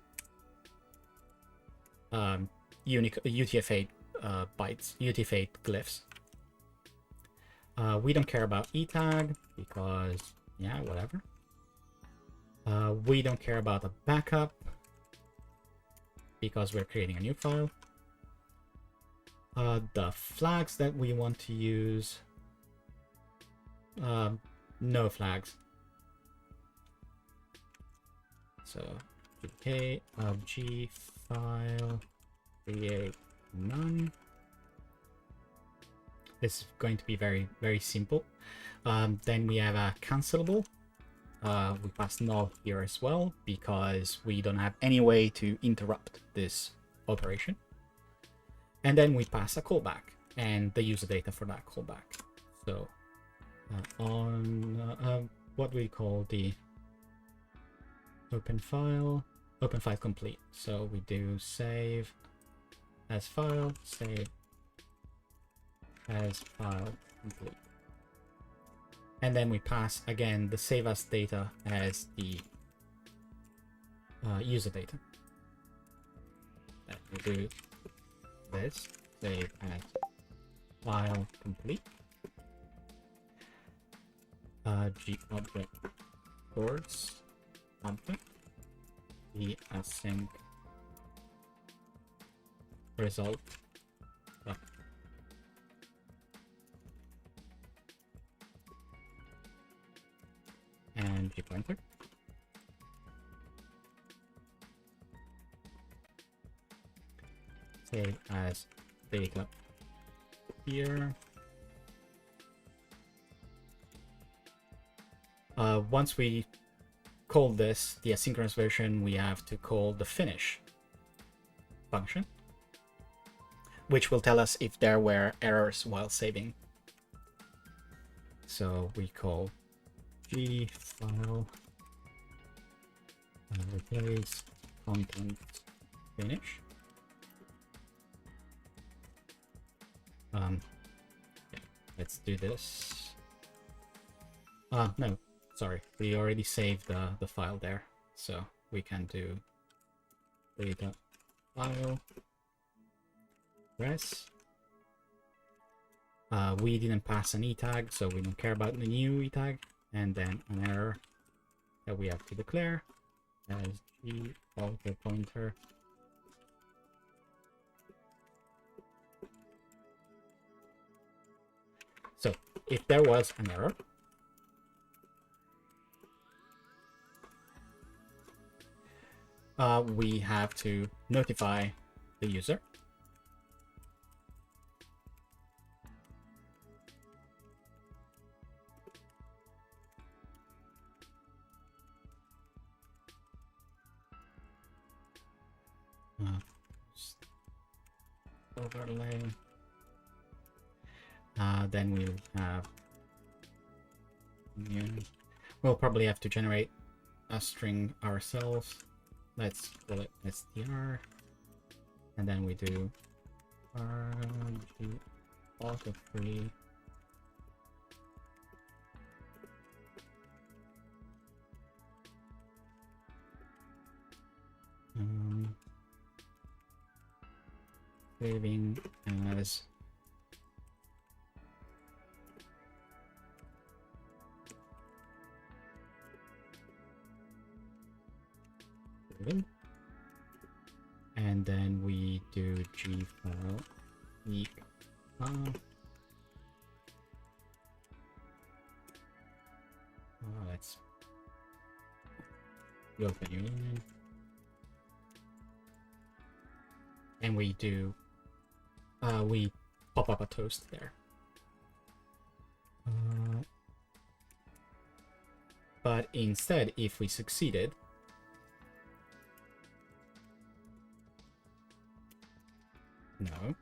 unique UTF-8 bytes, UTF-8 glyphs. We don't care about etag because, yeah, whatever. We don't care about a backup because we're creating a new file. The flags that we want to use, no flags. So gk g file create none. This is going to be very, very simple. Then we have a cancelable. We pass null here as well because we don't have any way to interrupt this operation. And then we pass a callback and the user data for that callback. So on what we call the open file complete. So we do save as file, save as file complete. And then we pass again the save as data as the user data. And we do this, save as file complete. G object source object, the async result. And G pointer. Save as data here. Once we call this the asynchronous version, we have to call the finish function, which will tell us if there were errors while saving. So we call g file replace content finish. let's do this. No, sorry, we already saved the file there, so we can do data file press. We didn't pass an e tag, so we don't care about the new e tag, and then an error that we have to declare as g auto pointer. So if there was an error, we have to notify the user. Overlay. Then we'll have. We'll probably have to generate a string ourselves. Let's call it str, and then we do auto free. Saving as and then we do g file peak path. Let's open union, and we do we pop up a toast there. But instead, if we succeeded, no.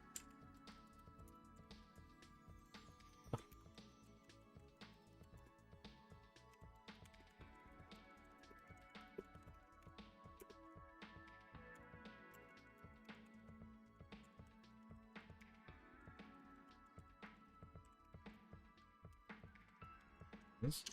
This.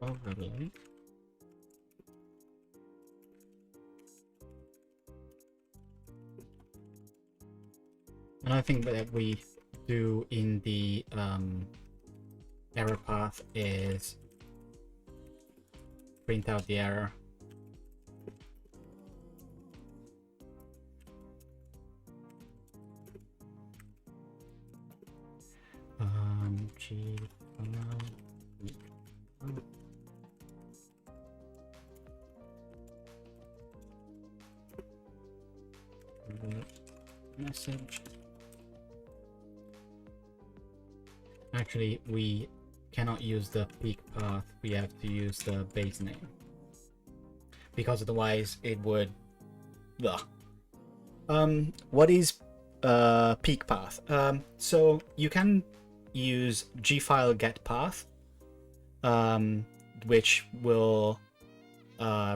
Overlay. Another thing that we do in the error path is print out the error. G message. Actually, we cannot use the peak path. We have to use the base name, because otherwise it would. What is peak path? So you can use gfile get path, which will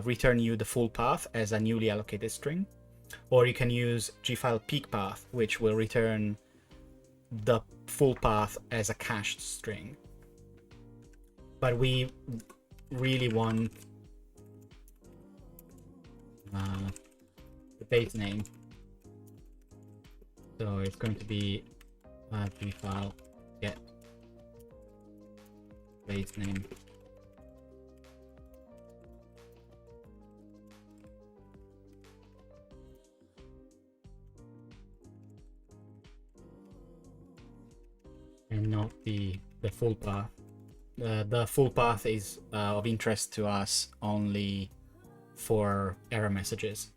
return you the full path as a newly allocated string, or you can use gfile peak path, which will return the full path as a cached string. But we really want the base name, so it's going to be gfile get base name. And not the full path. The full path is of interest to us only for error messages.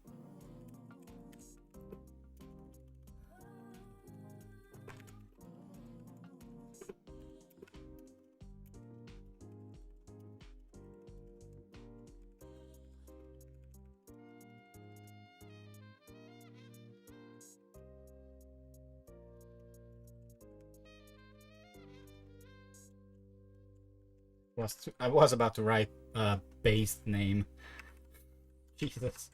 I was about to write a base name. Jesus.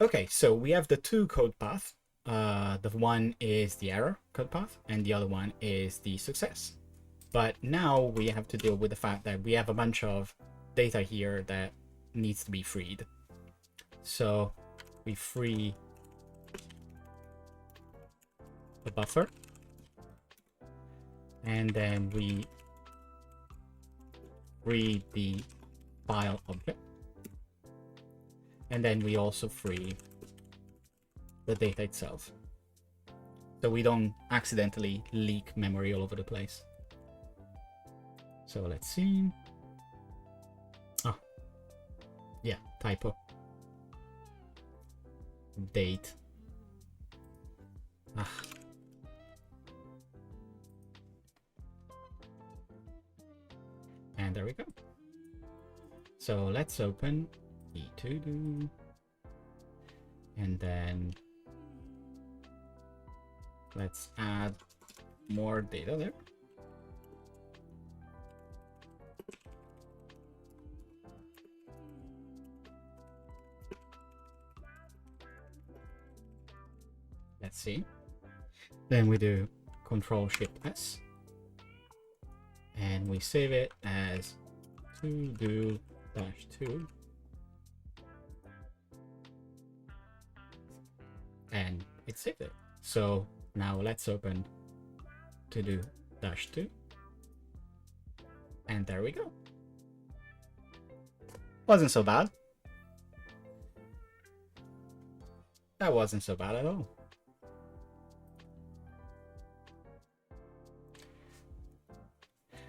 Okay, so we have the two code paths. The one is the error code path, and the other one is the success. But now we have to deal with the fact that we have a bunch of data here that needs to be freed. So we free the buffer, and then we free the file object, and then we also free the data itself, so we don't accidentally leak memory all over the place. So let's see. Oh, yeah, typo. Date. Ah. And there we go. So let's open e2do, and then let's add more data there. Let's see. Then we do Control-Shift-S, and we save it as to-do-2, and it saved it. So now let's open to-do-2, and there we go. Wasn't so bad. That wasn't so bad at all.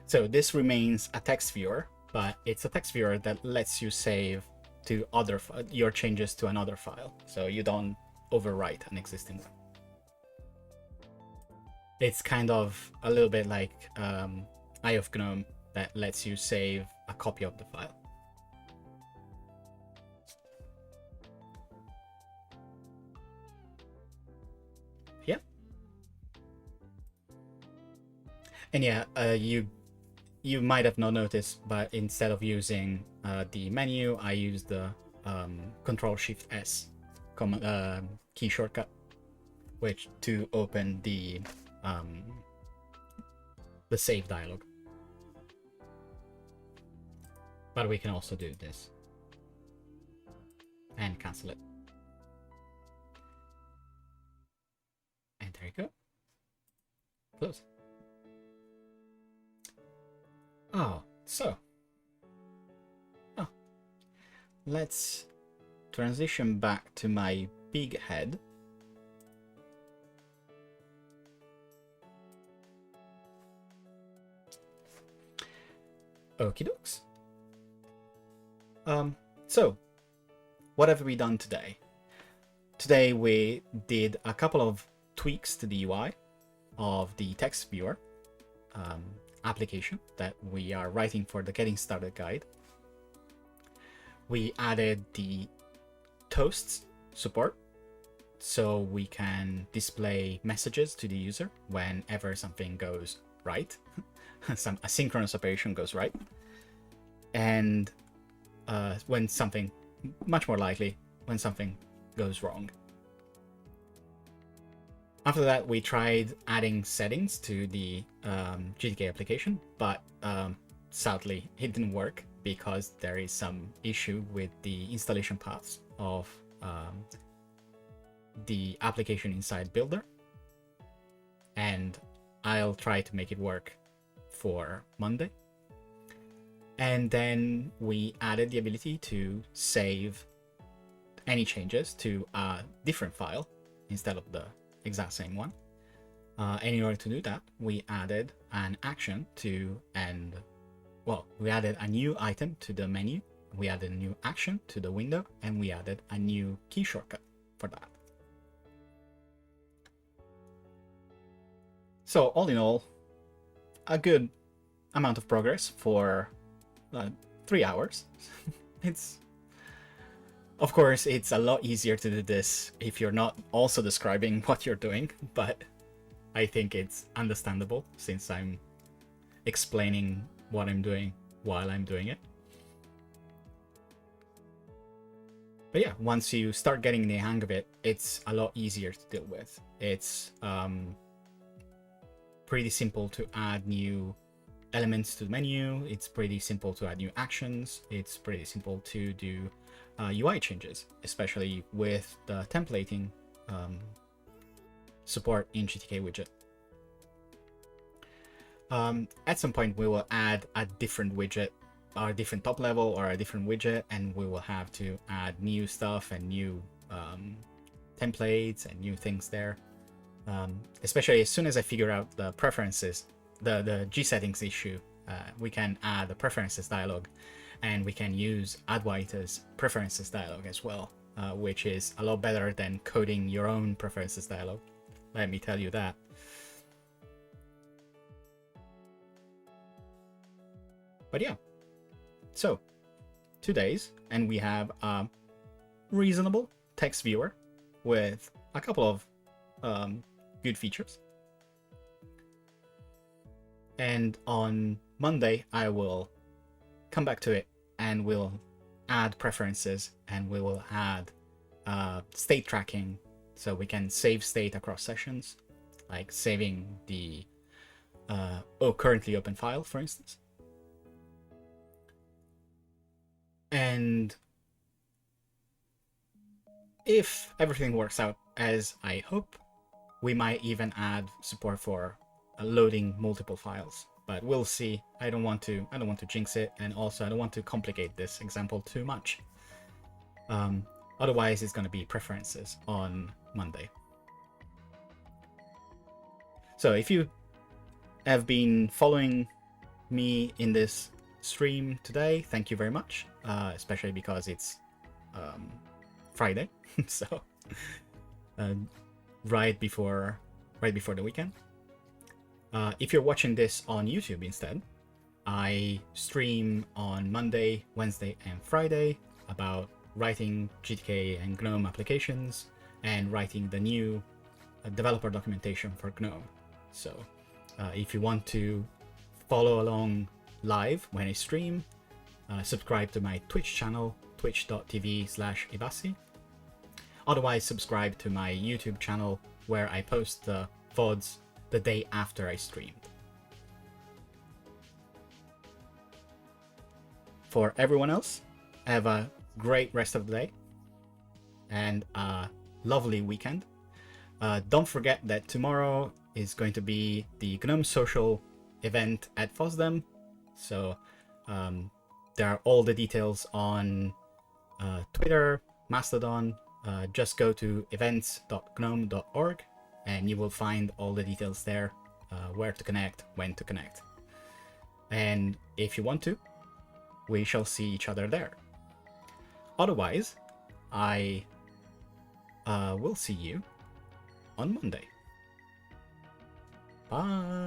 So this remains a text viewer, but it's a text viewer that lets you save to your changes to another file, so you don't overwrite an existing one. It's kind of a little bit like Eye of GNOME that lets you save a copy of the file. Yeah. And yeah, you might have not noticed, but instead of using the menu, I use the Control-Shift-S key shortcut, which to open the save dialog. But we can also do this and cancel it. And there you go. Close. Oh, let's transition back to my big head. Okie dokes. So what have we done today? Today we did a couple of tweaks to the UI of the text viewer application that we are writing for the Getting Started guide. We added the toasts support, so we can display messages to the user whenever something goes right, some asynchronous operation goes right, and when something, much more likely, when something goes wrong. After that, we tried adding settings to the GTK application, but sadly it didn't work because there is some issue with the installation paths of the application inside Builder, and I'll try to make it work for Monday. And then we added the ability to save any changes to a different file instead of the exact same one. And in order to do that, we added an action to we added a new item to the menu, we added a new action to the window, and we added a new key shortcut for that. So all in all, a good amount of progress for 3 hours. Of course, it's a lot easier to do this if you're not also describing what you're doing, but I think it's understandable since explaining what I'm doing while I'm doing it. But yeah, once you start getting the hang of it, it's a lot easier to deal with. It's pretty simple to add new elements to the menu. It's pretty simple to add new actions. It's pretty simple to do UI changes, especially with the templating support in GTK widget. At some point, we will add a different widget, or a different top level, or a different widget, and we will have to add new stuff and new templates and new things there. Especially as soon as I figure out the preferences, the G settings issue, we can add the preferences dialog, and we can use Adwaiter's preferences dialog as well, which is a lot better than coding your own preferences dialog. Let me tell you that. But yeah, so 2 days, and we have a reasonable text viewer with a couple of good features. And on Monday, I will come back to it and we'll add preferences, and we will add state tracking, so we can save state across sessions, like saving the currently open file, for instance. And if everything works out as I hope, we might even add support for loading multiple files, but we'll see. I don't want to jinx it, and also I don't want to complicate this example too much. Otherwise, it's going to be preferences on Monday. So if you have been following me in this stream today, thank you very much, especially because it's Friday, so right before the weekend. If you're watching this on YouTube instead, I stream on Monday, Wednesday, and Friday about writing GTK and GNOME applications and writing the new developer documentation for GNOME. So if you want to follow along live when I stream, subscribe to my Twitch channel, twitch.tv/ibasi. Otherwise, subscribe to my YouTube channel, where I post the VODs the day after I streamed. For everyone else, have a great rest of the day and a lovely weekend. Don't forget that tomorrow is going to be the GNOME Social event at FOSDEM. So there are all the details on Twitter, Mastodon. Just go to events.gnome.org and you will find all the details there, where to connect, when to connect. And if you want to, we shall see each other there. Otherwise, I will see you on Monday. Bye.